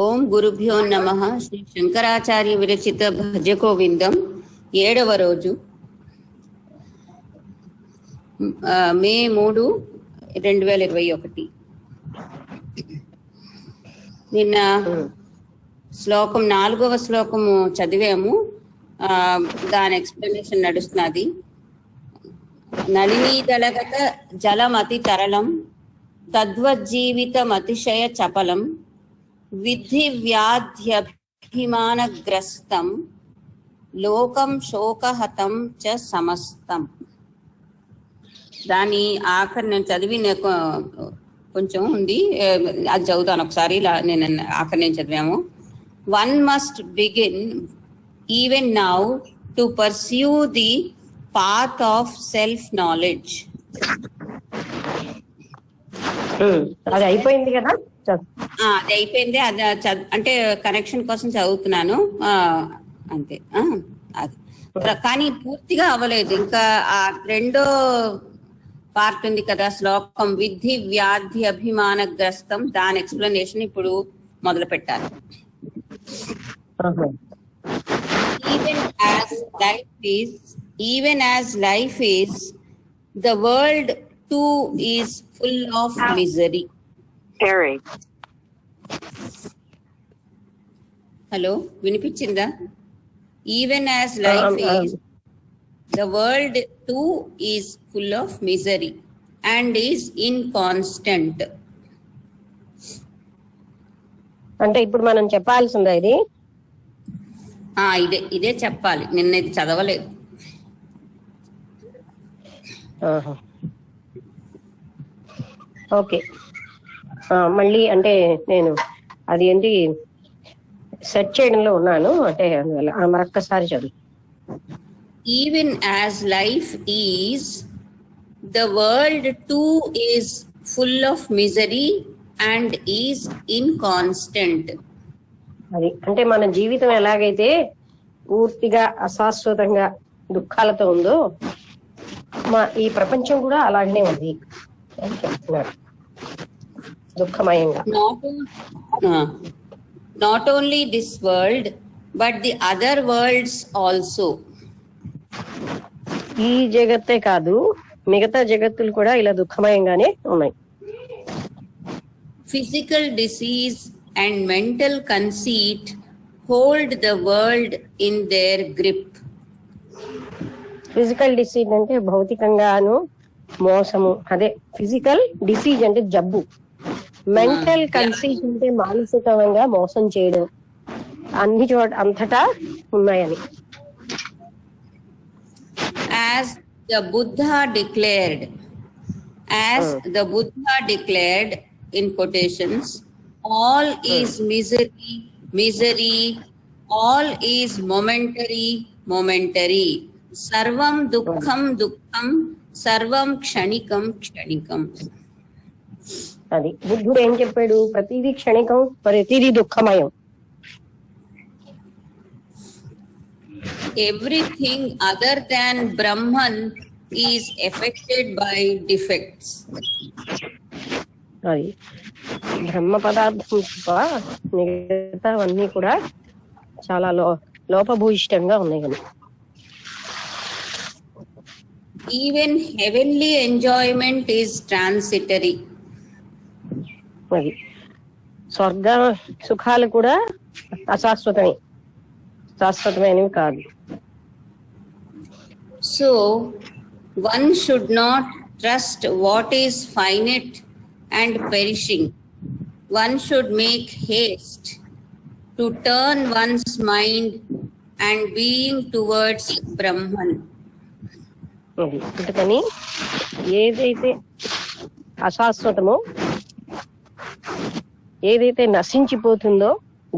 ఓం గురుభ్యో నమః. శ్రీ శంకరాచార్య విరచిత భజ గోవిందం 7వ రోజు, మే 3, 2021. నిన్న శ్లోకం 4వ శ్లోకము చదివాము. దాని ఎక్స్ప్లెనేషన్ నడుస్తున్నది. నళినీదళగత జలమతి తరళం తద్వజ్జీవితమతిశయ చపలం విద్ధి వ్యాధ్యభిమానగ్రస్తం లోకం శోకహతం చ సమస్తం. దాని ఆఖరి నేను చదివి కొంచెం ఉంది, అది చదువుతాను ఒకసారి. నేను ఆఖరి నేను చదివాము. One must begin even now to pursue the path of self knowledge. అది అయిపోయింది కదా, అది అయిపోయింది. అది అంటే కనెక్షన్ కోసం చదువుతున్నాను అంతే. అది కానీ పూర్తిగా అవ్వలేదు. ఇంకా ఆ రెండో పార్ట్ ఉంది కదా, శ్లోకం విద్ధి వ్యాధి అభిమానగ్రస్తం. దాని ఎక్స్ప్లెనేషన్ ఇప్పుడు మొదలు పెట్టాలి. Even as life is, the world too is full of misery. Hello, వినిపించిందా? Even as life is, the world too is full of misery and is inconstant. అంటే ఇప్పుడు మనం చెప్పాల్సిందా ఇది? ఇదే చెప్పాలి. నిన్న ఇది చదవలేదు. ఓకే, మళ్ళీ అంటే నేను అది ఏంటి సెర్చ్ చేయడంలో ఉన్నాను, అంటే అందువల్ల మరొక్కసారి చదువు. Even as life is, the world too is full of misery and is inconstant. అది అంటే మన జీవితం ఎలాగైతే పూర్తిగా అశాశ్వతంగా దుఃఖాలతో ఉందో, ఈ ప్రపంచం కూడా అలాగనే ఉంది అని చెప్తున్నారు, దుఃఖమయంగా. Not only this world, but the other worlds also. ఈ జగత్తే కాదు, మిగతా జగత్తులు కూడా ఇలా దుఃఖమయంగానే ఉన్నాయి. Physical disease and mental conceit hold the world in their grip. Physical disease అంటే భౌతికంగాను మోసము, అదే ఫిజికల్ డిసీజ్ అంటే జబ్బు. మెంటల్ కన్సీట్ అంటే మానసికంగా మోసం చేయడం, అన్ని చోట అంతటా ఉన్నాయని. As the Buddha declared in quotations, all is misery, all is momentary, sarvam dukkham, sarvam kshanikam. అది బుద్ధుడు ఏం చెప్పాడు? ప్రతిదీ క్షణికం, ప్రతిదీ దుఃఖమయం. Everything other than Brahman is affected by defects. అది బ్రహ్మ పదార్థం తప్ప మిగతావన్నీ కూడా చాలా లోపభూయిష్టంగా ఉన్నాయి కదా. Even heavenly enjoyment is transitory. అది స్వర్గ సుఖాలు కూడా శాశ్వతమైనవి కాదు. So one should not trust what is finite and perishing. One should make haste to turn one's mind and being towards Brahman. అందుకని ఏదైతే అశాశ్వతమో, ఏదైతే నశించిపోతుందో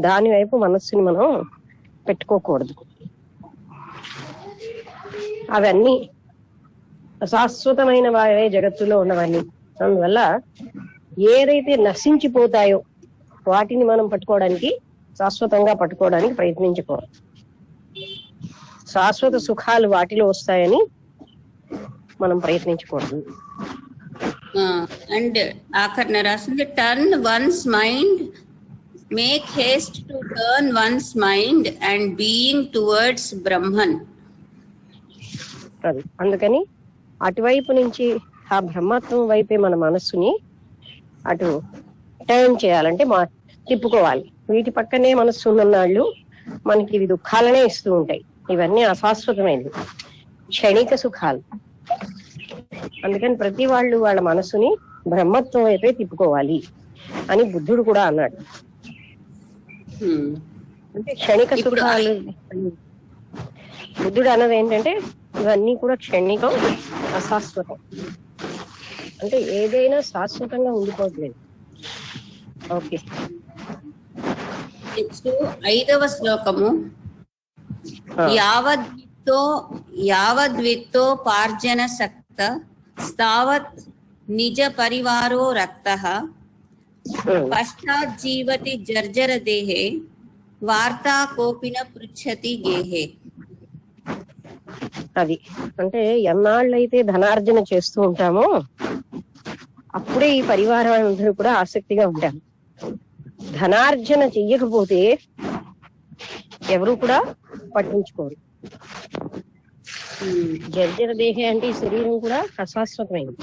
దాని వైపు మనస్సుని మనం పెట్టుకోకూడదు. అవన్నీ అశాశ్వతమైన వారే జగత్తులో ఉన్నవన్నీ. అందువల్ల ఏదైతే నశించిపోతాయో వాటిని మనం పట్టుకోవడానికి, శాశ్వతంగా పట్టుకోవడానికి ప్రయత్నించకూడదు. శాశ్వత సుఖాలు వాటిలో వస్తాయని మనం ప్రయత్నించకూడదు. అండ్ ఆఖరిన రాసింది turn one's mind, make haste to turn one's mind and being towards Brahman. అది అందుకని అటువైపు నుంచి ఆ బ్రహ్మత్వం వైపే మన మనస్సుని అటు టర్న్ చేయాలంటే తిప్పుకోవాలి. వీటి పక్కనే మనస్సు ఉన్ననాళ్ళు మనకి ఇవి దుఃఖాలనే ఇస్తూ ఉంటాయి. ఇవన్నీ అశాశ్వతమైనవి, క్షణిక సుఖాలు. అందుకని ప్రతి వాళ్ళు వాళ్ళ మనస్సుని బ్రహ్మత్వం వైపే తిప్పుకోవాలి అని బుద్ధుడు కూడా అన్నాడు. అంటే క్షణిక సుఖాలు బుద్ధుడు అన్నది ఏంటంటే ఇవన్నీ కూడా క్షణికం, అశాశ్వతం. అంటే ఏదైనా శాశ్వతంగా ఉండిపోవట్లేదు. ఓకే, నెక్స్ట్ 5వ శ్లోకము. యావద్విత్తో పార్జన సక్త స్థావత్ నిజ పరివారో రక్తః పశ్చాజ్జీవతి జర్జర దేహే వార్తా కోపిన పృచ్ఛతి గేహే. అది అంటే ఎన్నాళ్ళైతే ధనార్జన చేస్తూ ఉంటామో అప్పుడే ఈ పరివారం అందరూ కూడా ఆసక్తిగా ఉంటారు. ధనార్జన చెయ్యకపోతే ఎవరు కూడా పట్టించుకోరు. జర్జర దేహే అంటే ఈ శరీరం కూడా అశాశ్వతమైంది.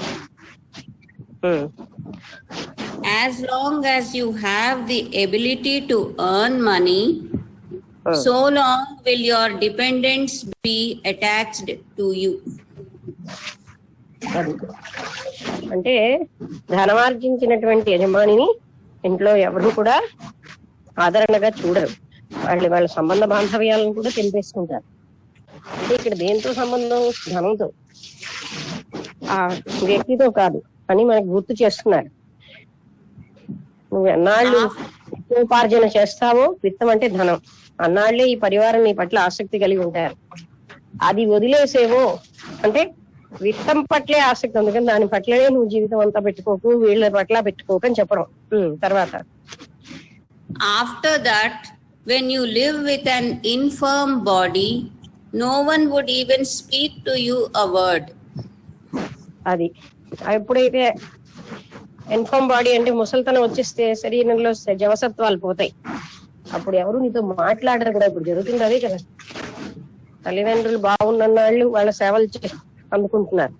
As long as you have the ability to earn money, so long will your dependents be attached to you. అంటే ధనమార్జించినటువంటి యజమానిని ఇంట్లో ఎవరు కూడా ఆదరణగా చూడరు. వాళ్ళ సంబంధ బాంధవ్యాలను కూడా తెంపేసుకుంటారు. అంటే ఇక్కడ దేంతో సంబంధం? ధనంతో, ఆ వ్యక్తితో కాదు అని మనకు గుర్తు చేస్తున్నారు. నువ్వు ఎన్నాళ్ళు ఉపార్జన చేస్తావో, విత్తం అంటే ధనం, అన్నాళ్లే ఈ పరివారం నీ పట్ల ఆసక్తి కలిగి ఉంటారు. అది వదిలేసేవో అంటే విత్తం పట్లే ఆసక్తి, అందుకని దాని పట్లనే నువ్వు జీవితం అంతా పెట్టుకోకు, వీళ్ళ పట్ల పెట్టుకోకు అని చెప్పడం. తర్వాత after that when you live with an infirm body, no one would even speak to you a word. అది ఎప్పుడైతే ఇన్ఫార్మ్ బాడీ అంటే ముసలితనం వచ్చేస్తే శరీరంలో జవసత్వాలు పోతాయి, అప్పుడు ఎవరు నీతో మాట్లాడరు కూడా. ఇప్పుడు జరుగుతుంది అదే కదా. తల్లిదండ్రులు బాగున్నన్నాళ్ళు వాళ్ళ సేవలు అందుకుంటున్నారు,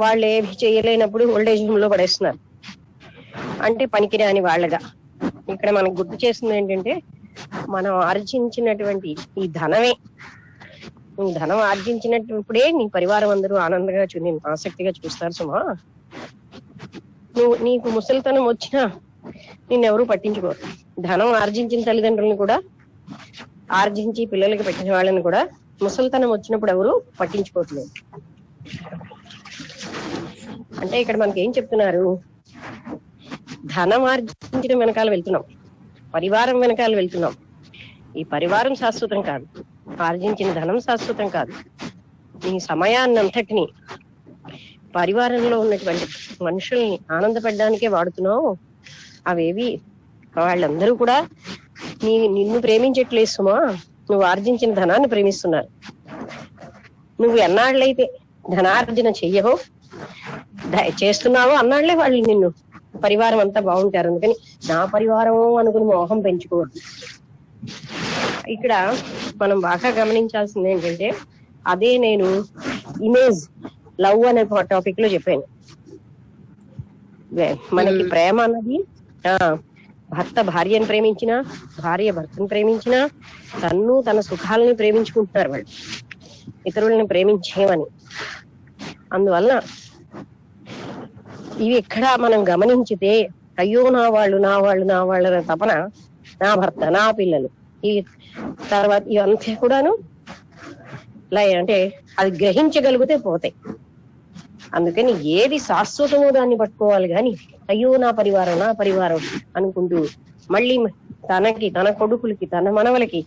వాళ్ళు ఏమి చేయలేనప్పుడు ఓల్డేజ్ హోమ్ లో పడేస్తున్నారు. అంటే పనికిరాని వాళ్ళగా. ఇక్కడ మనకు గుర్తు చేస్తుంది ఏంటంటే మనం ఆర్జించినటువంటి ఈ ధనమే, నువ్వు ధనం ఆర్జించినప్పుడే నీ పరివారం అందరూ ఆనందంగా నేను ఆసక్తిగా చూస్తారు సుమా. నీకు ముసలితనం వచ్చినా నిన్నెవరూ పట్టించుకోరు. ధనం ఆర్జించిన తల్లిదండ్రులను కూడా, ఆర్జించి పిల్లలకి పెట్టిన వాళ్ళని కూడా ముసలితనం వచ్చినప్పుడు ఎవరు పట్టించుకోవట్లేదు. అంటే ఇక్కడ మనకి ఏం చెప్తున్నారు? ధనం ఆర్జించడం వెనకాల వెళ్తున్నాం, పరివారం వెనకాల వెళ్తున్నాం. ఈ పరివారం శాశ్వతం కాదు, ఆర్జించిన ధనం శాశ్వతం కాదు. నీ సమయాన్నంతటిని పరివారంలో ఉన్నటువంటి మనుషుల్ని ఆనందపడడానికే వాడుతున్నావు. అవేవి వాళ్ళందరూ కూడా నిన్ను ప్రేమించట్లేదు సుమా, నువ్వు ఆర్జించిన ధనాన్ని ప్రేమిస్తున్నారు. నువ్వు ఎన్నాళ్ళైతే ధనార్జన చెయ్యవో, చేస్తున్నావో అన్నాళ్లే వాళ్ళు నిన్ను పరివారం అంతా బాగుంటారు. అందుకని నా పరివారం అనుకుని మోహం పెంచుకోవద్దు. ఇక్కడ మనం బాగా గమనించాల్సింది ఏంటంటే, అదే నేను ఇమేజ్ లవ్ అనే టాపిక్ లో చెప్పాను. మనకి ప్రేమ అన్నది భర్త భార్యను ప్రేమించినా, భార్య భర్తను ప్రేమించినా, తన్ను తన సుఖాలని ప్రేమించుకుంటున్నారు వాళ్ళు, ఇతరులను ప్రేమించేమని. అందువల్ల ఇవి ఎక్కడ మనం గమనించితే, అయ్యో నా వాళ్ళు నా వాళ్ళు నా వాళ్ళ తపన, నా భర్త నా పిల్లలు, ఈ తర్వాత ఇవంతా కూడాను అంటే అది గ్రహించగలిగితే పోతాయి. అందుకని ఏది శాశ్వతమో దాన్ని పట్టుకోవాలి గాని, అయ్యో నా పరివారం అనుకుంటూ మళ్ళీ తనకి, తన కొడుకులకి, తన మనవలకి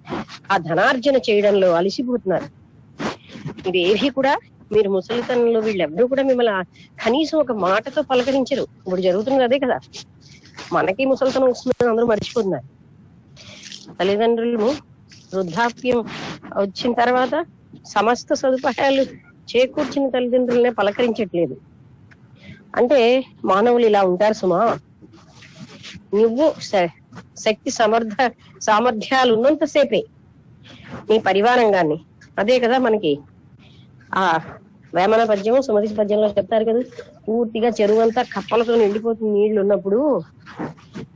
ఆ ధనార్జన చేయడంలో అలసిపోతున్నారు. ఇవేవి కూడా మీరు ముసలితనంలో వీళ్ళెవ్వరూ కూడా మిమ్మల్ని కనీసం ఒక మాటతో పలకరించరు. ఇప్పుడు జరుగుతుంది అదే కదా. మనకి ముసలితనం వస్తుందని అందరూ మర్చిపోతున్నారు. తల్లిదండ్రులు వృద్ధాప్యం వచ్చిన తర్వాత సమస్త సదుపాయాలు చేకూర్చిన తల్లిదండ్రులనే పలకరించట్లేదు. అంటే మానవులు ఇలా ఉంటారు సుమా. నువ్వు శక్తి సామర్థ్యాలు ఉన్నంతసేపే నీ పరివారం గాని, అదే కదా మనకి ఆ వేమన పద్యము సుమతి పద్యంలో చెప్తారు కదా, పూర్తిగా చెరువు అంతా కప్పలతో నిండిపోతుంది నీళ్లు ఉన్నప్పుడు.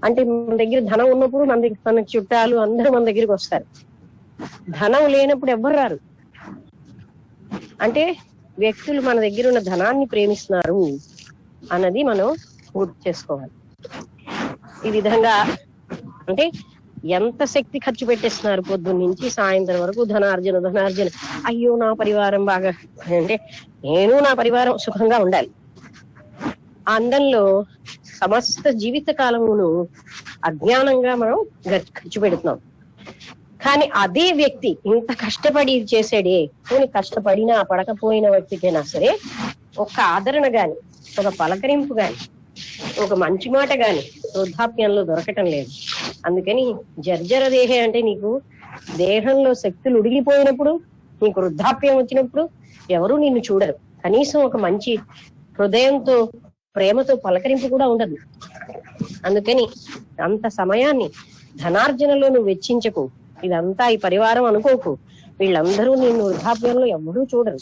అంటే మన దగ్గర ధనం ఉన్నప్పుడు మన చుట్టాలు అందరూ మన దగ్గరికి వస్తారు. ధనం లేనప్పుడు ఎవ్వరు రారు. అంటే వ్యక్తులు మన దగ్గర ఉన్న ధనాన్ని ప్రేమిస్తున్నారు అన్నది మనం గుర్తు చేసుకోవాలి. ఈ విధంగా అంటే ఎంత శక్తి ఖర్చు పెట్టేస్తున్నారు పొద్దున్న నుంచి సాయంత్రం వరకు, ధనార్జన. అయ్యో నా పరివారం బాగా, అంటే నేను నా పరివారం సుఖంగా ఉండాలి. ఆ అందంలో సమస్త జీవిత కాలమును అజ్ఞానంగా మనం ఖర్చు పెడుతున్నాం. కానీ అదే వ్యక్తి ఇంత కష్టపడి చేసాడే, పోనీ కష్టపడినా పడకపోయిన వ్యక్తికైనా సరే ఒక ఆదరణ గాని, ఒక పలకరింపు గాని, ఒక మంచి మాట గాని వృద్ధాప్యంలో దొరకటం లేదు. అందుకని జర్జర దేహే అంటే నీకు దేహంలో శక్తులు ఉడిగిపోయినప్పుడు, నీకు వృద్ధాప్యం వచ్చినప్పుడు ఎవరు నిన్ను చూడరు. కనీసం ఒక మంచి హృదయంతో ప్రేమతో పలకరింపు కూడా ఉండదు. అందుకని అంత సమయాన్ని ధనార్జనలో నువ్వు వెచ్చించకు. ఇదంతా ఈ పరివారం అనుకోకు. వీళ్ళందరూ నిన్ను వృద్ధాప్యంలో ఎవరూ చూడరు.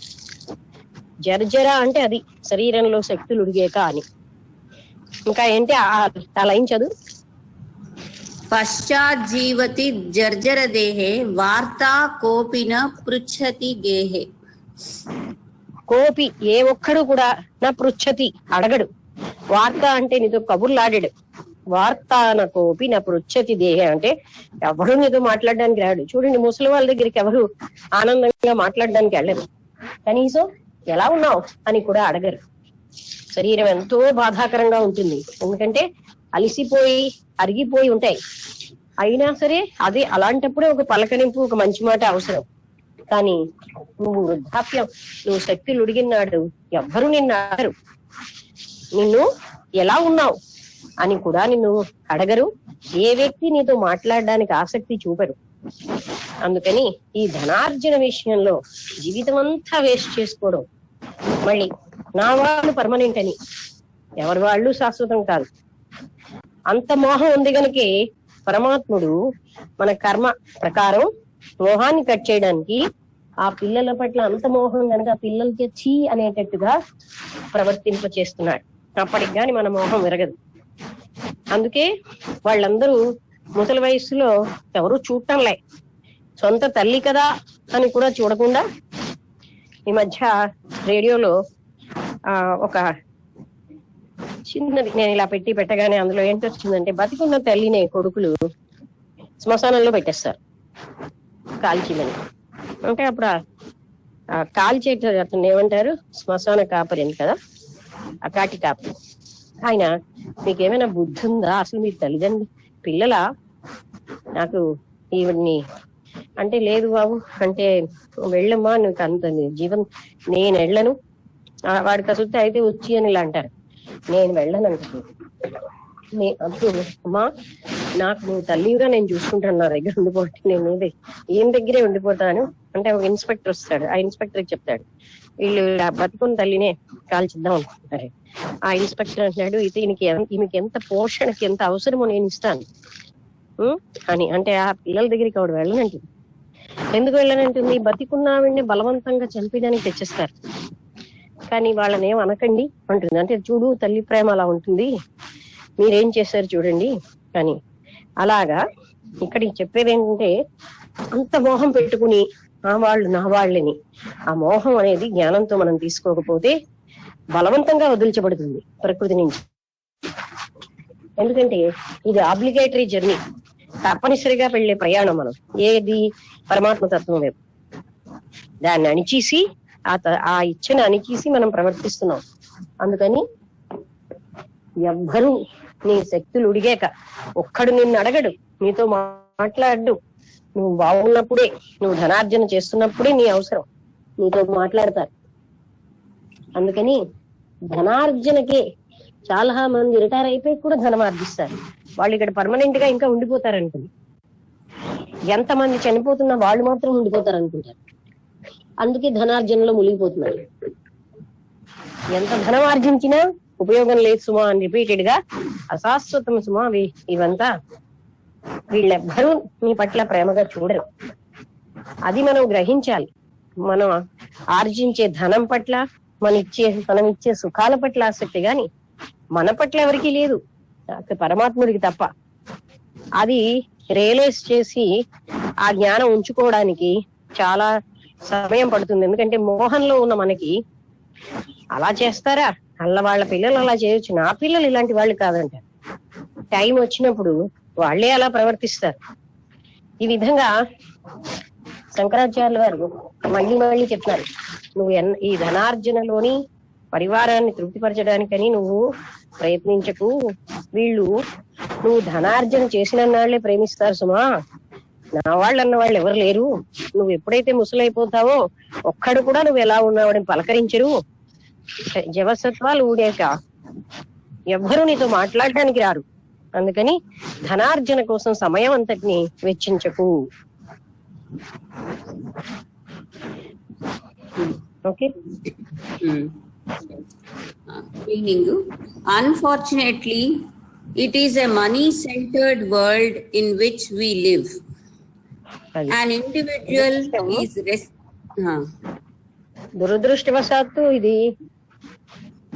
జర్జర అంటే అది శరీరంలో శక్తులు ఉడిగాక అని. ఇంకా ఏంటి ఆ లైన్ చదువు. పశ్చాజ్జీవతి జర్జర దేహే వార్తా కోపిన పృచ్ఛతి గేహే. కోపి ఏ ఒక్కడు కూడా నా పృచ్ఛతి అడగడు. వార్త అంటే నీతో కబుర్లాడాడు. వార్తాన కోపి నా పృచ్ఛతి దేహే అంటే ఎవరు నీతో మాట్లాడడానికి రాడు. చూడండి, ముసలి వాళ్ళ దగ్గరికి ఎవరు ఆనందంగా మాట్లాడడానికి వెళ్ళరు. కనీసం ఎలా ఉన్నావు అని కూడా అడగరు. శరీరం ఎంతో బాధాకరంగా ఉంటుంది, ఎందుకంటే అలిసిపోయి అరిగిపోయి ఉంటాయి. అయినా సరే అదే అలాంటప్పుడే ఒక పలకరింపు, ఒక మంచి మాట అవసరం. కానీ నువ్వు వృద్ధాప్యం, నువ్వు శక్తులు ఉడిగినాడు ఎవ్వరు నిన్ను అడగరు. నిన్ను ఎలా ఉన్నావు అని కూడా నిన్ను అడగరు. ఏ వ్యక్తి నీతో మాట్లాడడానికి ఆసక్తి చూపరు. అందుకని ఈ ధనార్జన విషయంలో జీవితం అంతా వేస్ట్ చేసుకోవడం, మళ్ళీ నా వాళ్ళు పర్మనెంట్ అని, ఎవరి వాళ్ళు శాశ్వతం కాదు, అంత మోహం ఉంది గనుకే పరమాత్ముడు మన కర్మ ప్రకారం మోహాన్ని కట్ చేయడానికి ఆ పిల్లల పట్ల అంత మోహం గనక పిల్లలకి చీ అనేటట్టుగా ప్రవర్తింప చేస్తున్నాడు. అప్పటికి గాని మన మోహం విరగదు. అందుకే వాళ్ళందరూ ముసలి వయస్సులో ఎవరు చూడటంలే. సొంత తల్లి కదా అని కూడా చూడకుండా ఈ మధ్య రేడియోలో ఒక చిన్నది నేను ఇలా పెట్టగానే అందులో ఏంటి వచ్చిందంటే, బతికున్న తల్లిని కొడుకులు శ్మశానంలో పెట్టేస్తారు కాల్చిమని. అంటే అప్పుడు ఆ కాల్చేట అతను ఏమంటారు, శ్మశాన కాపరి అని కదా, ఆ కాటి కాపరి. ఆయన మీకేమైనా బుద్ధి ఉందా, అసలు మీ తల్లిదండ్రులు పిల్లల నాకు ఈవిడ్ని అంటే, లేదు బాబు అంటే వెళ్ళమ్మా నువ్వు అంత జీవన్ నేను వెళ్ళను, వాడికి అసలు అయితే వచ్చి అని ఇలా అంటారు. నేను వెళ్ళను అంటాను. అప్పుడు అమ్మా నాకు నువ్వు తల్లిగా నేను చూసుకుంటాను, నా దగ్గర ఉండిపోతే నేను ఏం దగ్గరే ఉండిపోతాను అంటే ఒక ఇన్స్పెక్టర్ వస్తాడు. ఆ ఇన్స్పెక్టర్ చెప్తాడు, వీళ్ళు బతుకున్న తల్లినే కాల్చిద్దాం అనుకుంటున్నారు. ఆ ఇన్స్పెక్టర్ అంటున్నాడు, అయితే ఈమెకి ఎంత పోషణకి ఎంత అవసరమో నేను ఇస్తాను అని. అంటే ఆ పిల్లల దగ్గరికి ఆవిడ వెళ్ళనంటుంది. ఎందుకు వెళ్ళనంటుంది, బతికున్న ఆవిడ్ని బలవంతంగా చంపేయడానికి తెచ్చేస్తారు. కానీ వాళ్ళని ఏం అనకండి అంటుంది. అంటే చూడు తల్లి ప్రేమ అలా ఉంటుంది, మీరేం చేశారు చూడండి అని. అలాగా ఇక్కడ చెప్పేది ఏంటంటే, అంత మోహం పెట్టుకుని ఆ వాళ్ళు నా వాళ్ళని, ఆ మోహం అనేది జ్ఞానంతో మనం తీసుకోకపోతే బలవంతంగా వదిలించబడుతుంది ప్రకృతి నుంచి. ఎందుకంటే ఇది ఆబ్లిగేటరీ జర్నీ, తప్పనిసరిగా వెళ్లే ప్రయాణం. మనం ఏది పరమాత్మ తత్వం వైపు దాన్ని అణిచేసి ఆ ఇచ్చని అణిచేసి మనం ప్రవర్తిస్తున్నాం. అందుకని ఎవ్వరూ నీ శక్తులు ఉడిగాక ఒక్కడు నిన్ను అడగడు, నీతో మాట్లాడు. నువ్వు బాగున్నప్పుడే, నువ్వు ధనార్జన చేస్తున్నప్పుడే నీ అవసరం, నీతో మాట్లాడతారు. అందుకని ధనార్జనకే చాలా మంది రిటైర్ అయిపోయి కూడా ధనం ఆర్జిస్తారు. వాళ్ళు ఇక్కడ పర్మనెంట్ గా ఇంకా ఉండిపోతారు అనుకుంటారు. ఎంతమంది చనిపోతున్నా వాళ్ళు మాత్రం ఉండిపోతారు అనుకుంటారు. అందుకే ధనార్జనలో మునిగిపోతున్నారు. ఎంత ధనం ఆర్జించినా ఉపయోగం లేదు సుమా అని రిపీటెడ్ గా, అశాశ్వతం సుమా ఇవంతా, వీళ్ళెవ్వరూ నీ పట్ల ప్రేమగా చూడరు. అది మనం గ్రహించాలి. మనం ఆర్జించే ధనం పట్ల, మనం ఇచ్చే సుఖాల పట్ల ఆసక్తి గాని మన పట్ల ఎవరికీ లేదు, పరమాత్ముడికి తప్ప. అది రియలైజ్ చేసి ఆ జ్ఞానం ఉంచుకోవడానికి చాలా సమయం పడుతుంది. ఎందుకంటే మోహంలో ఉన్న మనకి అలా చేస్తారా, వాళ్ళ పిల్లలు అలా చేయొచ్చు, నా పిల్లలు ఇలాంటి వాళ్ళు కాదంట. టైం వచ్చినప్పుడు వాళ్ళే అలా ప్రవర్తిస్తారు. ఈ విధంగా శంకరాచార్యుల వారు మళ్ళీ చెప్తున్నారు, నువ్వు ఈ ధనార్జనలోని పరివారాన్ని తృప్తిపరచడానికని నువ్వు ప్రయత్నించకు. నువ్వు ధనార్జన చేసిన నాళ్లే ప్రేమిస్తారు సుమా, నా వాళ్ళు అన్న వాళ్ళు ఎవరు లేరు. నువ్వు ఎప్పుడైతే ముసలైపోతావో ఒక్కడు కూడా నువ్వు ఎలా ఉన్నావని పలకరించరు. జవసత్వాలు ఊడాక ఎవ్వరూ నీతో మాట్లాడడానికి రారు. అందుకని ధనార్జన కోసం సమయం అంతటిని వెచ్చించకు. Okay. Meaning, unfortunately it is a money-centered world in which we live. An individual is దురదృష్టవశాత్తు ఇది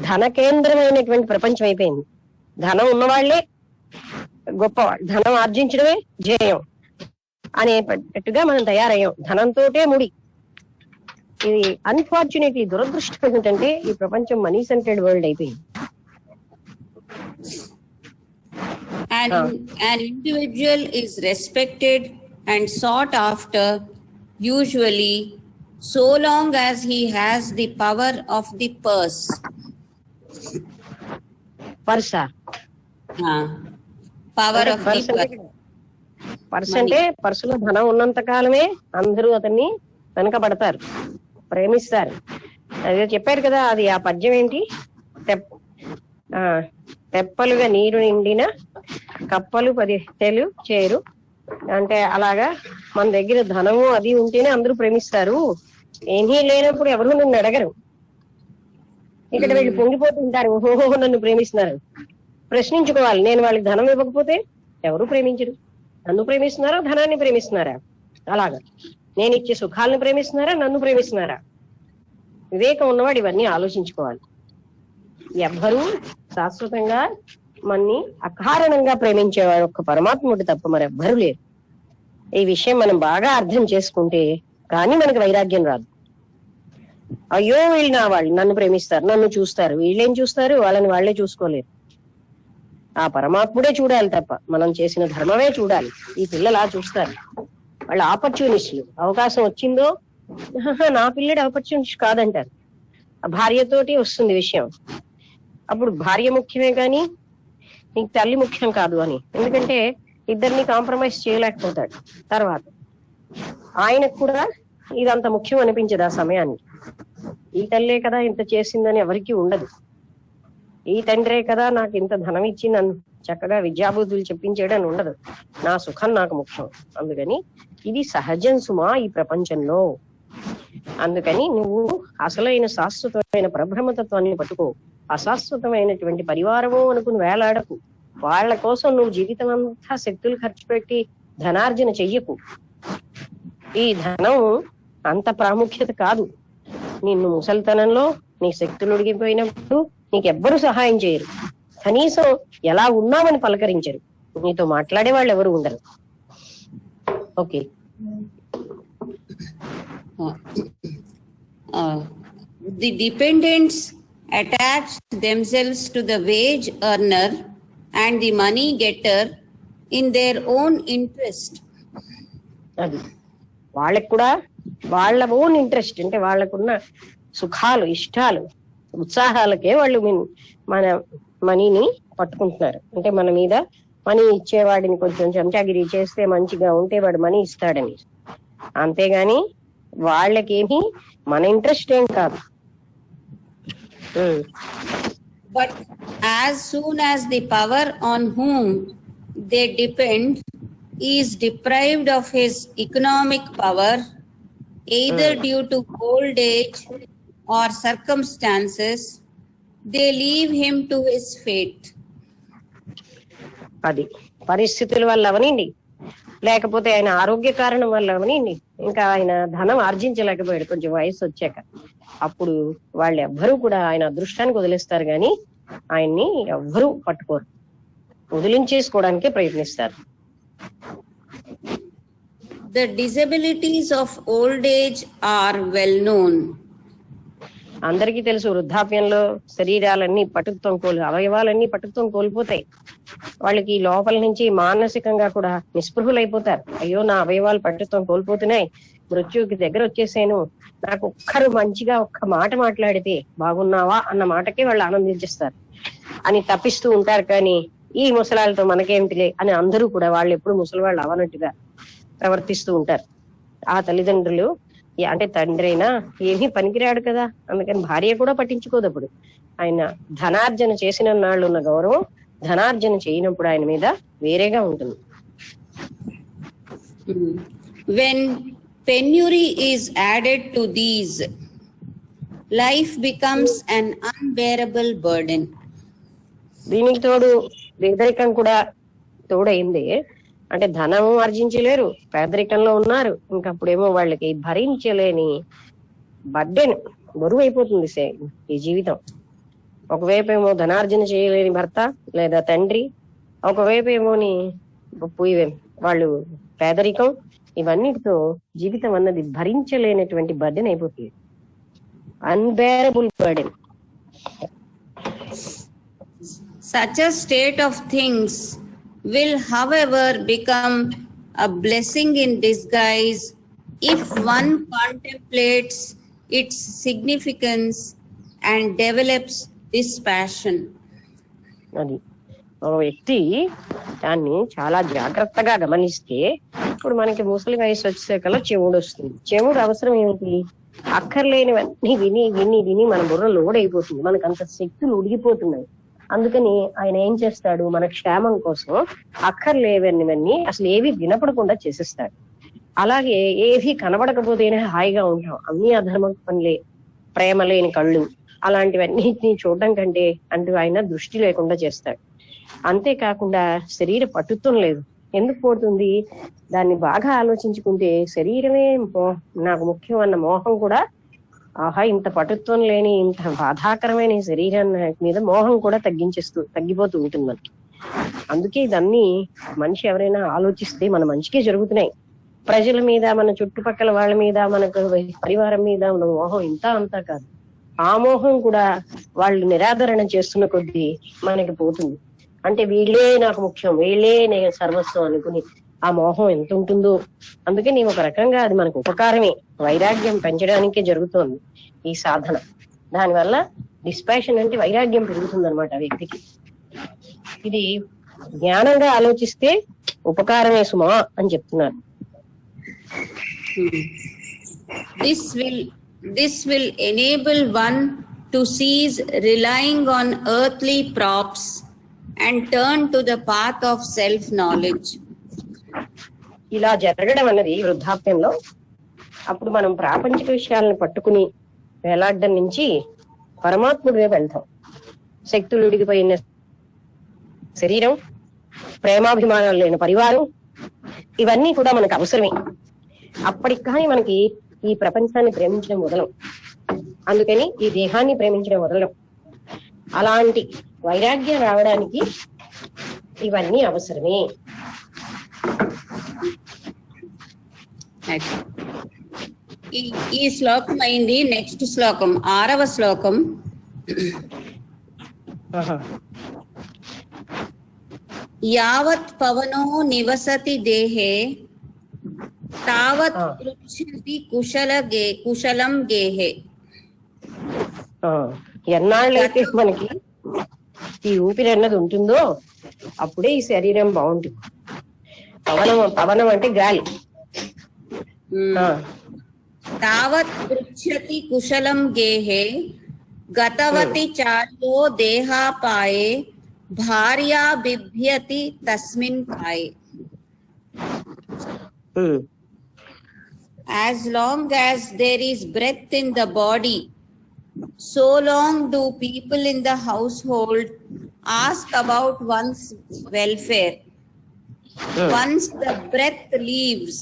ధన కేంద్రమైనటువంటి ప్రపంచం అయిపోయింది. ధనం ఉన్నవాళ్లే గొప్పవాళ్ళు, ధనం ఆర్జించడమే జయం అనేటట్టుగా మనం తయారయ్యాం. ధనంతోటే ముడి. ఇది అన్ఫార్చునేట్లీ దురదృష్టం ఏంటంటే ఈ ప్రపంచం మనీ సెంటర్డ్ వరల్డ్ అయిపోయింది. An individual is respected and sought after, usually so long as he has the power of the purse. పర్సా? Power of the purse. Purse అంటే పర్సులో ధనం ఉన్నంత కాలమే అందరూ అతన్ని వెనకబడతారు, ప్రేమిస్తారు. అదే చెప్పారు కదా, అది ఆ పద్యం ఏంటి, తెప్పలుగా నీరు నిండిన కప్పలు 10 చేరు అంటే, అలాగా మన దగ్గర ధనము అది ఉంటేనే అందరూ ప్రేమిస్తారు. ఏమీ లేనప్పుడు ఎవరు నన్ను అడగరు. ఇక్కడ వీళ్ళు పొంగిపోతుంటారు, ఓహో నన్ను ప్రేమిస్తున్నారు. ప్రశ్నించుకోవాలి, నేను వాళ్ళకి ధనం ఇవ్వకపోతే ఎవరు ప్రేమించరు. నన్ను ప్రేమిస్తున్నారా, ధనాన్ని ప్రేమిస్తున్నారా? అలాగా నేను ఇచ్చే సుఖాలను ప్రేమిస్తున్నారా, నన్ను ప్రేమిస్తున్నారా? వివేకం ఉన్నవాడు ఇవన్నీ ఆలోచించుకోవాలి. ఎవ్వరూ శాశ్వతంగా మన్ని అకారణంగా ప్రేమించేవాడు ఒక్క పరమాత్ముడు తప్ప మరెవ్వరూ లేరు. ఈ విషయం మనం బాగా అర్థం చేసుకుంటే కానీ మనకి వైరాగ్యం రాదు. అయ్యో వీళ్ళు నా వాళ్ళు, నన్ను ప్రేమిస్తారు, నన్ను చూస్తారు. వీళ్ళేం చూస్తారు, వాళ్ళని వాళ్లే చూసుకోలేరు. ఆ పరమాత్ముడే చూడాలి తప్ప మనం చేసిన ధర్మమే చూడాలి. ఈ పిల్లలు చూస్తారు, వాళ్ళు ఆపర్చునిస్టులు. అవకాశం వచ్చిందో, నా పిల్లడు ఆపర్చునిస్ట్ కాదంటారు. ఆ భార్యతోటి వస్తుంది విషయం. అప్పుడు భార్య ముఖ్యమే కానీ నీకు తల్లి ముఖ్యం కాదు అని. ఎందుకంటే ఇద్దరిని కాంప్రమైజ్ చేయలేకపోతాడు. తర్వాత ఆయనకు కూడా ఇదంత ముఖ్యం అనిపించదు ఆ సమయానికి. ఈ తల్లే కదా ఇంత చేసిందని ఎవరికి ఉండదు. ఈ తండ్రే కదా నాకు ఇంత ధనం ఇచ్చి నన్ను చక్కగా విద్యాబుద్ధులు చెప్పించేయడం ఉండదు. నా సుఖం నాకు ముఖ్యం. అందుకని ఇది సహజం సుమా ఈ ప్రపంచంలో. అందుకని నువ్వు అసలైన శాశ్వతమైన పరబ్రహ్మతత్వాన్ని పట్టుకో. అశాశ్వతమైనటువంటి పరివారము అనుకుని వేలాడకు. వాళ్ళ కోసం నువ్వు జీవితం అంతా శక్తులు ఖర్చు పెట్టి ధనార్జన చెయ్యకు. ఈ ధనం అంత ప్రాముఖ్యత కాదు. నిన్ను ముసలితనంలో నీ శక్తులు ఉడిగిపోయినప్పుడు నీకెవ్వరూ సహాయం చేయరు. కనీసం ఎలా ఉన్నామని పలకరించరు. నీతో మాట్లాడే వాళ్ళు ఎవరు ఉండరు. Okay. The dependents attach themselves to the wage earner and the money getter in their own interest. అది వాళ్ళకు కూడా వాళ్ళ ఓన్ ఇంట్రెస్ట్, అంటే వాళ్ళకున్న సుఖాలు, ఇష్టాలు, ఉత్సాహాలకే వాళ్ళు మన మనీని పట్టుకుంటున్నారు. అంటే మన మీద మనీ ఇచ్చేవాడిని కొంచెం చెంచాగిరి చేస్తే మంచిగా ఉంటే వాడు మనీ ఇస్తాడని. అంతేగాని వాళ్ళకేమీ మన ఇంట్రెస్ట్ ఏం కాదు. But as soon as the power on whom they depend is deprived of his economic power, either due to old age or circumstances, they leave him to his fate. అది పరిస్థితుల వల్ల అవనండి, లేకపోతే ఆయన ఆరోగ్య కారణం వల్ల అవనండి, ఇంకా ఆయన ధనం ఆర్జించలేకపోయాడు కొంచెం వయసు వచ్చాక, అప్పుడు వాళ్ళు ఎవ్వరూ కూడా ఆయన అదృష్టానికి వదిలేస్తారు గాని ఆయన్ని ఎవ్వరూ పట్టుకోరు, వదిలించేసుకోవడానికే ప్రయత్నిస్తారు. The disabilities of old age are well known. అందరికీ తెలుసు, వృద్ధాప్యంలో శరీరాలన్నీ పటుత్వం అవయవాలన్నీ పటుత్వం కోల్పోతాయి. వాళ్ళకి లోపల నుంచి మానసికంగా కూడా నిస్పృహులైపోతారు. అయ్యో నా అవయవాలు పటుత్వం కోల్పోతున్నాయి, మృత్యుకి దగ్గర వచ్చేసాను, నాకు ఒక్కరు మంచిగా ఒక్క మాట మాట్లాడితే బాగున్నావా అన్న మాటకే వాళ్ళు ఆనందించేస్తారు అని తప్పిస్తూ ఉంటారు. కానీ ఈ ముసలాళ్ళతో మనకేమిటిలే అని అందరూ కూడా వాళ్ళు ఎప్పుడు ముసలి వాళ్ళు అవనట్టుగా ప్రవర్తిస్తూ ఉంటారు. ఆ తల్లిదండ్రులు అంటే తండ్రి అయినా ఏమీ పనికిరాడు కదా, అందుకని భార్య కూడా పట్టించుకోదు. అప్పుడు ఆయన ధనార్జన చేసిన నాళ్ళు ఉన్న గౌరవం ధనార్జన చేయనప్పుడు ఆయన మీద వేరేగా ఉంటుంది. When penury is added to these, life becomes an unbearable burden. దీనికి తోడు పేదరికం కూడా తోడైంది. అంటే ధనం ఆర్జించలేరు, పేదరికంలో ఉన్నారు, ఇంకప్పుడేమో వాళ్ళకి భరించలేని బర్డెన్, బరువు అయిపోతుంది ఈ జీవితం. ఒకవైపు ఏమో ధనార్జన చేయలేని భర్త లేదా తండ్రి, ఒకవైపు ఏమోని వాళ్ళు పేదరికం, ఇవన్నిటితో జీవితం అన్నది భరించలేనటువంటి బర్డెన్ అయిపోతుంది, unbearable burden. Such a state of things will, however, become a blessing in disguise if one contemplates its significance and develops this passion. అది ఒక వ్యక్తి దాన్ని చాలా జాగ్రత్తగా గమనిస్తే, ఇప్పుడు మనకి ముసలి వయసు వచ్చేకల్లా చెవుడు వస్తుంది. చెవుడు అవసరం ఏమిటి? అక్కర్లేనివన్నీ విని విని విని మన బుర్ర లోడ్ అయిపోతుంది, మనకు అంత శక్తులు ఉడిగిపోతున్నాయి. అందుకని ఆయన ఏం చేస్తాడు, మన క్షేమం కోసం అక్కర్లేవన్నీ అసలు ఏవి వినపడకుండా చేసేస్తాడు. అలాగే ఏవి కనబడకపోతేనే హాయిగా ఉంటాం, అన్ని అధర్మం పనులే, ప్రేమ లేని కళ్ళు, అలాంటివన్నిటిని చూడడం కంటే అంటూ ఆయన దృష్టి లేకుండా చేస్తాడు. అంతేకాకుండా శరీర పట్టుత్వం లేదు. ఎందుకు పోతుంది? దాన్ని బాగా ఆలోచించుకుంటే శరీరమే నాకు ముఖ్యం అన్న మోహం కూడా, ఆహా ఇంత పటుత్వం లేని ఇంత బాధాకరమైన శరీరాన్ని మీద మోహం కూడా తగ్గిపోతూ ఉంటుంది మనకి. అందుకే ఇదన్నీ మనిషి ఎవరైనా ఆలోచిస్తే మన మంచికే జరుగుతున్నాయి. ప్రజల మీద, మన చుట్టుపక్కల వాళ్ళ మీద, మనకు పరివారం మీద ఉన్న మోహం ఇంత అంతా కాదు. ఆ మోహం కూడా వాళ్ళు నిరాదరణ చేస్తున్న కొద్దీ మనకి పోతుంది. అంటే వీళ్ళే నాకు ముఖ్యం, వీళ్ళే నేను సర్వస్వం అనుకుని ఆ మోహం ఎంత ఉంటుందో. అందుకని ఒక రకంగా అది మనకు ఉపకారమే, వైరాగ్యం పెంచడానికే జరుగుతోంది ఈ సాధన. దానివల్ల డిస్పాషన్ అంటే వైరాగ్యం పెరుగుతుంది అనమాట వ్యక్తికి. ఇది జ్ఞానంగా ఆలోచిస్తే ఉపకారమే సుమా అని చెప్తున్నారు. This will enable one to cease relying on earthly props and turn to the path of self-knowledge. ఇలా జరగడం అన్నది వృద్ధాప్యంలో, అప్పుడు మనం ప్రాపంచిక విషయాలను పట్టుకుని వేలాడడం నుంచి పరమాత్ముడి వైపు వెళ్తాం. శక్తులు ఉడిగిపోయిన శరీరం, ప్రేమాభిమానాలు లేని పరివారం, ఇవన్నీ కూడా మనకు అవసరమే. అప్పటికి కానీ మనకి ఈ ప్రపంచాన్ని ప్రేమించడం వదలం, అందుకని ఈ దేహాన్ని ప్రేమించడం వదలం. అలాంటి వైరాగ్యం రావడానికి ఇవన్నీ అవసరమే. ఈ శ్లోకం అయింది. నెక్స్ట్ శ్లోకం 6వ శ్లోకం. యావత్ పవనో నివసతి దేహే తావత్ పృచ్ఛతి కుశలం గేహే. ఎన్నాళ్ళైతే మనకి ఈ ఊపిరి అన్నది ఉంటుందో అప్పుడే ఈ శరీరం బాగుంటుంది. పవనం అంటే గాలి. తావత్ పృచ్ఛతి కుశలం గేహే గతవతి చార్యో దేహాపాయే భార్యా బిభ్యతి తస్మిన్ కాయే. As long as there is breath in the body, so long do people in the household ask about one's welfare. Once the breath leaves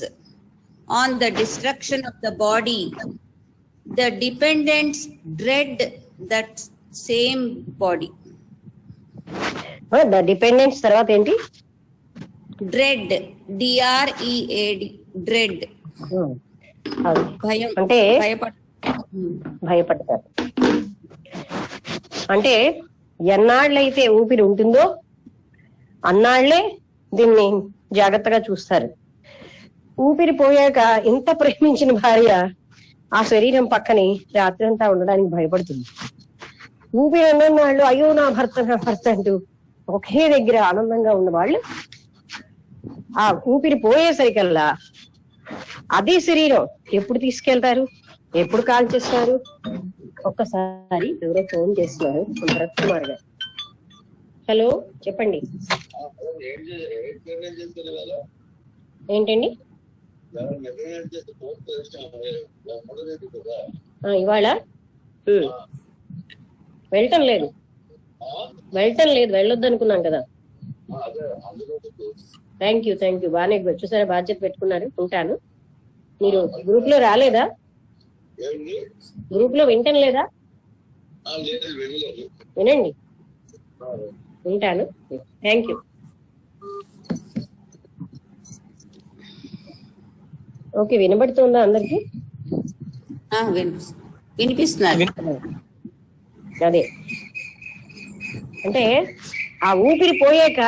on the destruction of the body, the dependents dread that same body. The dependence తర్వాత ఏంటి? Dread, DREAD, dread. అది భయం, అంటే భయపడతారు. అంటే ఎన్నాళ్ళైతే ఊపిరి ఉంటుందో అన్నాళ్లే దీన్ని జాగ్రత్తగా చూస్తారు. ఊపిరి పోయాక ఎంత ప్రేమించిన భార్య ఆ శరీరం పక్కని రాత్రంతా ఉండడానికి భయపడుతుంది. ఊపిరి ఉన్న వాళ్ళు అయ్యో నా భర్త అంటూ ఒకే దగ్గర ఆనందంగా ఉన్న వాళ్ళు ఆ ఊపిరి పోయేసరికల్లా అదే శరీరం ఎప్పుడు తీసుకెళ్తారు, ఎప్పుడు కాల్ చేస్తారు? ఒక్కసారి ఎవరో ఫోన్ చేస్తున్నారు, భరత్ కుమార్ గారు. హలో, చెప్పండి. ఏంటండి ఇవాళ? వెళ్ళటం లేదు, వెళ్ళొద్దు అనుకున్నాం కదా. Thank you. బాగానే చూసారా, బాధ్యత పెట్టుకున్నారు. ఉంటాను. మీరు గ్రూప్ లో రాలేదా? గ్రూప్ లో వింటం లేదా? వినండి. ఉంటాను. Thank you. ఓకే, వినబడుతుందా అందరికి? వినిపిస్తున్నారు. అదే అంటే ఆ ఊపిరి పోయాక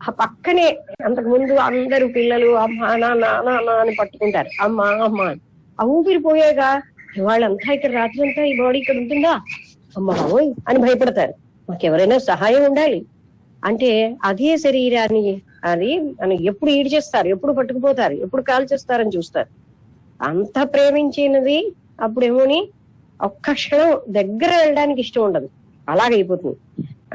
ఆ పక్కనే అంతకు ముందు అందరు పిల్లలు అమ్మ నాన్న అని పట్టుకుంటారు, అమ్మ అని. ఆ ఊపిరి పోయాక వాళ్ళంతా ఇక్కడ రాత్రి అంతా ఈ బాడీ ఇక్కడ ఉంటుందా, అమ్మ బాబోయ్ అని భయపడతారు. మాకెవరైనా సహాయం ఉండాలి అంటే అదే శరీరాన్ని అది ఎప్పుడు ఈడు చేస్తారు, ఎప్పుడు పట్టుకుపోతారు, ఎప్పుడు కాల్ చేస్తారని చూస్తారు. అంత ప్రేమించినది అప్పుడేమోని ఒక్క క్షణం దగ్గర వెళ్ళడానికి ఇష్టం ఉండదు, అలాగైపోతుంది.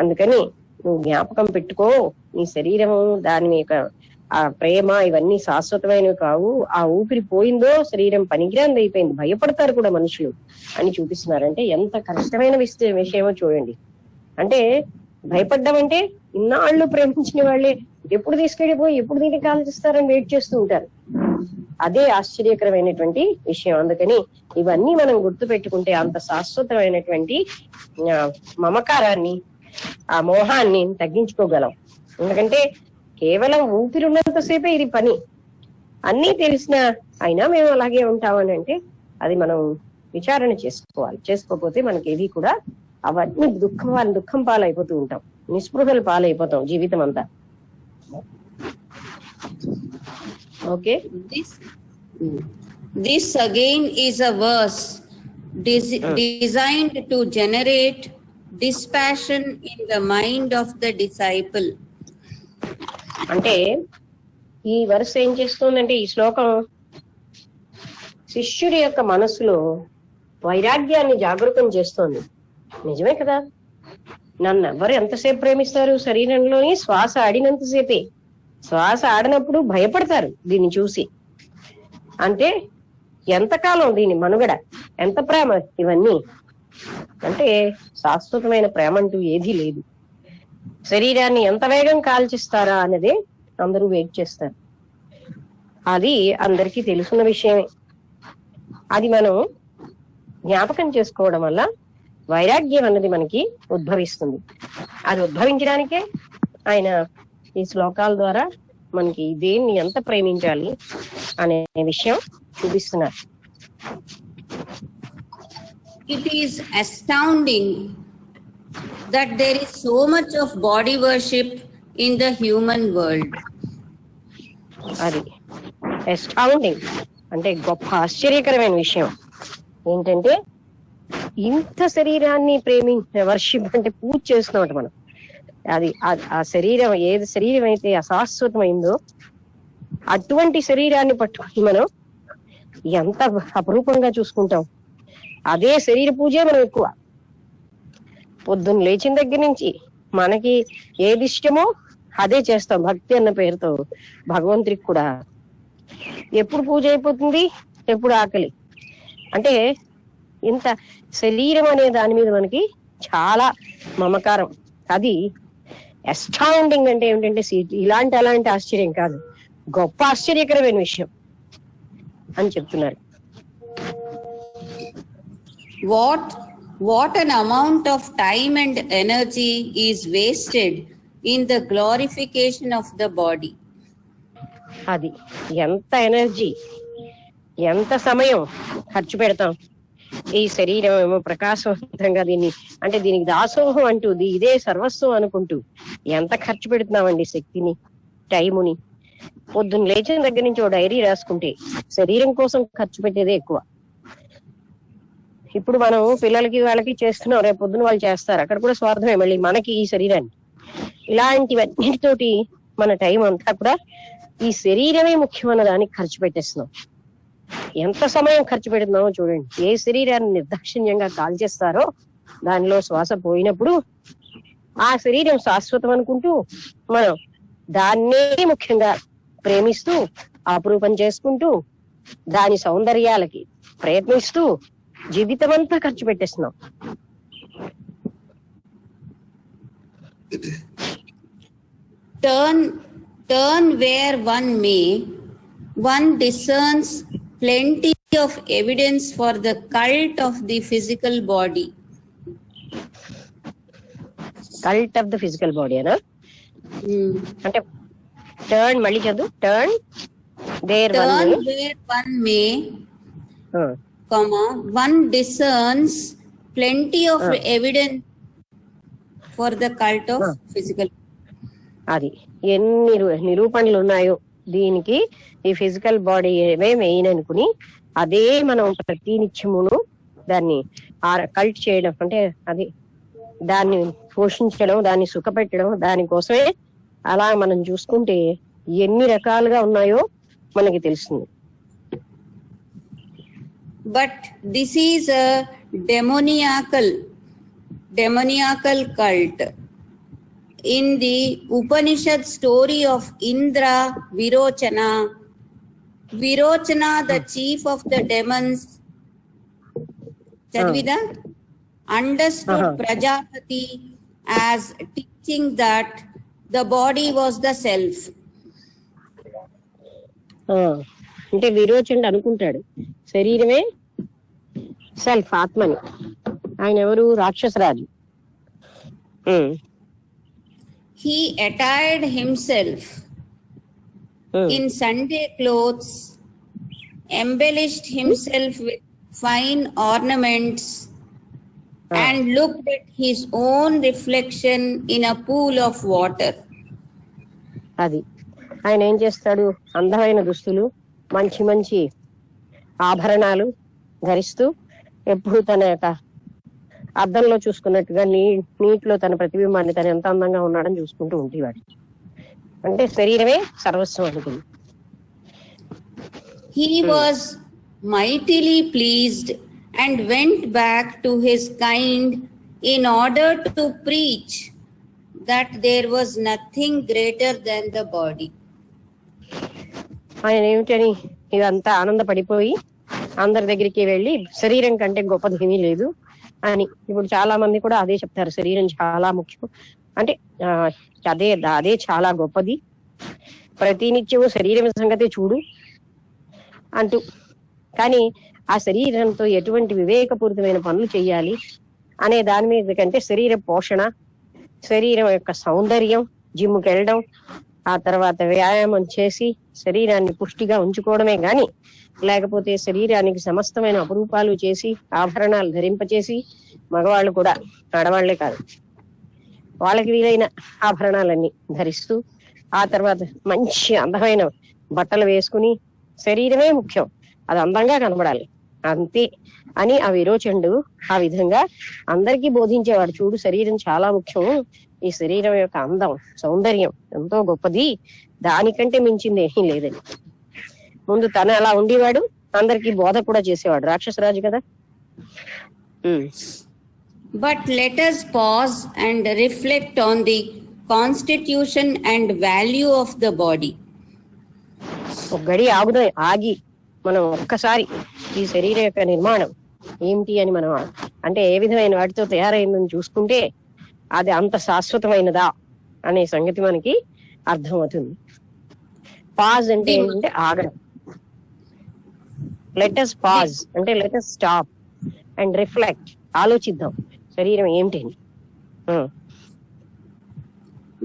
అందుకని నువ్వు జ్ఞాపకం పెట్టుకో, నీ శరీరము దాని యొక్క ఆ ప్రేమ ఇవన్నీ శాశ్వతమైనవి కావు. ఆ ఊపిరి పోయిందో శరీరం పనికిరాంది అయిపోయింది, భయపడతారు కూడా మనుషులు అని చూపిస్తున్నారంటే ఎంత కష్టమైన విషయమో చూడండి. అంటే భయపడ్డం అంటే ఇన్నాళ్ళు ప్రేమించిన వాళ్ళే ఎప్పుడు తీసుకెళ్ళిపోయి ఎప్పుడు దీనికి ఆలోచిస్తారని వెయిట్ చేస్తూ ఉంటారు. అదే ఆశ్చర్యకరమైనటువంటి విషయం. అందుకని ఇవన్నీ మనం గుర్తు పెట్టుకుంటే అంత శాశ్వతమైనటువంటి మమకారాన్ని, ఆ మోహాన్ని తగ్గించుకోగలం. ఎందుకంటే కేవలం ఊపిరిన్నంతసేపే ఇది పని. అన్నీ తెలిసినా అయినా మేము అలాగే ఉంటామని అంటే అది మనం విచారణ చేసుకోవాలి. చేసుకోకపోతే మనకి ఏవి కూడా అవన్నీ దుఃఖం పాలైపోతూ ఉంటాం, నిస్పృహలు పాలైపోతాం జీవితం అంతా. Okay, this again is a verse designed to generate dispassion in the mind of the disciple. అంటే ఈ వరుస ఏం చేస్తుందంటే, ఈ శ్లోకం శిష్యుడి యొక్క మనసులో వైరాగ్యాన్ని జాగృతం చేస్తోంది. నిజమే కదా, నన్ను ఎవరు ఎంతసేపు ప్రేమిస్తారు? శరీరంలోని శ్వాస ఆడినంతసేపే. శ్వాస ఆడినప్పుడు భయపడతారు దీన్ని చూసి. అంటే ఎంతకాలం దీని మనుగడ, ఎంత ప్రేమ ఇవన్నీ. అంటే శాశ్వతమైన ప్రేమ అంటూ ఏదీ లేదు. శరీరాన్ని ఎంత వేగం కాల్చిస్తారా అనేది అందరూ వెయిట్ చేస్తారు. అది అందరికీ తెలుసున్న విషయమే. అది మనం జ్ఞాపకం చేసుకోవడం వల్ల వైరాగ్యం అన్నది మనకి ఉద్భవిస్తుంది. అది ఉద్భవించడానికే ఆయన ఈ శ్లోకాల ద్వారా మనకి దేన్ని ఎంత ప్రేమించాలి అనే విషయం చూపిస్తున్నారు. It is astounding that there is so much of body worship in the human world. అది అస్టౌండింగ్ అంటే గొప్ప ఆశ్చర్యకరమైన విషయం ఏంటంటే, ఇంత శరీరాన్ని వర్షిప్ అంటే పూజ చేస్తున్నాం మనం. అది ఆ శరీరం ఏది శరీరం అయితే అశాశ్వతమైందో అటువంటి శరీరాన్ని పట్టుకుని మనం ఎంత అపరూపంగా చూసుకుంటాం. అదే శరీర పూజే మనం ఎక్కువ. పొద్దున్న లేచిన దగ్గర నుంచి మనకి ఏది ఇష్టమో అదే చేస్తాం భక్తి అన్న పేరుతో. భగవంతుడికి కూడా ఎప్పుడు పూజ అయిపోతుంది, ఎప్పుడు ఆకలి. అంటే ఇంత శరీరం అనే దాని మీద మనకి చాలా మమకారం. అది అస్టౌండింగ్ అంటే ఏమిటంటే అలాంటి ఆశ్చర్యం కాదు, గొప్ప ఆశ్చర్యకరమైన విషయం అని చెప్తున్నారు. What an amount of time and energy is wasted in the glorification of the body. అది ఎంత ఎనర్జీ, ఎంత సమయం ఖర్చు పెడతాం. ఈ శరీరం ఏమో ప్రకాశవంతంగా దీనికి దాసోహం అంటూ ఇదే సర్వస్వం అనుకుంటూ ఎంత ఖర్చు పెడుతున్నామండి శక్తిని, టైముని. పొద్దున్న లేచిన దగ్గర నుంచి ఓ డైరీ రాసుకుంటే శరీరం కోసం ఖర్చు పెట్టేదే ఎక్కువ. ఇప్పుడు మనం పిల్లలకి వాళ్ళకి చేస్తున్నాం, రేపు పొద్దున వాళ్ళు చేస్తారు, అక్కడ కూడా స్వార్థమే మళ్ళీ మనకి ఈ శరీరాన్ని. ఇలాంటివన్నిటితోటి మన టైం అంతా కూడా ఈ శరీరమే ముఖ్యమైన దానికి ఖర్చు పెట్టేస్తున్నాం. ఎంత సమయం ఖర్చు పెడుతున్నామో చూడండి. ఏ శరీరాన్ని నిర్దాక్షిణ్యంగా కాల్చేస్తారో దానిలో శ్వాస పోయినప్పుడు ఆ శరీరం శాశ్వతం అనుకుంటూ మనం దాన్నే ముఖ్యంగా ప్రేమిస్తూ అపురూపం చేసుకుంటూ దాని సౌందర్యాలకి ప్రయత్నిస్తూ జీవితం అంతా ఖర్చు పెట్టేస్తున్నాం. Turn where one may, one discerns plenty of evidence for the cult of the physical body. Cult of the physical body అనా? అంటే టర్న్ మళ్ళీ చదువు. Turn where one may, one discerns plenty of evidence for the cult of physical. అది ఎన్ని నిరూపణలు ఉన్నాయో దీనికి, ఈ physical body ఏమే మెయిన్ అనుకుని అదే మనం ప్రతి నిత్యమును దాన్ని కల్ట్ చేయడం, అంటే అది దాన్ని పోషించడం, దాన్ని సుఖపెట్టడం, దానికోసమే అలా మనం చూసుకుంటే ఎన్ని రకాలుగా ఉన్నాయో మనకి తెలుస్తుంది. But this is a demoniacal cult. In the Upanishad story of Indra Virochana, the chief of the demons, Chadvida, understood Prajapati as teaching that the body was the self. అంటే విరోచనుడు అనుకుంటాడు శరీరమే సెల్ఫ్, ఆత్మని. ఆయన ఎవరు? రాక్షసరాజు. He attired himself in Sunday clothes, embellished himself with fine ornaments, and looked at his own reflection in a pool of water. అది ఆయన ఏం చేస్తాడు? అందమైన దుస్తులు, మంచి మంచి ఆభరణాలు ధరిస్తూ ఎప్పుడు తన యొక్క అద్దంలో చూసుకున్నట్టుగా నీటిలో తన ప్రతిబింబాన్ని తను ఎంత అందంగా ఉన్నాడని చూసుకుంటూ ఉండేవాడు. అంటే శరీరమే సర్వస్వం అనుకుంది. He was mightily pleased and went back to his kind in order to preach that there was nothing greater than the body. ఆయన ఏమిటని ఇదంతా ఆనందపడిపోయి అందరి దగ్గరికి వెళ్ళి శరీరం కంటే గొప్పది ఏమీ లేదు అని. ఇప్పుడు చాలా మంది కూడా అదే చెప్తారు, శరీరం చాలా ముఖ్యం, అంటే అదే చాలా గొప్పది, ప్రతినిత్యము శరీరం సంగతి చూడు అంటూ. కానీ ఆ శరీరంతో ఎటువంటి వివేకపూరితమైన పనులు చేయాలి అనే దాని మీద కంటే శరీర పోషణ, శరీరం యొక్క సౌందర్యం, జిమ్కి వెళ్ళడం, ఆ తర్వాత వ్యాయామం చేసి శరీరాన్ని పుష్టిగా ఉంచుకోవడమే గాని, లేకపోతే శరీరానికి సమస్తమైన అపురూపాలు చేసి ఆభరణాలు ధరింపచేసి, మగవాళ్ళు కూడా ఆడవాళ్లే కాదు వాళ్ళకి వీలైన ఆభరణాలన్నీ ధరిస్తూ, ఆ తర్వాత మంచి అందమైన బట్టలు వేసుకుని శరీరమే ముఖ్యం, అది అందంగా కనబడాలి అంతే అని ఆ విరోచనుడు ఆ విధంగా అందరికీ బోధించేవాడు. చూడు, శరీరం చాలా ముఖ్యం, ఈ శరీరం యొక్క అందం, సౌందర్యం ఎంతో గొప్పది, దానికంటే మించింది ఏమీ లేదని ముందు తను అలా ఉండేవాడు, అందరికీ బోధ కూడా చేసేవాడు. రాక్షసరాజు కదా. But let us pause and reflect on the constitution and value of the body. ఒక గడి ఆగి మనం ఒక్కసారి ఈ శరీరం యొక్క నిర్మాణం, ఏమిటి అని మనం అంటే ఏ విధమైన వాటితో తయారైందని చూసుకుంటే అది అంత శాశ్వతమైనదా అనే సంగతి మనకి అర్థమవుతుంది. పాజ్ అంటే ఏంటంటే ఆగడం. లెటస్ పాజ్ అంటే లెటస్ స్టాప్ అండ్ రిఫ్లెక్ట్, ఆలోచిద్దాం శరీరం ఏమిటి.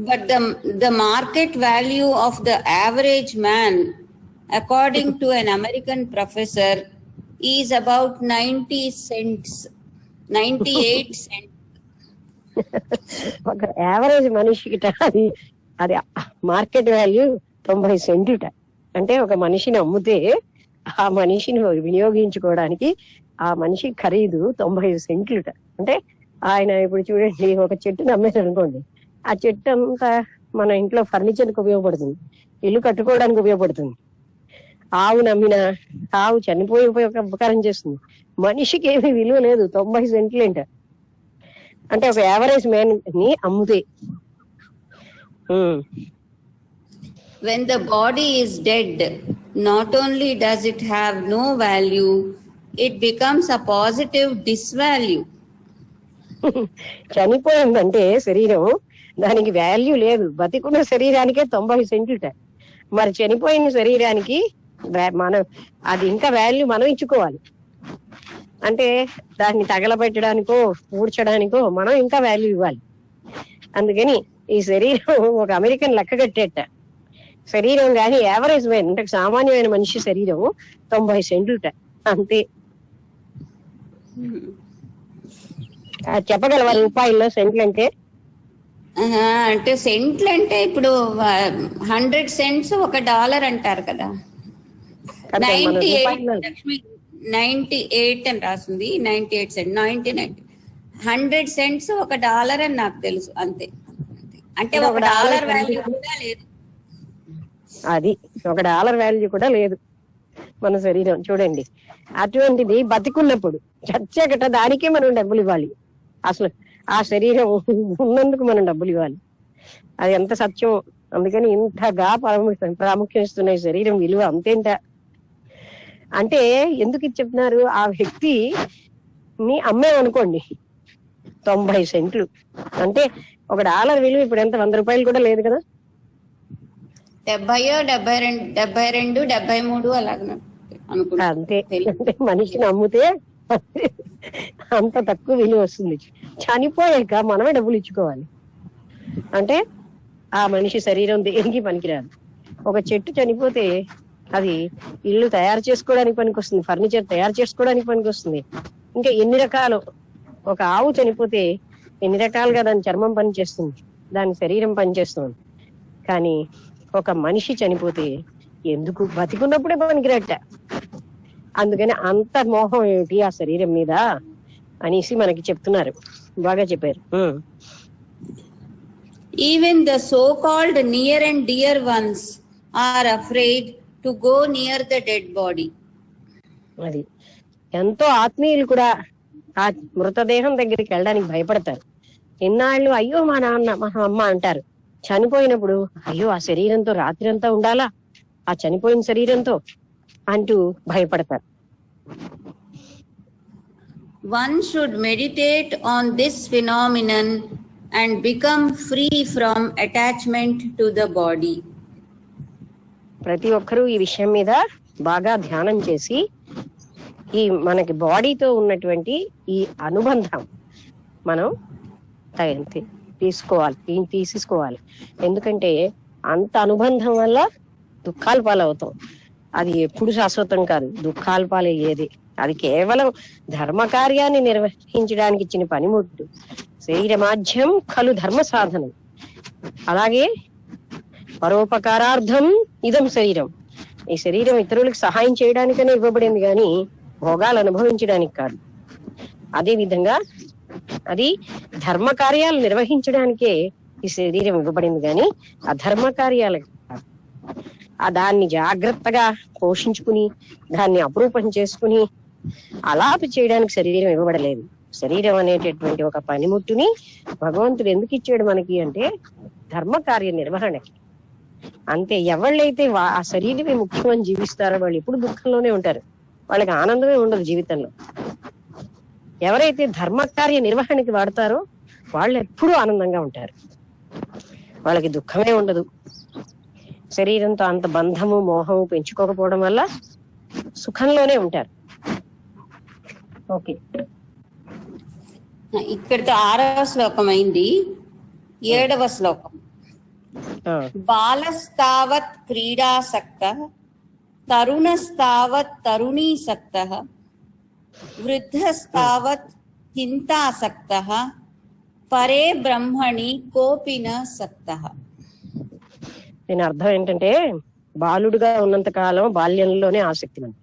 But the market value of the average man, according to an American professor, is about 90 cents, 98 cents. ఒక యావరేజ్ మనిషికి అది అది మార్కెట్ వాల్యూ 90 సెంట్లుట. అంటే ఒక మనిషిని అమ్మితే ఆ మనిషిని వినియోగించుకోవడానికి ఆ మనిషి ఖరీదు 90 సెంట్లుట. అంటే ఆయన ఇప్పుడు చూడండి, ఒక చెట్టుని అమ్మేది అనుకోండి, ఆ చెట్టు అంతా మన ఇంట్లో ఫర్నిచర్కి ఉపయోగపడుతుంది, ఇల్లు కట్టుకోవడానికి ఉపయోగపడుతుంది. ఆవు నమ్మిన ఆవు చనిపోయి ఉపకారం చేస్తుంది. మనిషికి ఏమీ విలువ లేదు, 90 సెంట్లేంట. అంటే ఒక యావరేజ్ మ్యాన్ ని అమ్ముతే. When the body is dead, not only does it have no value, it becomes a positive disvalue. చనిపోయిందంటే శరీరం, దానికి వాల్యూ లేదు. బతికున్న శరీరానికే 90 సెంట్లుట. మరి చనిపోయిన శరీరానికి మనం అది ఇంకా వాల్యూ మనం ఇచ్చుకోవాలి. అంటే దాన్ని తగలబెట్టడానికో పూడ్చడానికో మనం ఇంకా వాల్యూ ఇవ్వాలి. అందుకని ఈ శరీరం ఒక అమెరికన్ లెక్క కట్టేట శరీరం కానీ యావరేజ్ మ్యాన్ అంటే సామాన్యమైన మనిషి శరీరం 90 సెంట్లుట అంతే. చెప్పగలవా రూపాయల్లో సెంట్లు అంటే? అంటే సెంట్లు అంటే ఇప్పుడు 100 సెంట్స్ $1 అంటారు కదా. 98 అని రాస్తుంది, 98 సెంట్, 100 సెంట్స్ $1 అని నాకు తెలుసు అంతే. అంటే $1 వాల్యూ కూడా లేదు. అది $1 వాల్యూ కూడా లేదు మన శరీరం. చూడండి, అటువంటిది బతికున్నప్పుడు చచ్చాకట దానికే మనం డబ్బులు ఇవ్వాలి. అసలు ఆ శరీరం ఉన్నందుకు మనం డబ్బులు ఇవ్వాలి. అది ఎంత సత్యం. అందుకని ఇంతగా ప్రాముఖ్యమిస్తున్న ఈ శరీరం విలువ అంతేంట. అంటే ఎందుకు ఇది చెప్తున్నారు? ఆ వ్యక్తిని అమ్మేమనుకోండి 90 సెంట్లు అంటే $1 విలువ ఇప్పుడు ఎంత? 100 రూపాయలు కూడా లేదు కదా. 70, 72, 73 అలాగే అనుకుంటా. అంతే. అంటే మనిషిని అమ్మితే అంత తక్కువ విలువ వస్తుంది. చనిపోయాక మనమే డబ్బులు ఇచ్చుకోవాలి. అంటే ఆ మనిషి శరీరం దేనికి పనికిరాదు. ఒక చెట్టు చనిపోతే అది ఇల్లు తయారు చేసుకోవడానికి పనికొస్తుంది, ఫర్నిచర్ తయారు చేసుకోవడానికి పనికొస్తుంది. ఇంకా ఎన్ని రకాలు. ఒక ఆవు చనిపోతే ఎన్ని రకాలుగా దాని చర్మం పనిచేస్తుంది, దాని శరీరం పనిచేస్తుంది. కానీ ఒక మనిషి చనిపోతే ఎందుకు? బతికున్నప్పుడే పనికిరట్ట. అందుకని అంత మోహం ఏమిటి ఆ శరీరం మీద అనేసి మనకి చెప్తున్నారు. బాగా చెప్పారు. Even the so-called near and dear ones are afraid to go near the dead body. అది ఎంతో ఆత్మీయులు కూడా ఆ మృతదేహం దగ్గరికి వెళ్ళడానికి భయపడతారు. ఇన్నాళ్ళు అయ్యో మా నాన్న మా అమ్మ అంటారు. చనిపోయినప్పుడు అయ్యో ఆ శరీరంతో రాత్రి అంతా ఉండాలా, ఆ చనిపోయిన శరీరంతో అంటూ భయపడతారు. One should meditate on this phenomenon and become free from attachment to the body. ప్రతి ఒక్కరూ ఈ విషయం మీద బాగా ధ్యానం చేసి ఈ మనకి బాడీతో ఉన్నటువంటి ఈ అనుబంధం మనం తీసుకోవాలి. ఎందుకంటే అంత అనుబంధం వల్ల దుఃఖాల పాలవుతాం. అది ఎప్పుడు శాశ్వతం కాదు, దుఃఖాల పాలయ్యేది. అది కేవలం ధర్మ కార్యాన్ని నిర్వహించడానికి ఇచ్చిన పనిముట్టు. శరీరమాధ్యం ఖలు ధర్మ సాధనం. అలాగే పరోపకారార్థం ఇదం శరీరం. ఈ శరీరం ఇతరులకు సహాయం చేయడానికనే ఇవ్వబడింది కానీ భోగాలు అనుభవించడానికి కాదు. అదే విధంగా అది ధర్మ కార్యాలు నిర్వహించడానికే ఈ శరీరం ఇవ్వబడింది కానీ అధర్మ కార్యాలకు కాదు. దాన్ని జాగ్రత్తగా పోషించుకుని దాన్ని అపురూపం చేసుకుని అలాపి చేయడానికి శరీరం ఇవ్వబడలేదు. శరీరం అనేటటువంటి ఒక పనిముట్టుని భగవంతుడు ఎందుకు ఇచ్చాడు మనకి అంటే ధర్మ కార్య నిర్వహణకి. అంతే. ఎవళ్ళైతే ఆ శరీరమే ముఖ్యమని జీవిస్తారో వాళ్ళు ఎప్పుడు దుఃఖంలోనే ఉంటారు. వాళ్ళకి ఆనందమే ఉండదు జీవితంలో. ఎవరైతే ధర్మకార్య నిర్వహణకి వాడతారో వాళ్ళు ఎప్పుడూ ఆనందంగా ఉంటారు, వాళ్ళకి దుఃఖమే ఉండదు. శరీరంతో అంత బంధము మోహము పెంచుకోకపోవడం వల్ల సుఖంలోనే ఉంటారు. ఓకే, ఇక్కడితో 6వ శ్లోకం అయింది. 7వ శ్లోకం. బాలస్తావత్ క్రీడాసక్తః తరుణస్తావత్ తరుణీసక్తః వృద్ధస్తావత్ చింతాసక్తః పరే బ్రహ్మణి కోపిన సక్తః. దీని అర్థం ఏంటంటే, బాలుడుగా ఉన్నంత కాలం బాల్యంలోనే ఆసక్తి ఉంది,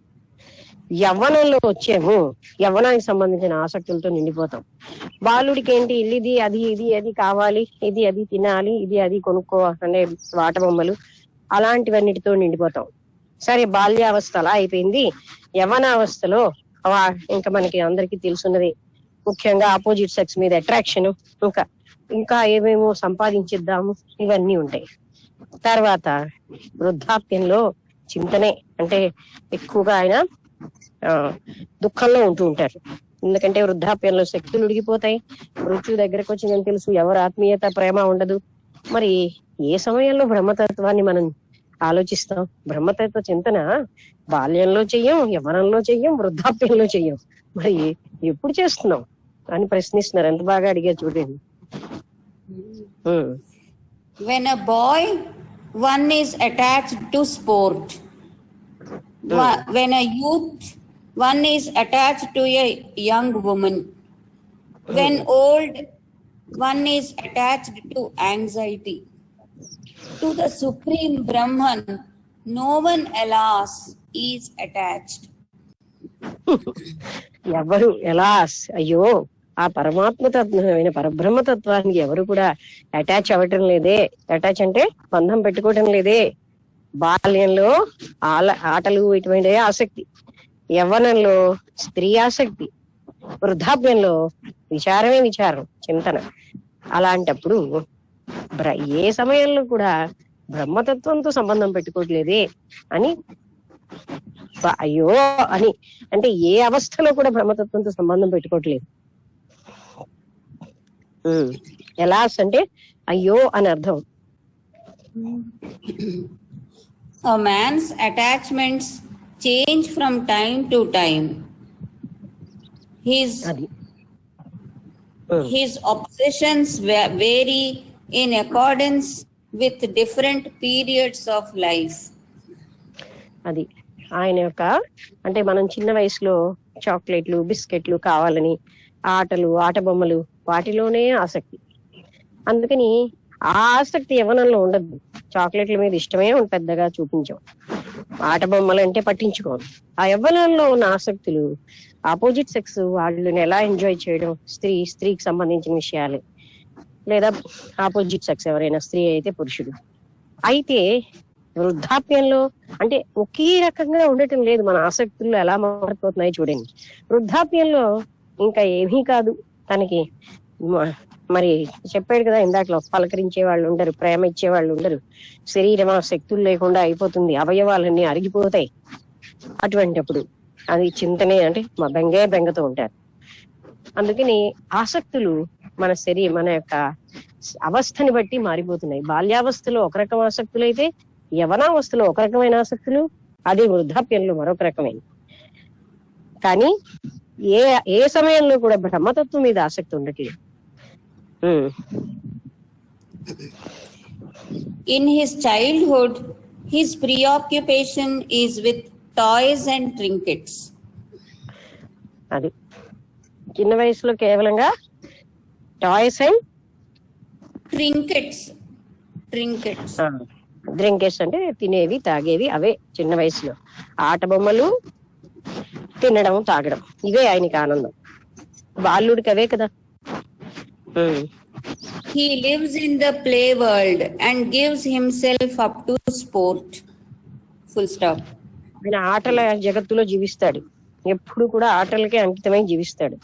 యవ్వనంలో వచ్చేము యవ్వనానికి సంబంధించిన ఆసక్తులతో నిండిపోతాం. బాలుడికి ఏంటి, ఇది అది ఇది అది కావాలి, ఇది అది తినాలి, ఇది అది కొనుక్కోవాలనే ఆట బొమ్మలు అలాంటివన్నిటితో నిండిపోతాం. సరే, బాల్యావస్థ అలా అయిపోయింది. యవ్వనావస్థలో ఇంకా మనకి అందరికీ తెలుసున్నది, ముఖ్యంగా ఆపోజిట్ సెక్స్ మీద అట్రాక్షన్, ఇంకా ఏమేమో సంపాదించిద్దాము, ఇవన్నీ ఉంటాయి. తర్వాత వృద్ధాప్యంలో చింతనే, అంటే ఎక్కువగా ఆయన దుఃఖంలో ఉంటూ ఉంటారు. ఎందుకంటే వృద్ధాప్యంలో శక్తులు ఉడిగిపోతాయి, మృత్యు దగ్గరకు వచ్చిందని తెలుసు, ఎవరు ఆత్మీయత ప్రేమ ఉండదు. మరి ఏ సమయంలో బ్రహ్మతత్వాన్ని మనం ఆలోచిస్తాం? బ్రహ్మతత్వ చింతన బాల్యంలో చెయ్యం, యవ్వనంలో చెయ్యం, వృద్ధాప్యంలో చెయ్యం. మరి ఎప్పుడు చేస్తున్నాం అని ప్రశ్నిస్తున్నారు. ఎంత బాగా అడిగారు చూడండి. When a boy, one is attached to sport. When a youth, one is attached to a young woman. When old, one is attached to anxiety. To the Supreme Brahman, no one alas is attached. ఎవరు ఎలాస్, అయ్యో ఆ పరమాత్మ తత్వమైన పరబ్రహ్మతత్వానికి ఎవరు కూడా attach అవ్వటం లేదే. Attach అంటే బంధం పెట్టుకోవటం లేదే. బాల్యంలో ఆటలు ఇటువంటి ఆసక్తి, యవ్వనంలో స్త్రీ ఆసక్తి, వృద్ధాప్యంలో విచారమే విచారం, చింతన. అలాంటప్పుడు ఏ సమయంలో కూడా బ్రహ్మతత్వంతో సంబంధం పెట్టుకోవట్లేదే అని అయ్యో అని, అంటే ఏ అవస్థలో కూడా బ్రహ్మతత్వంతో సంబంధం పెట్టుకోవట్లేదు. ఎలాస్ అంటే అయ్యో అని అర్థం. A man's attachments change from time to time. His obsessions vary in accordance with different periods of life. అది ఆయన యొక్క, అంటే మనం చిన్న వయసులో చాక్లెట్లు బిస్కెట్లు కావాలని, ఆటలు ఆట బొమ్మలు వాటిలోనే ఆసక్తి. అందుకని ఆ ఆసక్తి యవ్వనంలో ఉండదు. చాక్లెట్ల మీద ఇష్టమే పెద్దగా చూపించాం, ఆట బొమ్మలు అంటే పట్టించుకోం. ఆ యవ్వనంలో ఉన్న ఆసక్తులు ఆపోజిట్ సెక్స్ వాళ్ళని ఎలా ఎంజాయ్ చేయడం, స్త్రీకి సంబంధించిన విషయాలు, లేదా ఆపోజిట్ సెక్స్ ఎవరైనా స్త్రీ అయితే పురుషుడు. అయితే వృద్ధాప్యంలో అంటే ఒకే రకంగా ఉండటం లేదు, మన ఆసక్తులు ఎలా మారిపోతున్నాయి చూడండి. వృద్ధాప్యంలో ఇంకా ఏమీ కాదు తనకి, మరి చెప్పాడు కదా ఇందాకలో, పలకరించే వాళ్ళు ఉండరు, ప్రేమ ఇచ్చే వాళ్ళు ఉండరు, శరీరం శక్తులు లేకుండా అయిపోతుంది, అవయవాలన్నీ అరిగిపోతాయి. అటువంటిప్పుడు అది చింతనే, అంటే బెంగతో ఉంటారు. అందుకని ఆసక్తులు మన యొక్క అవస్థని బట్టి మారిపోతున్నాయి. బాల్యావస్థలో ఒక రకం ఆసక్తులు అయితే యవనావస్థలో ఒక రకమైన ఆసక్తులు, అదే వృద్ధాప్యంలో మరొక రకమైన. కానీ ఏ సమయంలో కూడా బ్రహ్మతత్వం మీద ఆసక్తి ఉండట్లేదు. In his childhood, his preoccupation is with toys and trinkets. అది చిన్న వయసులో కేవలంగా టాయ్స్ అండ్ ట్రింకెట్స్ అంటే తినేవి తాగేవి, అవే చిన్న వయసులో. ఆట బొమ్మలు, తినడం, తాగడం, ఇవే ఆయనకి ఆనందం. బాలుడికి అవే కదా. He lives in the play world and gives himself up to sport. Full stop. ఆయన ఆటల జగత్తులో జీవిస్తాడు, ఎప్పుడు కూడా ఆటలకే అంకితమై జీవిస్తాడు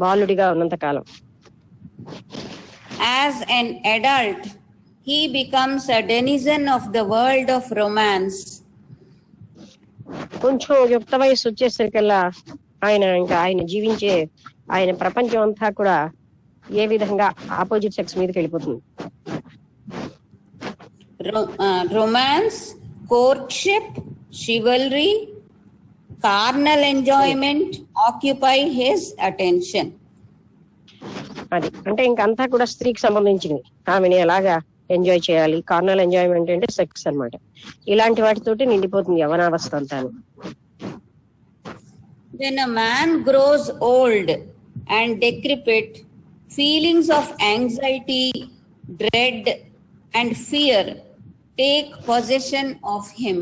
బాలుడిగా ఉన్నంత కాలం. As an adult, he becomes a denizen of the world of romance. కొంచెం యుక్త వయసు వచ్చేసరికల్లా ఆయన జీవించే ఆయన ప్రపంచం అంతా కూడా ఏ విధంగా ఆపోజిట్ సెక్స్ మీదకి వెళ్ళిపోతుంది. Romance, courtship, chivalry, carnal enjoyment occupy his attention. అది అంటే ఇంకంతా కూడా స్త్రీకి సంబంధించింది. ఆమెని ఎలాగా ఎంజాయ్ చేయాలి, కార్నల్ ఎంజాయ్మెంట్ అంటే సెక్స్ అన్నమాట. ఇలాంటి వాటితోటి నిండిపోతుంది యవనావస్థ అంతా. When a man grows old and decrepit, feelings of anxiety, dread, and fear take possession of him.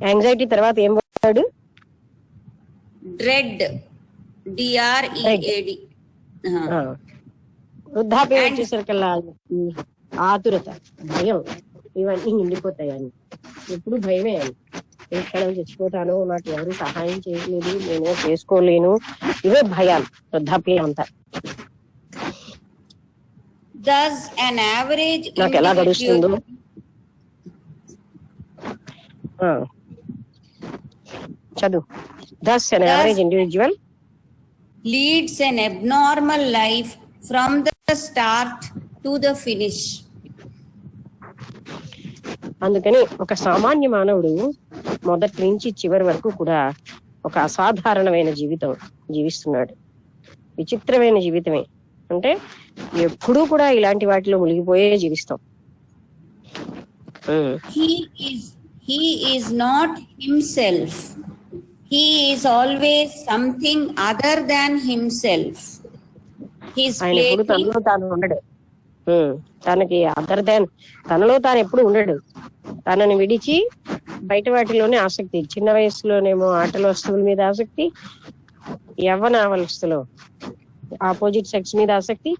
Anxiety తర్వాత ఏం వాడు? Dread, D-R-E-A-D. వృద్ధాప్యం వచ్చేసరికల్లా ఆతురత, భయం, ఇవన్నీ నిండిపోతాయని. ఎప్పుడు భయమే అని. ఎక్కడ చచ్చిపోతాను, నాకు ఎవరు సహాయం చేయలేదు, నేను చేసుకోలేను, ఇవే భయాలు వృద్ధాప్యం అంతా. Thus an average నాకు ఎలా గడుస్తుందో. చదువు. Thus an average individual leads an abnormal life from the start to the finish. అందుకని ఒక సామాన్య మానవుడు మొదటి నుంచి చివరి వరకు కూడా ఒక అసాధారణమైన జీవితం జీవిస్తున్నాడు. విచిత్రమైన జీవితమే. అంటే ఎప్పుడూ కూడా ఇలాంటి వాటిలో మునిగిపోయే జీవిస్తాం. He is not himself. He is always something other than himself. ఆయన ఎప్పుడు తనలో తాను ఉండడు. తనకి అదర్ దాన్, తనలో తాను ఎప్పుడు ఉండడు. తనని విడిచి బయట వాటిలోనే ఆసక్తి. చిన్న వయసులోనేమో ఆటల వస్తువుల మీద ఆసక్తి, యవ్వనావస్థలో ఆపోజిట్ సెక్స్ మీద ఆసక్తి,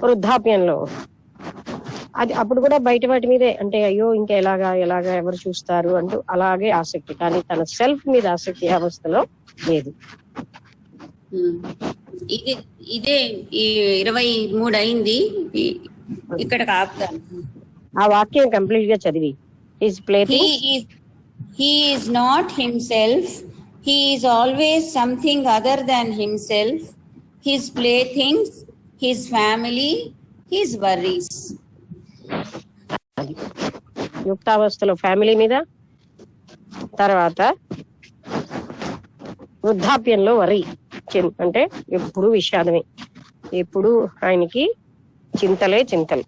వృద్ధాప్యంలో అది అప్పుడు కూడా బయట వాటి మీదే. అంటే అయ్యో ఇంకా ఎలాగా ఎవరు చూస్తారు అంటూ అలాగే ఆసక్తి. కానీ తన సెల్ఫ్ మీద ఆసక్తి అవస్థలో లేదు. ఇదే 23 అయింది. ఇక్కడ ఆపుతాను. ఆ వాక్యం కంప్లీట్ గా చదివి. He is not himself. He is always something other than himself. His playthings, his family, his worries. యుక్తావస్థలో ఫ్యామిలీ మీద, తర్వాత వృద్ధాప్యంలో వరి అంటే ఎప్పుడు విషాదమే, ఎప్పుడు ఆయనకి చింతలు.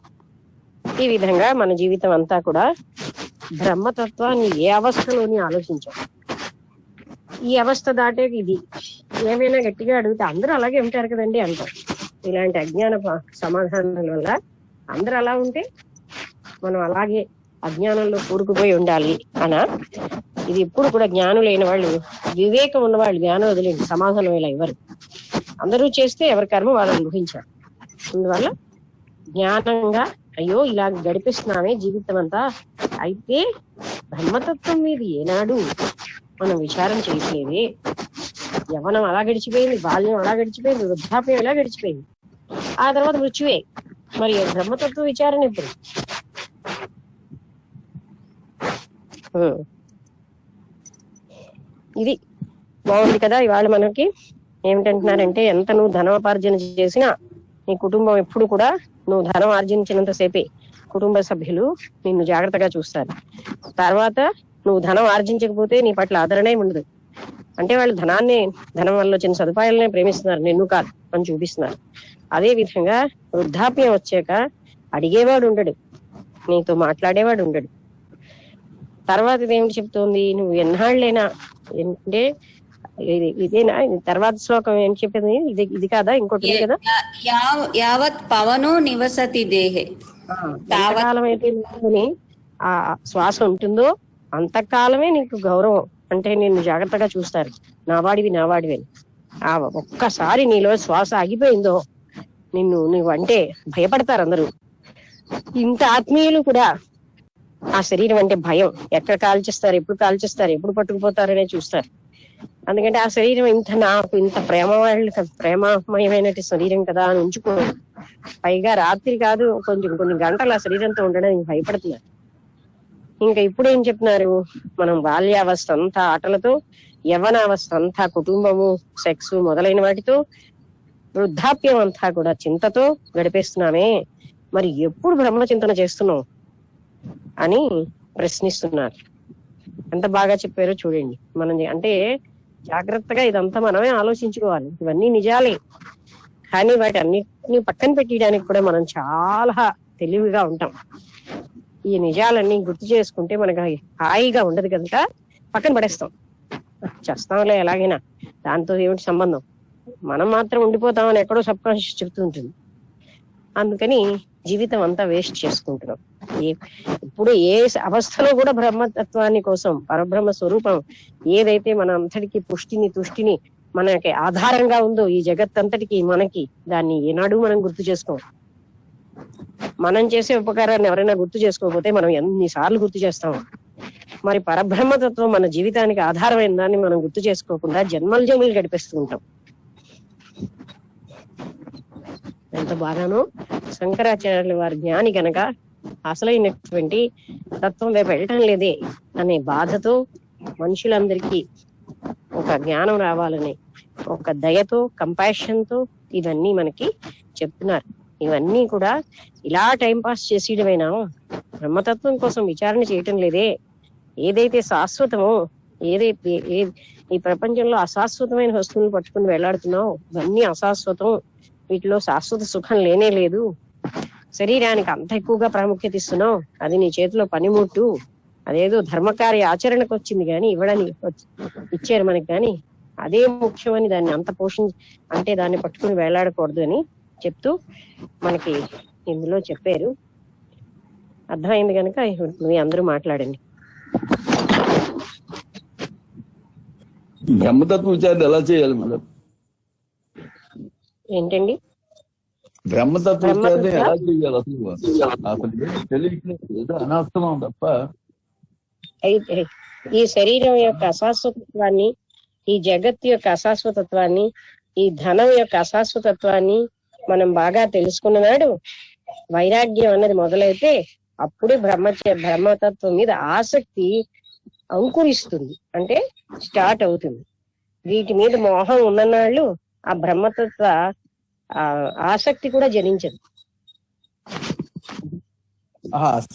ఈ విధంగా మన జీవితం అంతా కూడా బ్రహ్మతత్వాన్ని ఏ అవస్థలోని ఆలోచించాం. ఈ అవస్థ దాటే ఇది ఏమైనా గట్టిగా అడిగితే అందరూ అలాగే ఉంటారు కదండి అంటారు. ఇలాంటి అజ్ఞాన సమాధానాల వల్ల అందరూ అలా ఉంటే మనం అలాగే అజ్ఞానంలో కూరుకుపోయి ఉండాలి అనా? ఇది ఎప్పుడు కూడా జ్ఞానులైన వాళ్ళు, వివేకం ఉన్న వాళ్ళు జ్ఞానం వదిలేండి, సమాధానం ఇలా ఇవ్వరు. అందరూ చేస్తే ఎవరి కర్మ వాళ్ళు అనుభవించారు. అందువల్ల జ్ఞానంగా అయ్యో ఇలా గడిపిస్తున్నామే జీవితం అంతా, అయితే బ్రహ్మతత్వం మీద ఏనాడు మనం విచారం చేయట్లేదే. యవ్వనం అలా గడిచిపోయింది, బాల్యం అలా గడిచిపోయింది, వృద్ధాప్యం ఎలా గడిచిపోయింది, ఆ తర్వాత మృత్యువే. మరి బ్రహ్మతత్వ విచారణ ఎప్పుడు? ఇది బాగుంది కదా. ఇవాళ మనకి ఏమిటంటున్నారంటే, ఎంత నువ్వు ధనోపార్జన చేసినా నీ కుటుంబం ఎప్పుడు కూడా నువ్వు ధనం ఆర్జించినంత సేపే కుటుంబ సభ్యులు నిన్ను జాగ్రత్తగా చూస్తారు. తర్వాత నువ్వు ధనం ఆర్జించకపోతే నీ పట్ల ఆదరణే ఉండదు. అంటే వాళ్ళు ధనం వల్ల వచ్చిన సదుపాయాలనే ప్రేమిస్తున్నారు, నిన్ను కాదు అని చూపిస్తున్నారు. అదే విధంగా వృద్ధాప్యం వచ్చాక అడిగేవాడు ఉండడు, నీతో మాట్లాడేవాడు ఉండడు. తర్వాత ఇదేమిటి చెప్తోంది, నువ్వు ఎన్నాళ్ళైనా అంటే ఇదేనా తర్వాత శ్లోకం ఏం చెప్పింది? ఇది కాదా, ఇంకోటి కదా, యావత్ పవను నివసతి దేహే, ఎంతకాలం అయితే ఆ శ్వాస ఉంటుందో అంతకాలమే నీకు గౌరవం. అంటే నిన్ను జాగ్రత్తగా చూస్తారు, నావాడివి అని. ఆ ఒక్కసారి నీలో శ్వాస ఆగిపోయిందో నువ్వు అంటే భయపడతారు అందరూ. ఇంత ఆత్మీయులు కూడా ఆ శరీరం అంటే భయం. ఎక్కడ కాల్చేస్తారు, ఎప్పుడు కాల్చేస్తారు, ఎప్పుడు పట్టుకుపోతారనే చూస్తారు. అందుకంటే ఆ శరీరం నాకు ఇంత ప్రేమమయమైన శరీరం కదా అని ఉంచుకోరు. పైగా రాత్రి కాదు, కొన్ని గంటలు ఆ శరీరంతో ఉండడానికి భయపడుతున్నారు. ఇంకా ఇప్పుడు ఏం చెప్తున్నారు, మనం బాల్యావస్థ అంతా ఆటలతో, యవ్వనావస్థ అంతా కుటుంబము, సెక్స్ మొదలైన వాటితో, వృద్ధాప్యం అంతా కూడా చింతతో గడిపేస్తున్నామే, మరి ఎప్పుడు బ్రహ్మచింతన చేస్తున్నావు అని ప్రశ్నిస్తున్నారు. ఎంత బాగా చెప్పారో చూడండి. మనం అంటే జాగ్రత్తగా ఇదంతా మనమే ఆలోచించుకోవాలి. ఇవన్నీ నిజాలే, కానీ వాటి అన్నిటిని పక్కన పెట్టడానికి కూడా మనం చాలా తెలివిగా ఉంటాం. ఈ నిజాలన్నీ గుర్తు చేసుకుంటే మనకు హాయిగా ఉండదు కనుక పక్కన పడేస్తాం. చేస్తాంలే ఎలాగైనా, దాంతో ఏమిటి సంబంధం, మనం మాత్రం ఉండిపోతామని ఎక్కడో సబ్ కాన్షియస్ చెప్తూ ఉంటుంది. అందుకని జీవితం అంతా వేస్ట్ చేసుకుంటున్నాం. ఇప్పుడు ఏ అవస్థలో కూడా బ్రహ్మతత్వాన్ని కోసం, పరబ్రహ్మ స్వరూపం ఏదైతే మన అంతటికి పుష్టిని తుష్టిని మనకి ఆధారంగా ఉందో ఈ జగత్తంతటికి మనకి, దాన్ని ఏనాడు మనం గుర్తు చేసుకోం. మనం చేసే ఉపకారాన్ని ఎవరైనా గుర్తు చేసుకోకపోతే మనం ఎన్నిసార్లు గుర్తు చేస్తాం. మరి పరబ్రహ్మతత్వం మన జీవితానికి ఆధారమైన దాన్ని మనం గుర్తు చేసుకోకుండా జన్మలు గడిపేస్తూ ఉంటాం. ఎంత బాగానో శంకరాచార్యుల వారి జ్ఞాని గనక అసలైనటువంటి తత్వం వైపు వెళ్ళటం లేదే అనే బాధతో మనుషులందరికీ ఒక జ్ఞానం రావాలని, ఒక దయతో, కంపాషన్ తో ఇవన్నీ మనకి చెప్తున్నారు. ఇవన్నీ కూడా ఇలా టైం పాస్ చేసేయడమేనా? బ్రహ్మతత్వం కోసం విచారణ చేయటం లేదే. ఏదైతే శాశ్వతమో, ఏదైతే ఈ ప్రపంచంలో అశాశ్వతమైన వస్తువులు పట్టుకుని వెళ్లాడుతున్నావు, ఇవన్నీ అశాశ్వతం, వీటిలో శాశ్వత సుఖం లేనే లేదు. శరీరానికి అంత ఎక్కువగా ప్రాముఖ్యత ఇస్తున్నావు, అది నీ చేతిలో పనిముట్టు, అదేదో ధర్మకార్య ఆచరణకు వచ్చింది కానీ ఇవ్వడానికి ఇచ్చారు మనకి, కానీ అదే ముఖ్యమని దాన్ని అంత అంటే దాన్ని పట్టుకుని వేలాడకూడదు అని చెప్తూ మనకి ఇందులో చెప్పారు. అర్థమైంది కనుక మీ అందరూ మాట్లాడండి. బ్రహ్మతత్వ విచారణ ఎలా చేయాలి మేడం? ఏంటండి బ్రహ్మతత్వ విచారణ ఎలా చేయాలి? అసలు తెలియట్లేదు, ఏదో అనాస్తమం తప్ప. అయితే ఈ శరీరం యొక్క అశాశ్వతత్వాన్ని, ఈ జగత్తు యొక్క అశాశ్వతత్వాన్ని, ఈ ధనం యొక్క అశాశ్వతత్వాన్ని మనం బాగా తెలుసుకున్నాడు. వైరాగ్యం అన్నది మొదలైతే అప్పుడే బ్రహ్మతత్వం మీద ఆసక్తి అంకురిస్తుంది, అంటే స్టార్ట్ అవుతుంది. వీటి మీద మోహం ఉన్ననాళ్ళు ఆ బ్రహ్మతత్వ ఆసక్తి కూడా జనించదు.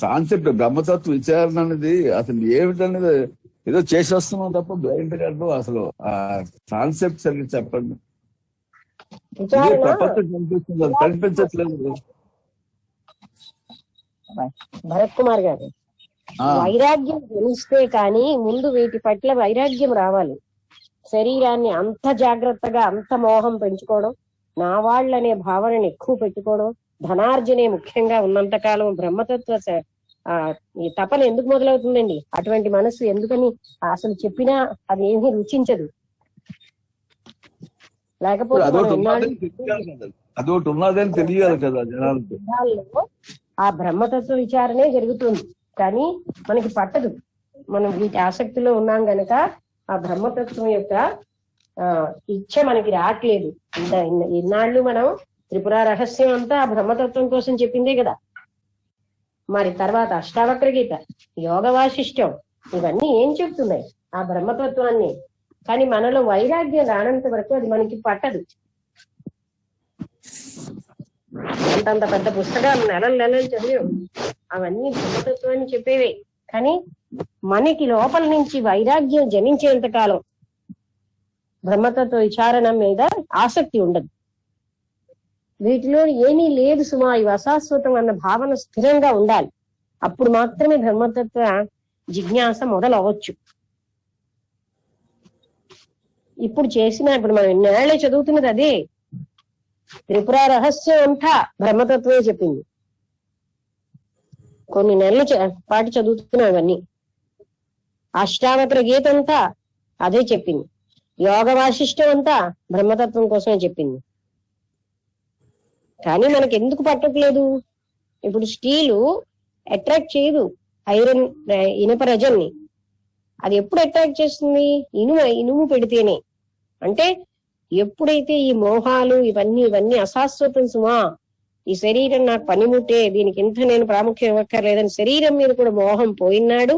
కాన్సెప్ట్ బ్రహ్మతత్వ విచారణ అనేది అసలు ఏమిటనేది ఏదో చేసేస్తున్నాం తప్ప బ్లైండ్ గా అసలు ఆ కాన్సెప్ట్ సరిగ్గా చెప్పండి. ప్రపంచం కనిపిస్తుంది, అది కనిపించట్లేదు. భరత్ కుమార్ గారు, వైరాగ్యం జనిస్తే కానీ ముందు వీటి పట్ల వైరాగ్యం రావాలి. శరీరాన్ని అంత జాగ్రత్తగా, అంత మోహం పెంచుకోవడం, నా వాళ్ళనే భావనని ఎక్కువ పెట్టుకోవడం, ధనార్జనే ముఖ్యంగా ఉన్నంత కాలం బ్రహ్మతత్వ ఈ తపన ఎందుకు మొదలవుతుందండి? అటువంటి మనసు ఎందుకని అసలు చెప్పినా అది ఏమీ రుచించదు. లేకపోతే అదొకటి ఉన్నదని తెలియాలి కదా జనాలతో. ఆ బ్రహ్మతత్వ విచారణే జరుగుతుంది, కానీ మనకి పట్టదు. మనం వీటి ఆసక్తిలో ఉన్నాం గనక ఆ బ్రహ్మతత్వం యొక్క ఇచ్చ మనకి రావట్లేదు. ఇన్నాళ్ళు మనం త్రిపుర రహస్యం అంతా ఆ బ్రహ్మతత్వం కోసం చెప్పిందే కదా. మరి తర్వాత అష్టావక్ర గీత, యోగ వాసిష్టం, ఇవన్నీ ఏం చెప్తున్నాయి? ఆ బ్రహ్మతత్వాన్ని. కానీ మనలో వైరాగ్యం రానంత వరకు అది మనకి పట్టదు. అంతంత పెద్ద పుస్తకాలు నెలలు చదివాం, అవన్నీ బ్రహ్మతత్వాన్ని చెప్పేవే. కానీ మనకి లోపల నుంచి వైరాగ్యం జనించేంత కాలం బ్రహ్మతత్వ విచారణ మీద ఆసక్తి ఉండదు. వీటిలో ఏమీ లేదు సుమా, ఇవి అశాశ్వతం అన్న భావన స్థిరంగా ఉండాలి. అప్పుడు మాత్రమే బ్రహ్మతత్వ జిజ్ఞాస మొదలవచ్చు. ఇప్పుడు మనం ఎన్నేళ్లే చదువుతున్నది అదే. త్రిపుర రహస్యం అంతా బ్రహ్మతత్వమే చెప్పింది. కొన్ని నెలల పాటు చదువుతున్నాం అవన్నీ. అష్టావక్ర గీత అంతా అదే చెప్పింది. యోగ వాసిష్టం అంతా బ్రహ్మతత్వం కోసమే చెప్పింది. కానీ మనకి ఎందుకు పట్టట్లేదు? ఇప్పుడు స్టీలు అట్రాక్ట్ చేయదు ఐరన్, ఇనుప రజల్ని. అది ఎప్పుడు అట్రాక్ట్ చేస్తుంది? ఇనుము పెడితేనే. అంటే ఎప్పుడైతే ఈ మోహాలు ఇవన్నీ అశాశ్వతం సుమా, ఈ శరీరం నాకు పనిముట్టే, దీనికి ఇంత నేను ప్రాముఖ్యం ఇవ్వక్కర్లేదని శరీరం మీద కూడా మోహం పోయినాడు,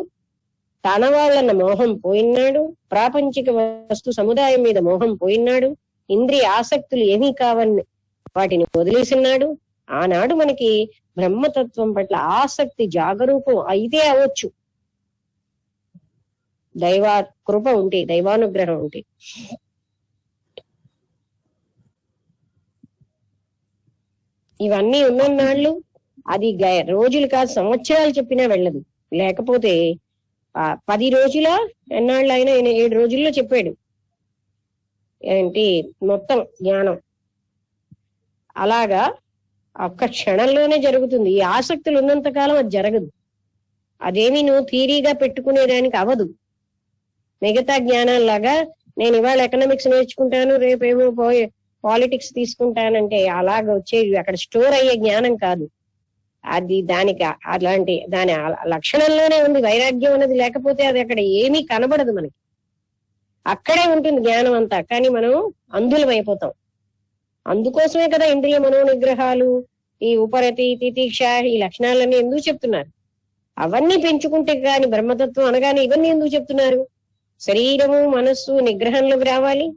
తన వాళ్ళన్న మోహం పోయినాడు, ప్రాపంచిక వస్తు సముదాయం మీద మోహం పోయినాడు, ఇంద్రియ ఆసక్తులు ఏమీ కావని వాటిని వదిలేసినాడు. ఆనాడు మనకి బ్రహ్మతత్వం పట్ల ఆసక్తి జాగరూకం అయితే అవ్వచ్చు, దైవా కృప ఉంటే, దైవానుగ్రహం ఉంటే. ఇవన్నీ ఉన్ననాళ్ళు అది రోజులు కాదు సంవత్సరాలు చెప్పినా వెళ్ళదు. లేకపోతే 10 రోజుల ఎన్నాళ్ళు అయినా 7 రోజుల్లో చెప్పాడు ఏంటి మొత్తం జ్ఞానం. అలాగా ఒక్క క్షణంలోనే జరుగుతుంది. ఈ ఆసక్తులు ఉన్నంత కాలం అది జరగదు. అదేమి నువ్వు థియరీగా పెట్టుకునేదానికి అవదు. మిగతా జ్ఞానాల్లాగా నేను ఇవాళ ఎకనామిక్స్ నేర్చుకుంటాను, రేపేమో పాలిటిక్స్ తీసుకుంటానంటే అలాగ వచ్చేది అక్కడ స్టోర్ అయ్యే జ్ఞానం కాదు అది. దాని లక్షణంలోనే ఉంది వైరాగ్యం అన్నది. లేకపోతే అది అక్కడ ఏమీ కనబడదు మనకి, అక్కడే ఉంటుంది జ్ఞానం అంతా. కానీ మనం అంధులం అయిపోతాం. అందుకోసమే కదా ఇంద్రియ మనో నిగ్రహాలు, ఈ ఉపరతి తితీక్ష, ఈ లక్షణాలన్నీ ఎందుకు చెప్తున్నారు? అవన్నీ పెంచుకుంటే కానీ బ్రహ్మతత్వం అనగానే ఇవన్నీ ఎందుకు చెప్తున్నారు? శరీరము మనస్సు నిగ్రహంలోకి రావాలి,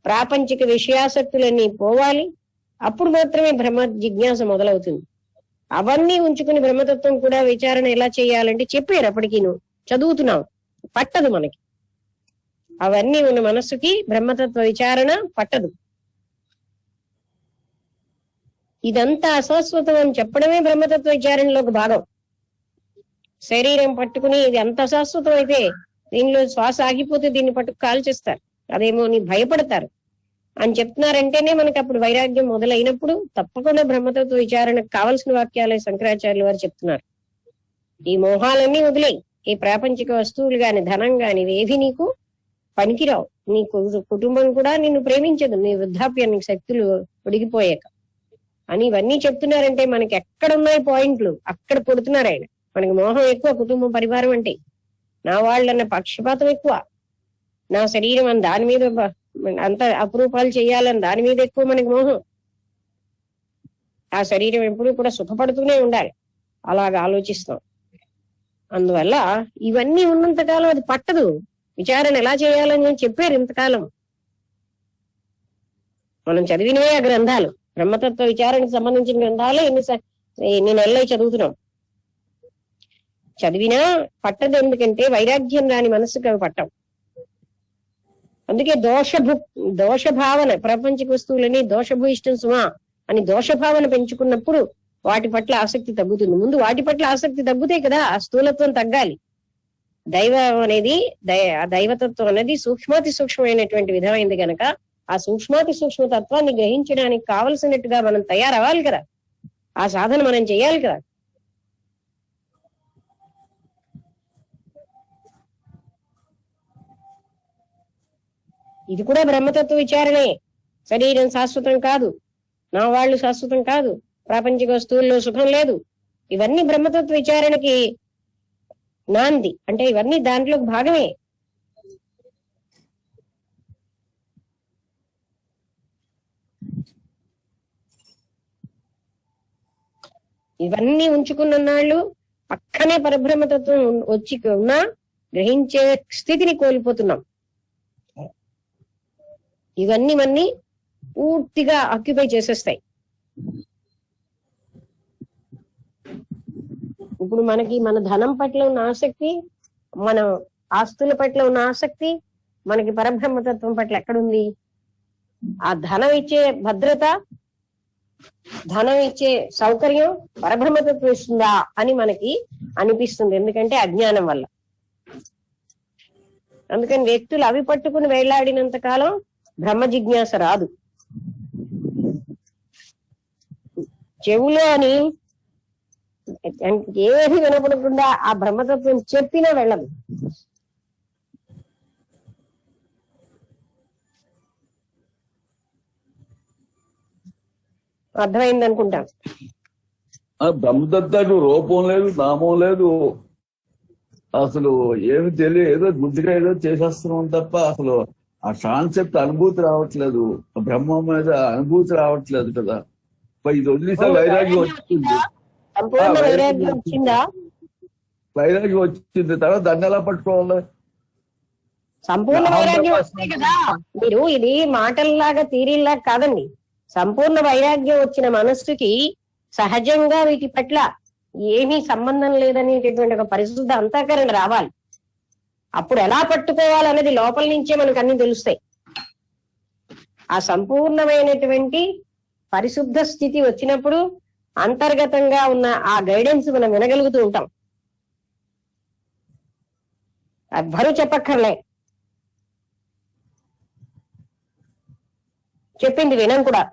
ప్రాపంచిక విషయాసక్తులన్నీ పోవాలి, అప్పుడు మాత్రమే బ్రహ్మ జిజ్ఞాస మొదలవుతుంది. అవన్నీ ఉంచుకుని బ్రహ్మతత్వం కూడా విచారణ ఎలా చేయాలంటే చెప్పారు. అప్పటికి నువ్వు చదువుతున్నావు, పట్టదు మనకి. అవన్నీ ఉన్న మనస్సుకి బ్రహ్మతత్వ విచారణ పట్టదు. ఇదంతా అశాశ్వతం అని చెప్పడమే బ్రహ్మతత్వ విచారణలో ఒక భాగం. శరీరం పట్టుకుని ఇది అంత అశాశ్వతం అయితే దీనిలో శ్వాస ఆగిపోతే దీన్ని పట్టుకు కాల్చేస్తారు, అదేమో నీ భయపడతారు అని చెప్తున్నారంటేనే మనకి అప్పుడు వైరాగ్యం మొదలైనప్పుడు తప్పకుండా బ్రహ్మతత్వ విచారణకు కావలసిన వాక్యాలే శంకరాచార్యుల వారు చెప్తున్నారు. ఈ మోహాలన్నీ వదిలేయి. ఈ ప్రాపంచిక వస్తువులు గాని ధనం గాని ఇవేవి నీకు పనికిరావు. నీ కుటుంబం కూడా నిన్ను ప్రేమించదు నీ వృద్ధాప్యానికి శక్తులు ఒడిగిపోయాక అని ఇవన్నీ చెప్తున్నారంటే మనకి ఎక్కడున్నాయి పాయింట్లు అక్కడ పొడుతున్నారు ఆయన. మనకి మోహం ఎక్కువ, కుటుంబం పరివారం అంటే. నా వాళ్ళన్న పక్షపాతం ఎక్కువ, నా శరీరం అని దాని మీద అంత అపురూపాలు చేయాలని దాని మీద ఎక్కువ మనకి మోహం. ఆ శరీరం ఎప్పుడు కూడా సుఖపడుతూనే ఉండాలి, అలాగా ఆలోచిస్తాం. అందువల్ల ఇవన్నీ ఉన్నంతకాలం అది పట్టదు. విచారణ ఎలా చేయాలని చెప్పారు ఇంతకాలం. మనం చదివినవే ఆ గ్రంథాలు, బ్రహ్మతత్వ విచారణకు సంబంధించిన గ్రంథాలు ఎన్ని నెలలు చదువుతున్నాం. చదివినా పట్టదు. ఎందుకంటే వైరాగ్యం రాని మనసుకు అవి పట్టం. అందుకే దోషభావన, ప్రపంచక వస్తువులని దోషభూయిష్టం సుమా అని దోషభావన పెంచుకున్నప్పుడు వాటి పట్ల ఆసక్తి తగ్గుతుంది. ముందు వాటి పట్ల ఆసక్తి తగ్గుతాయి కదా, ఆ స్థూలత్వం తగ్గాలి. దైవం అనేది దైవతత్వం అనేది సూక్ష్మాతి సూక్ష్మమైనటువంటి విధమైంది గనక ఆ సూక్ష్మాతి సూక్ష్మ తత్వాన్ని గ్రహించడానికి కావలసినట్టుగా మనం తయారవ్వాలి కదా, ఆ సాధన మనం చేయాలి కదా. ఇది కూడా బ్రహ్మతత్వ విచారణే. శరీరం శాశ్వతం కాదు, నా వాళ్ళు శాశ్వతం కాదు, ప్రాపంచిక వస్తువుల్లో సుఖం లేదు. ఇవన్నీ బ్రహ్మతత్వ విచారణకి నాంది. అంటే ఇవన్నీ దాంట్లో భాగమే. ఇవన్నీ ఉంచుకున్నాళ్ళు పక్కనే పరబ్రహ్మతత్వం వచ్చి ఉన్నా గ్రహించే స్థితిని కోల్పోతున్నాం. ఇవన్నీ పూర్తిగా ఆక్యుపై చేసేస్తాయి. ఇప్పుడు మనకి మన ధనం పట్ల ఉన్న ఆసక్తి, మన ఆస్తుల పట్ల ఉన్న ఆసక్తి మనకి పరబ్రహ్మతత్వం పట్ల ఎక్కడుంది? ఆ ధనం ఇచ్చే భద్రత, ధనం ఇచ్చే సౌకర్యం పరబ్రహ్మతత్వం ఇస్తుందా అని మనకి అనిపిస్తుంది. ఎందుకంటే అజ్ఞానం వల్ల. అందుకని వ్యక్తులు అవి పట్టుకుని వేళ్లాడినంత కాలం బ్రహ్మ జిజ్ఞాస రాదు. చెవులో అని ఏది వినపడకుండా ఆ బ్రహ్మతత్వం చెప్పినా వెళ్ళదు. అర్థమైంది అనుకుంటాను. బ్రహ్మతత్వానికి రూపం లేదు, నామం లేదు, అసలు ఏమి తెలియదు. ఏదో గుడ్డిగా ఏదో చేసేస్తున్నాం తప్ప అసలు ఆ కాన్సెప్ట్ అనుభూతి రావట్లేదు, బ్రహ్మం మీద అనుభూతి రావట్లేదు కదా. ఇది వదిలేసా వైరాగ్యం వచ్చింది. సంపూర్ణ వైరాగ్యం వచ్చిందా? వైరాగ్యం వచ్చింది, తర్వాత దాన్ని ఎలా పట్టుకోవాలి? సంపూర్ణ వైరాగ్యం వస్తే కదా. మీరు ఇది మాటల్లాగా థీరీలాగా కాదండి. సంపూర్ణ వైరాగ్యం వచ్చిన మనస్సుకి సహజంగా వీటి పట్ల ఏమీ సంబంధం లేదనేటటువంటి ఒక పరిశుద్ధ అంతఃకరణ రావాలి. అప్పుడు ఎలా పట్టుకోవాలనేది లోపల నుంచే మనకు అన్ని తెలుస్తాయి. ఆ సంపూర్ణమైనటువంటి పరిశుద్ధ స్థితి వచ్చినప్పుడు అంతర్గతంగా ఉన్న ఆ గైడెన్స్ మనం వినగలుగుతూ ఉంటాం. ఎవ్వరూ చెప్పక్కర్లే, చెప్పింది వినం కూడా.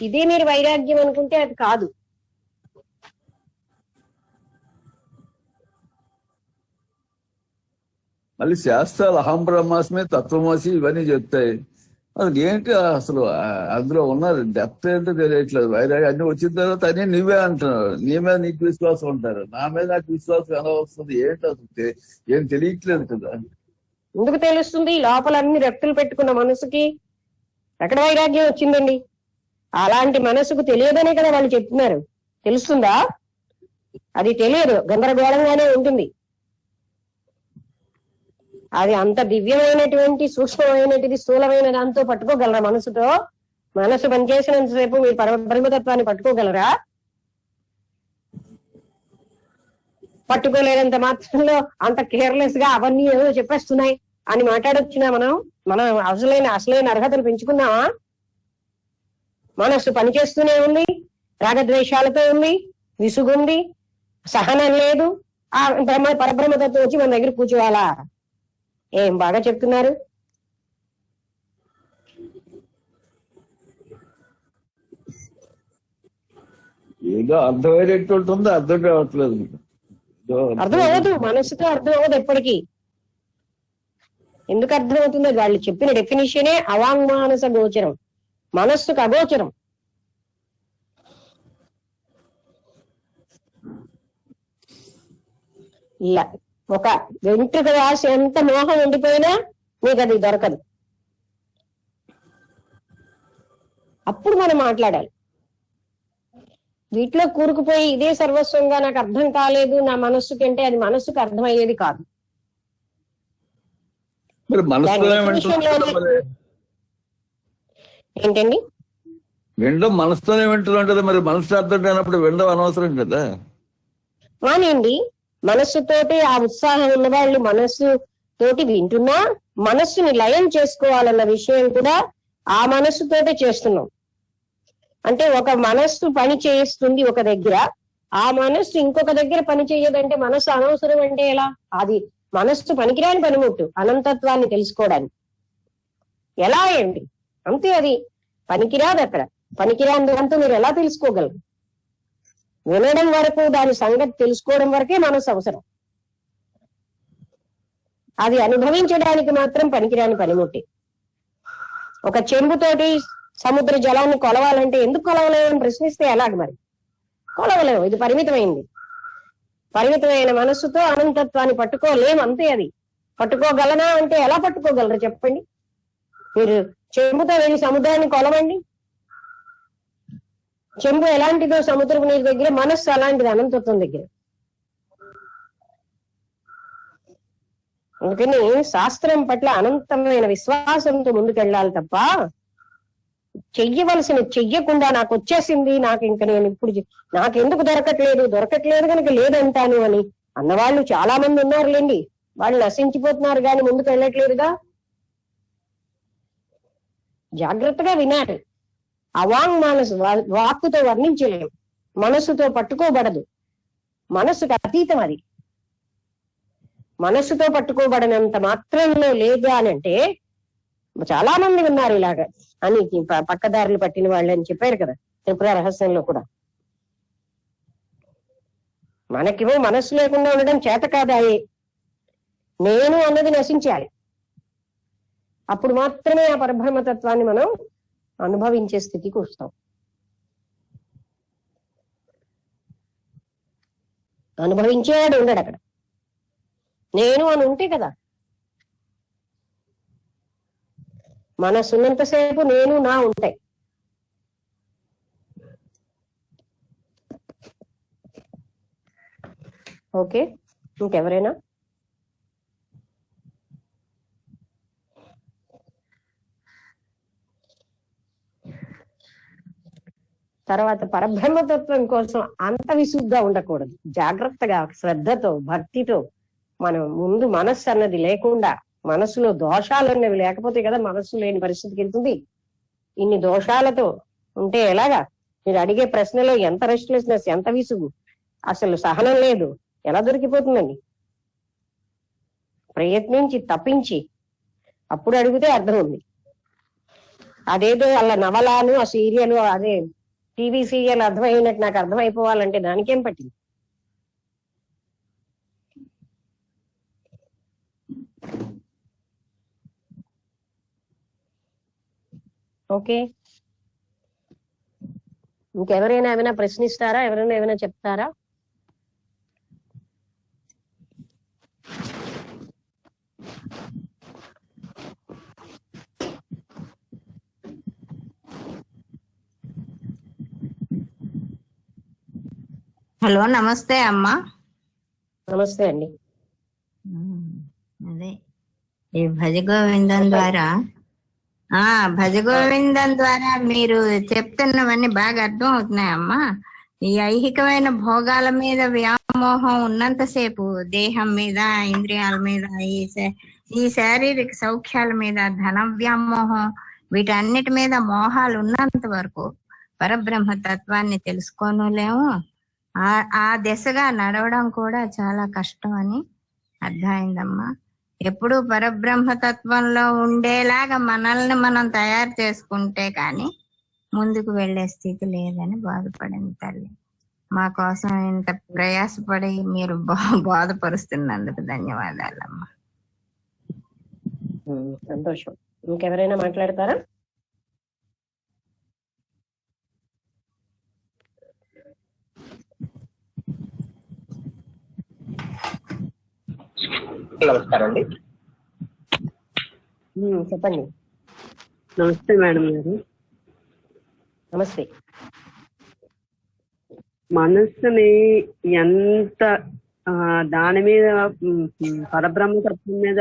ఇదే మీరు వైరాగ్యం అనుకుంటే అది కాదు. మళ్ళీ శాస్త్రాలు అహం బ్రహ్మాస్మి, తత్వమసి ఇవన్నీ చెప్తాయి. అసలు ఏంటి అసలు అందులో ఉన్న డెప్త్ ఏంటో తెలియట్లేదు. వైరాగ్యం అన్ని వచ్చిన తర్వాత అన్ని నువ్వే అంటున్నారు, నీ మీద నీకు విశ్వాసం ఉంటారు, నా మీద నాకు విశ్వాసం ఎలా వస్తుంది? ఏంటి అసలు ఏం తెలియట్లేదు కదా. ఎందుకు తెలుస్తుంది? లోపల అన్ని రెక్కలు పెట్టుకున్న మనసుకి ఎక్కడ వైరాగ్యం వచ్చిందండి? అలాంటి మనసుకు తెలియదనే కదా వాళ్ళు చెప్తున్నారు. తెలుస్తుందా? అది తెలియదు, గందరగోళంగానే ఉంటుంది. అది అంత దివ్యమైనటువంటి సూక్ష్మమైనటువంటి స్థూలమైన దాంతో పట్టుకోగలరా? మనసుతో మనసు పనిచేసినంతసేపు మీరు బ్రహ్మతత్వాన్ని పట్టుకోగలరా? పట్టుకోలేనంత మాత్రంలో అంత కేర్లెస్ గా అవన్నీ ఏదో చెప్పేస్తున్నాయి అని మాట్లాడొచ్చినా మనం అసలైన అర్హతను పెంచుకున్నామా? మనస్సు పనిచేస్తూనే ఉంది, రాగద్వేషాలతో ఉంది, విసుగుంది, సహనం లేదు. ఆ పరబ్రహ్మతత్వం వచ్చి మన దగ్గర కూర్చోవాలా? ఏం బాగా చెప్తున్నారు. ఏదో అర్థమయ్యేటట్టు ఉంటుంది, అర్థం కావట్లేదు. అర్థం అవ్వదు, మనసుతో అర్థం అవ్వదు ఎప్పటికీ. ఎందుకు అర్థం అవుతుందో వాళ్ళు చెప్పిన డెఫినిషనే అవాంగ్మానస గోచరం, మనస్సుకు అగోచరం. ఒక వెంట్రుక రాసి ఎంత మోహం ఉండిపోయినా మీకు అది దొరకదు. అప్పుడు మనం మాట్లాడాలి. వీటిలో కూరుకుపోయి ఇదే సర్వస్వంగా నాకు అర్థం కాలేదు నా మనస్సుకి అంటే అది మనస్సుకు అర్థమయ్యేది కాదు. ఏంటండి? వినడం మనసుతోనే వింటున్నది, మరి మనసు అర్థం కానప్పుడు వినడం అనవసరం కదా. కానివ్వండి, మనస్సుతోటి ఆ ఉత్సాహం ఉన్న వాళ్ళు మనస్సు తోటి వింటున్నా మనస్సుని లయం చేసుకోవాలన్న విషయం కూడా ఆ మనస్సుతోటే చేస్తున్నాం. అంటే ఒక మనస్సు పని చేస్తుంది ఒక దగ్గర, ఆ మనస్సు ఇంకొక దగ్గర పని చేయదంటే మనస్సు అనవసరం అంటే ఎలా? అది మనస్సు పనికిరాని పనిముట్టు అనంతత్వాన్ని తెలుసుకోవడానికి. ఎలా ఏంటి? అంతే, అది పనికిరాదు. అక్కడ పనికిరాని దాంతో మీరు ఎలా తెలుసుకోగలరు? వినడం వరకు, దాని సంగతి తెలుసుకోవడం వరకే మనసు అవసరం. అది అనుభవించడానికి మాత్రం పనికిరాని పనిముట్టి. ఒక చెంబుతోటి సముద్ర జలాన్ని కొలవాలంటే ఎందుకు కొలవలేమని ప్రశ్నిస్తే ఎలాగ? మరి కొలవలేము, ఇది పరిమితమైంది. పరిమితమైన మనస్సుతో అనంతత్వాన్ని పట్టుకోలేము, అంతే. అది పట్టుకోగలనా అంటే ఎలా పట్టుకోగలరు చెప్పండి? మీరు చెంబుతో వెళ్ళి సముద్రాన్ని కొలవండి. చెంబు ఎలాంటిదో సముద్రపు నీరు దగ్గర, మనస్సు అలాంటిది అనంతత్వం దగ్గర. అందుకని శాస్త్రం పట్ల అనంతమైన విశ్వాసంతో ముందుకెళ్ళాలి తప్ప చెయ్యవలసిన చెయ్యకుండా నాకు వచ్చేసింది, నాకు ఇంక నేను ఇప్పుడు నాకెందుకు దొరకట్లేదు కనుక లేదంటాను అని అన్నవాళ్ళు చాలా మంది ఉన్నారులేండి. వాళ్ళు నశించిపోతున్నారు కానీ ముందుకు వెళ్ళట్లేదుగా. జాగ్రత్తగా వినాలి. అవాంగ్ మనసు వాక్కుతో వర్ణించలేము, మనస్సుతో పట్టుకోబడదు, మనస్సుకు అతీతం అది. మనస్సుతో పట్టుకోబడినంత మాత్రంలో లేదు అని అంటే చాలా మంది ఉన్నారు ఇలాగా అని పక్కదారులు పట్టిన వాళ్ళు అని చెప్పారు కదా త్రిపుర రహస్యంలో కూడా. మనకేమో మనస్సు లేకుండా ఉండడం చేత కాదాయే, నేను అన్నది నశించాలి. అప్పుడు మాత్రమే ఆ పరబ్రహ్మతత్వాన్ని మనం అనుభవించే స్థితికి వస్తాం. అనుభవించేవాడు ఉండడు అక్కడ. నేను అని ఉంటే కదా, మనసు ఉన్నంతసేపు నేను నా ఉంటాయి. ఓకే, ఇంకెవరైనా? తర్వాత పరబ్రహ్మతత్వం కోసం అంత విసుగ్గా ఉండకూడదు. జాగ్రత్తగా, శ్రద్ధతో, భక్తితో మనం ముందు మనస్సు అన్నది లేకుండా, మనసులో దోషాలు అన్నవి లేకపోతే కదా మనస్సు లేని పరిస్థితికి వెళ్తుంది. ఇన్ని దోషాలతో ఉంటే ఎలాగా? మీరు అడిగే ప్రశ్నలో ఎంత రెస్ట్లెస్నెస్, ఎంత విసుగు, అసలు సహనం లేదు, ఎలా దొరికిపోతుందండి? ప్రయత్నించి తప్పించి అప్పుడు అడిగితే అర్థం ఉంది. అదేదో అలా నవలాను, ఆ సీరియల్, అదే టీవీ సీరియల్ అర్థమైనట్టు నాకు అర్థమైపోవాలంటే దానికేం పట్టింది? ఓకే, ఇంకెవరైనా ఏమైనా ప్రశ్నిస్తారా? ఎవరైనా ఏమైనా చెప్తారా? హలో, నమస్తే అమ్మా. నమస్తే అండి. అదే ఈ భజగోవిందం ద్వారా భజగోవిందం ద్వారా మీరు చెప్తున్నవన్నీ బాగా అర్థం అవుతున్నాయమ్మా. ఈ ఐహికమైన భోగాల మీద వ్యామోహం ఉన్నంతసేపు, దేహం మీద, ఇంద్రియాల మీద, ఈ శారీరక సౌఖ్యాల మీద, ధన వ్యామోహం, వీటన్నిటి మీద మోహాలు ఉన్నంత వరకు పరబ్రహ్మ తత్వాన్ని తెలుసుకోనులేము. ఆ దిశగా నడవడం కూడా చాలా కష్టం అని అర్థమైందమ్మా. ఎప్పుడు పరబ్రహ్మ తత్వంలో ఉండేలాగా మనల్ని మనం తయారు చేసుకుంటే కానీ ముందుకు వెళ్లే స్థితి లేదని బాధపడింది తల్లి. మా కోసం ఇంత ప్రయాసపడి మీరు బోధపరుస్తున్నందుకు ధన్యవాదాలమ్మా. సంతోషం. ఇంకెవరైనా మాట్లాడతారా? నమస్కారం అండి. చెప్పండి. నమస్తే మేడం గారు. నమస్తే. మనస్సుని ఎంత దాని మీద పరబ్రహ్మతత్వం మీద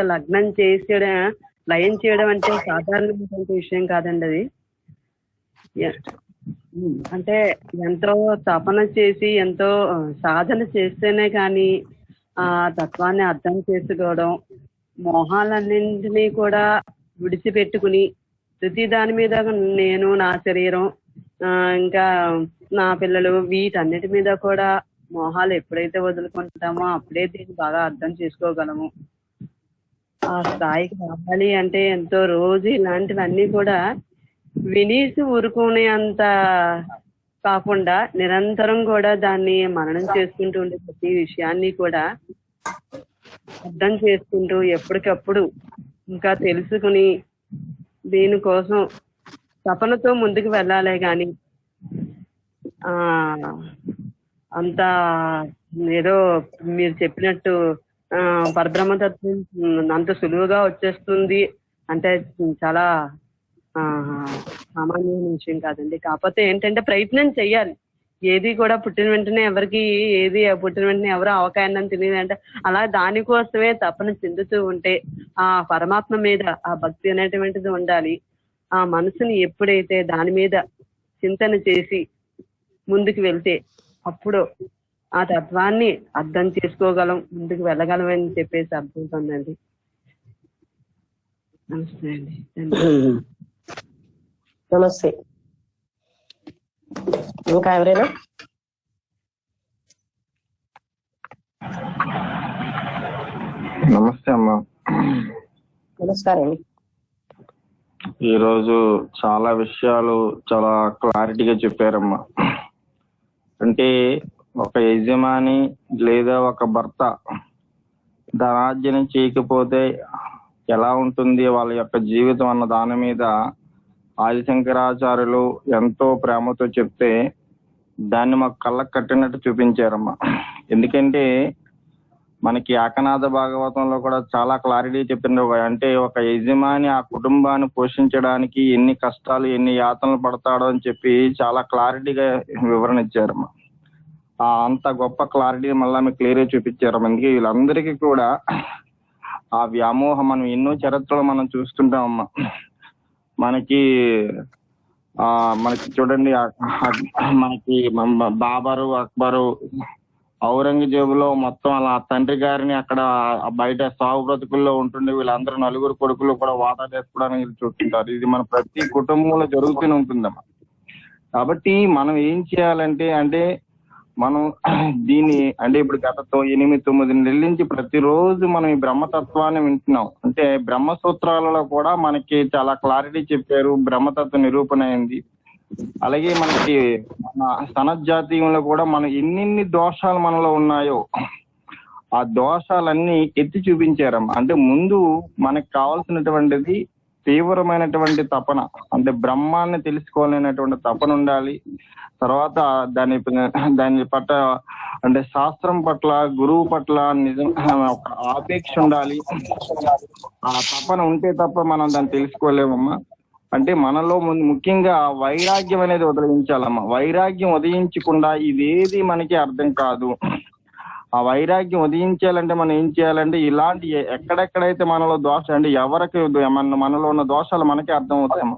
లయం చేయడం అంటే సాధారణమైనటువంటి విషయం కాదండి. అది అంటే ఎంతో తపన చేసి, ఎంతో సాధన చేస్తేనే కానీ ఆ తత్వాన్ని అర్థం చేసుకోవడం, మోహాలన్నింటినీ కూడా విడిచిపెట్టుకుని ప్రతి దాని మీద నేను, నా శరీరం, ఇంకా నా పిల్లలు, వీటన్నిటి మీద కూడా మోహాలు ఎప్పుడైతే వదులుకుంటామో అప్పుడే దీన్ని బాగా అర్థం చేసుకోగలము. ఆ స్థాయికి రావాలి అంటే ఎంతో రోజు ఇలాంటివన్నీ కూడా వినేసి ఊరుకునే అంత కాకుండా నిరంతరం కూడా దాన్ని మననం చేసుకుంటూ ఉండే ప్రతి విషయాన్ని కూడా అర్థం చేసుకుంటూ ఎప్పటికప్పుడు ఇంకా తెలుసుకుని దీనికోసం తపనతో ముందుకు వెళ్ళాలే గాని అంత ఏదో మీరు చెప్పినట్టు పరబ్రహ్మతత్వం అంత సులువుగా వచ్చేస్తుంది అంటే చాలా సామాన్యమైన విషయం కాదండి. కాకపోతే ఏంటంటే ప్రయత్నం చెయ్యాలి. ఏది కూడా పుట్టిన వెంటనే ఎవరు అవకాశం తెలియదు అంటే అలా దానికోసమే తపన చెందుతూ ఉంటే ఆ పరమాత్మ మీద ఆ భక్తి అనేటువంటిది ఉండాలి. ఆ మనసుని ఎప్పుడైతే దాని మీద చింతన చేసి ముందుకు వెళ్తే అప్పుడు ఆ తత్వాన్ని అర్థం చేసుకోగలం, ముందుకు వెళ్ళగలం అని చెప్పేసి అర్థమవుతుందండి. నమస్తే అండి. నమస్తే. ఇంకా ఎవరైనా? నమస్తే అమ్మా. నమస్కారం. ఈరోజు చాలా విషయాలు చాలా క్లారిటీగా చెప్పారమ్మా. అంటే ఒక యజమాని లేదా ఒక భర్త ధనార్జన చేయకపోతే ఎలా ఉంటుంది వాళ్ళ యొక్క జీవితం అన్న దాని మీద ఆదిశంకరాచార్యులు ఎంతో ప్రేమతో చెప్తే దాన్ని మాకు కళ్ళకు కట్టినట్టు చూపించారమ్మా. ఎందుకంటే మనకి ఏకనాథ భాగవతంలో కూడా చాలా క్లారిటీ చెప్పింది. అంటే ఒక యజమాని ఆ కుటుంబాన్ని పోషించడానికి ఎన్ని కష్టాలు, ఎన్ని యాతనలు పడతాడో అని చెప్పి చాలా క్లారిటీగా వివరణ ఇచ్చారమ్మా. అంత గొప్ప క్లారిటీ మళ్ళీ మీకు క్లియర్ చూపించారు. అందుకే వీళ్ళందరికీ కూడా ఆ వ్యామోహం మనం ఎన్నో చరిత్రలు మనం చూస్తుంటామమ్మా. మనకి చూడండి, మనకి బాబరు, అక్బరు, ఔరంగజేబులో మొత్తం అలా తండ్రి గారిని అక్కడ బయట సాగు బ్రతుకుల్లో ఉంటుండే వీళ్ళందరూ నలుగురు కొడుకులు కూడా వాటా చేసుకోవడానికి చూస్తుంటారు. ఇది మన ప్రతి కుటుంబంలో జరుగుతూనే ఉంటుందమ్మా. కాబట్టి మనం ఏం చేయాలంటే మనం దీన్ని ఇప్పుడు గత 8-9 నెలల నుంచి ప్రతిరోజు మనం ఈ బ్రహ్మతత్వాన్ని వింటున్నాం. అంటే బ్రహ్మసూత్రాలలో కూడా మనకి చాలా క్లారిటీ చెప్పారు, బ్రహ్మతత్వ నిరూపణ అయింది. అలాగే మనకి మన సనజ్జాతీయంలో కూడా మనం ఎన్ని దోషాలు మనలో ఉన్నాయో ఆ దోషాలన్నీ ఎత్తి చూపించారమ్మా. అంటే ముందు మనకు కావాల్సినటువంటిది తీవ్రమైనటువంటి తపన, అంటే బ్రహ్మాన్ని తెలుసుకోవాలనేటువంటి తపన ఉండాలి. తర్వాత దాని పట్ల అంటే శాస్త్రం పట్ల, గురువు పట్ల నిజం ఒక ఆపేక్ష ఉండాలి. ఆ తపన ఉంటే తప్ప మనం దాన్ని తెలుసుకోలేమమ్మా. అంటే మనలో ముఖ్యంగా వైరాగ్యం అనేది ఉదయించాలమ్మా. వైరాగ్యం ఉదయించకుండా ఇదేది మనకి అర్థం కాదు. ఆ వైరాగ్యం ఉదయించాలంటే మనం ఏం చేయాలంటే ఇలాంటి ఎక్కడెక్కడైతే మనలో దోషం అంటే ఎవరికి మనలో ఉన్న దోషాలు మనకే అర్థం అవుతాయమ్మా.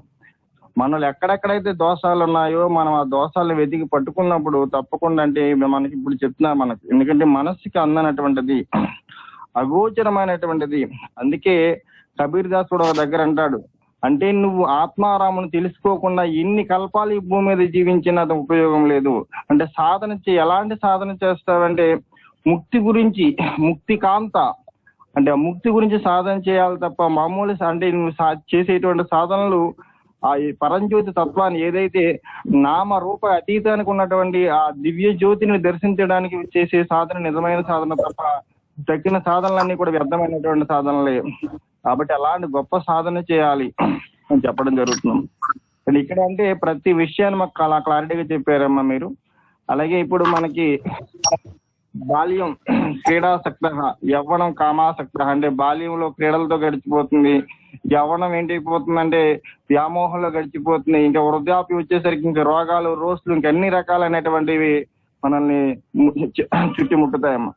మనలో ఎక్కడెక్కడైతే దోషాలు ఉన్నాయో మనం ఆ దోషాలను వెతికి పట్టుకున్నప్పుడు తప్పకుండా అంటే మనకి ఇప్పుడు చెప్తున్నారు మనకి, ఎందుకంటే మనస్సుకి అందనటువంటిది, అగోచరమైనటువంటిది. అందుకే కబీర్ దాస్ కూడా ఒక దగ్గర అంటాడు, అంటే నువ్వు ఆత్మారామును తెలుసుకోకుండా ఎన్ని కల్పాలు ఈ భూమి మీద జీవించినా అది ఉపయోగం లేదు. అంటే ఎలాంటి సాధన చేస్తావంటే ముక్తి గురించి, ముక్తి కాంత అంటే ముక్తి గురించి సాధన చేయాలి తప్ప మామూలు అంటే నువ్వు చేసేటువంటి సాధనలు ఆ పరంజ్యోతి తత్వాన్ని ఏదైతే నామ రూప అతీతానికి ఉన్నటువంటి ఆ దివ్య జ్యోతిని దర్శించడానికి చేసే సాధన నిజమైన సాధన తప్ప తక్కిన సాధనలన్నీ కూడా వ్యర్థమైనటువంటి సాధనలే. కాబట్టి అలాంటి గొప్ప సాధన చేయాలి అని చెప్పడం జరుగుతుంది. ఇక్కడ అంటే ప్రతి విషయాన్ని మాకు అలా క్లారిటీగా చెప్పారమ్మా మీరు. అలాగే ఇప్పుడు మనకి బాల్యం క్రీడాసక్త, యవ్వనం కామాసక్త, అంటే బాల్యంలో క్రీడలతో గడిచిపోతుంది, యవ్వనం ఏంటైపోతుందంటే వ్యామోహంలో గడిచిపోతుంది, ఇంకా వృద్ధాప్యం వచ్చేసరికి ఇంకా రోగాలు, రోస్లు, ఇంకా అన్ని రకాలైనటువంటివి మనల్ని చుట్టుముట్టుతాయమ్మా.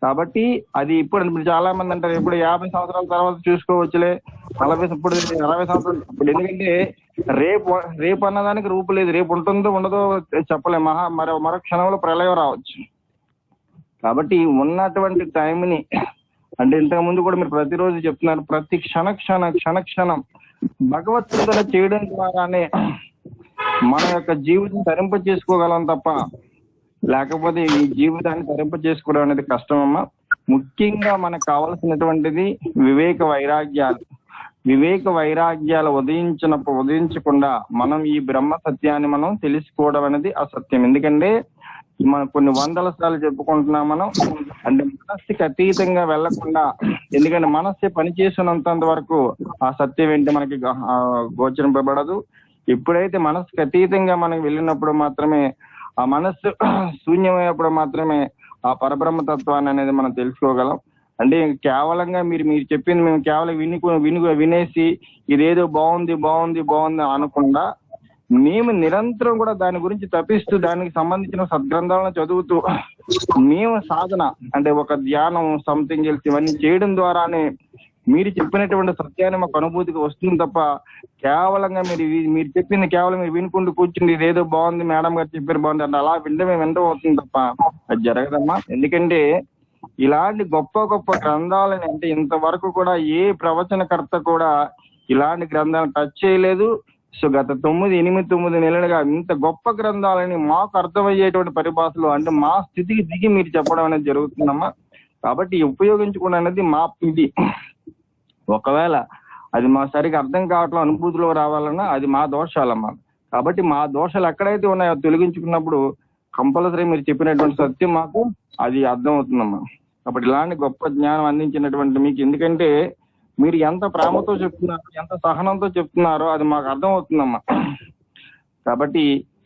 కాబట్టి అది ఇప్పుడు చాలా మంది అంటారు ఇప్పుడు 50 సంవత్సరాల తర్వాత చూసుకోవచ్చులే, 40 సంవత్సరాలు ఇప్పుడు, ఎందుకంటే రేపు అన్నదానికి రూపు లేదు, రేపు ఉంటుందో ఉండదో చెప్పలే, మరో క్షణంలో ప్రళయం రావచ్చు. కాబట్టి ఉన్నటువంటి టైంని అంటే ఇంతకు ముందు కూడా మీరు ప్రతిరోజు చెప్తున్నారు, ప్రతి క్షణం భగవత్ చింతన చేయడం ద్వారానే మన యొక్క జీవితం తరింప చేసుకోగలం తప్ప లేకపోతే ఈ జీవితాన్ని తరింప చేసుకోవడం అనేది కష్టమమ్మా. ముఖ్యంగా మనకు కావాల్సినటువంటిది వివేక వైరాగ్యాలు ఉదయించకుండా మనం ఈ బ్రహ్మ సత్యాన్ని మనం తెలుసుకోవడం అనేది అసత్యం. ఎందుకంటే మనం కొన్ని వందల సార్లు చెప్పుకుంటున్నాం మనం, అంటే మనస్సుకి అతీతంగా వెళ్లకుండా, ఎందుకంటే మనస్సు పనిచేసినంత వరకు ఆ సత్యం ఏంటి మనకి గోచరింపబడదు. ఎప్పుడైతే మనస్సుకి అతీతంగా మనం వెళ్ళినప్పుడు మాత్రమే, ఆ మనస్సు శూన్యమైనప్పుడు మాత్రమే ఆ పరబ్రహ్మ తత్వాన్ని అనేది మనం తెలుసుకోగలం. అంటే కేవలంగా మీరు చెప్పింది మేము కేవలం వినేసి ఇదేదో బాగుంది అనకుండా మేము నిరంతరం కూడా దాని గురించి తపిస్తూ దానికి సంబంధించిన సద్గ్రంథాలను చదువుతూ మేము సాధన అంటే ఒక ధ్యానం సంథింగ్ ఎల్స్ ఇవన్నీ చేయడం ద్వారానే మీరు చెప్పినటువంటి సత్యాన్ని మాకు అనుభూతికి వస్తుంది తప్ప కేవలంగా మీరు చెప్పింది కేవలం మీరు వినుకుంటూ కూర్చుంది ఇదేదో బాగుంది మేడం గారు చెప్పారు బాగుంది అంటే అలా వినడం అవుతుంది తప్ప అది జరగదమ్మా. ఎందుకంటే ఇలాంటి గొప్ప గ్రంథాలని అంటే ఇంతవరకు కూడా ఏ ప్రవచనకర్త కూడా ఇలాంటి గ్రంథాలను టచ్ చేయలేదు. సో గత 9 నెలలుగా ఇంత గొప్ప గ్రంథాలని మాకు అర్థమయ్యేటువంటి పరిభాషలో అంటే మా స్థితికి దిగి మీరు చెప్పడం అనేది జరుగుతుందమ్మా. కాబట్టి ఉపయోగించుకోవడం అనేది మా ఇది. ఒకవేళ అది మా సరిగా అర్థం కావట్లేదు, అనుభూతిలో రావాలన్నా అది మా దోషాలమ్మా. కాబట్టి మా దోషాలు ఎక్కడైతే ఉన్నాయో కంపల్సరీ మీరు చెప్పినటువంటి సత్యం మాకు అది అర్థం అవుతుందమ్మా. కాబట్టి ఇలాంటి గొప్ప జ్ఞానం అందించినటువంటి మీకు, ఎందుకంటే మీరు ఎంత ప్రేమతో చెప్తున్నారు, ఎంత సహనంతో చెప్తున్నారో అది మాకు అర్థం అవుతుందమ్మా. కాబట్టి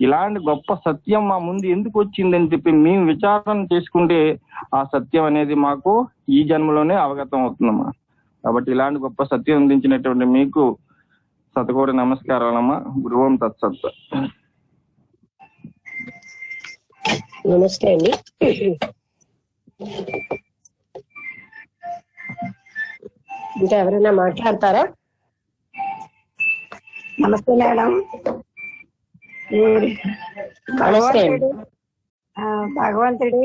ఇలాంటి గొప్ప సత్యం మా ముందు ఎందుకు వచ్చిందని చెప్పి మేము విచారణ చేసుకుంటే ఆ సత్యం అనేది మాకు ఈ జన్మలోనే అవగతం అవుతుందమ్మా. కాబట్టి ఇలాంటి గొప్ప సత్యం అందించినటువంటి మీకు శతకోటి నమస్కారాలమ్మా. గురువం తత్సత్. నమస్తే అండి. ఇంకా ఎవరైనా మాట్లాడతారా? నమస్తే మేడం. నమస్తే అండి. భగవంతుడు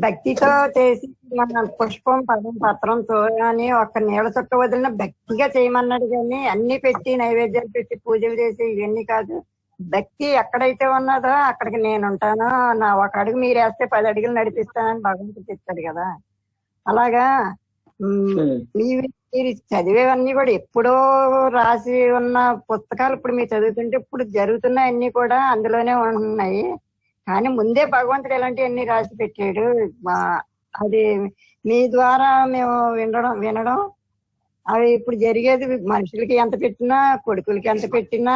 భక్తితో చేసి మన పుష్పం పత్రంతో కానీ ఒక్క నీళ్ళ చుక్క వదిలిన భక్తిగా చేయమన్నాడు. కానీ అన్ని పెట్టి నైవేద్యాలు పెట్టి పూజలు చేసి ఇవన్నీ కాదు. భక్తి ఎక్కడైతే ఉన్నదో అక్కడికి నేను ఉంటాను, నా ఒక అడుగు మీరు వేస్తే 10 అడుగులు నడిపిస్తానని భగవంతుడు చెప్తాడు కదా. అలాగా మీరు చదివేవన్నీ కూడా ఎప్పుడో రాసి ఉన్న పుస్తకాలు ఇప్పుడు మీరు చదువుతుంటే ఇప్పుడు జరుగుతున్నాయన్నీ కూడా అందులోనే ఉన్నాయి. కానీ ముందే భగవంతుడు ఇలాంటివన్నీ రాసి పెట్టాడు. అది మీ ద్వారా మేము వినడం అవి ఇప్పుడు జరిగేది. మనుషులకి ఎంత పెట్టినా, కొడుకులకి ఎంత పెట్టినా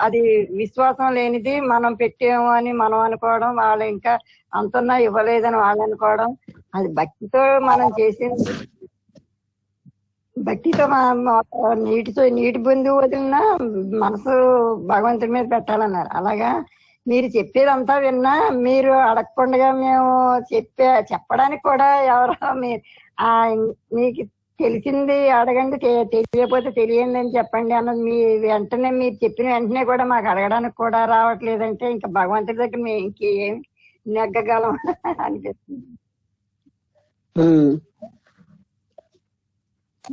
అది విశ్వాసం లేనిది. మనం పెట్టాము అని మనం అనుకోవడం, వాళ్ళు ఇంకా అంతన్నా ఇవ్వలేదని వాళ్ళు అనుకోవడం. అది భక్తితో మనం చేసింది. భక్తితో నీటి బిందు వదిలినా మనసు భగవంతుడి మీద పెట్టాలన్నారు. అలాగా మీరు చెప్పేదంతా విన్నా, మీరు అడగకుండా మేము చెప్పడానికి కూడా ఎవరో మీకు తెలిసింది అడగండి, తెలియకపోతే తెలియండి అని చెప్పండి అన్నది మీ వెంటనే మీరు చెప్పిన వెంటనే కూడా మాకు అడగడానికి కూడా రావట్లేదంటే ఇంకా భగవంతుడి దగ్గర మేము ఇంకేం నెగ్గగలం అనిపిస్తుంది.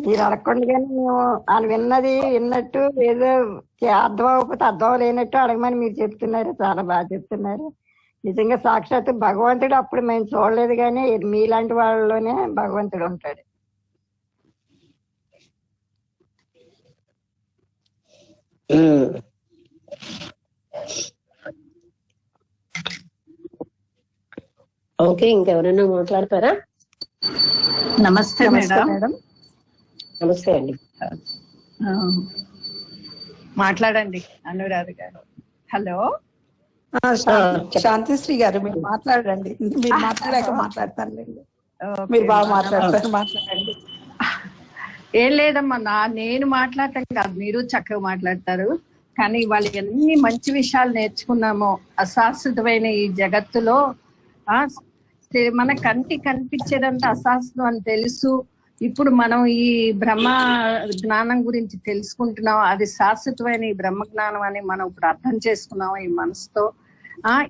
మీరు అడగకుండానే మేము వాళ్ళు విన్నట్టు ఏదో అర్థం అవ్వకపోతే అర్థం లేనట్టు అడగమని మీరు చెప్తున్నారు. చాలా బాగా చెప్తున్నారు. నిజంగా సాక్షాత్తు భగవంతుడు అప్పుడు మేము చూడలేదు, కానీ మీలాంటి వాళ్ళలోనే భగవంతుడు ఉంటాడు. ఓకే, ఇంకెవరైనా మాట్లాడతారా? నమస్తే మేడం. నమస్తే అండి. మాట్లాడండి అనురాధ గారు. హలో, శాంతిశ్రీ గారు మీరు మాట్లాడండి. మీరు మాట్లాడాక మాట్లాడతారులేండి. మీరు బాగా మాట్లాడతారు, మాట్లాడండి. ఏం లేదమ్మా, నేను మాట్లాడటం కాదు, మీరు చక్కగా మాట్లాడతారు. కానీ వాళ్ళు ఎన్ని మంచి విషయాలు నేర్చుకున్నామో అశాశ్వతమైన ఈ జగత్తులో. మన కంటి కనిపించేదంతా అశాశ్వతం అని తెలుసు. ఇప్పుడు మనం ఈ బ్రహ్మ జ్ఞానం గురించి తెలుసుకుంటున్నాం. అది శాశ్వతమైన ఈ బ్రహ్మ జ్ఞానం అని మనం ఇప్పుడు అర్థం చేసుకున్నాం ఈ మనసుతో.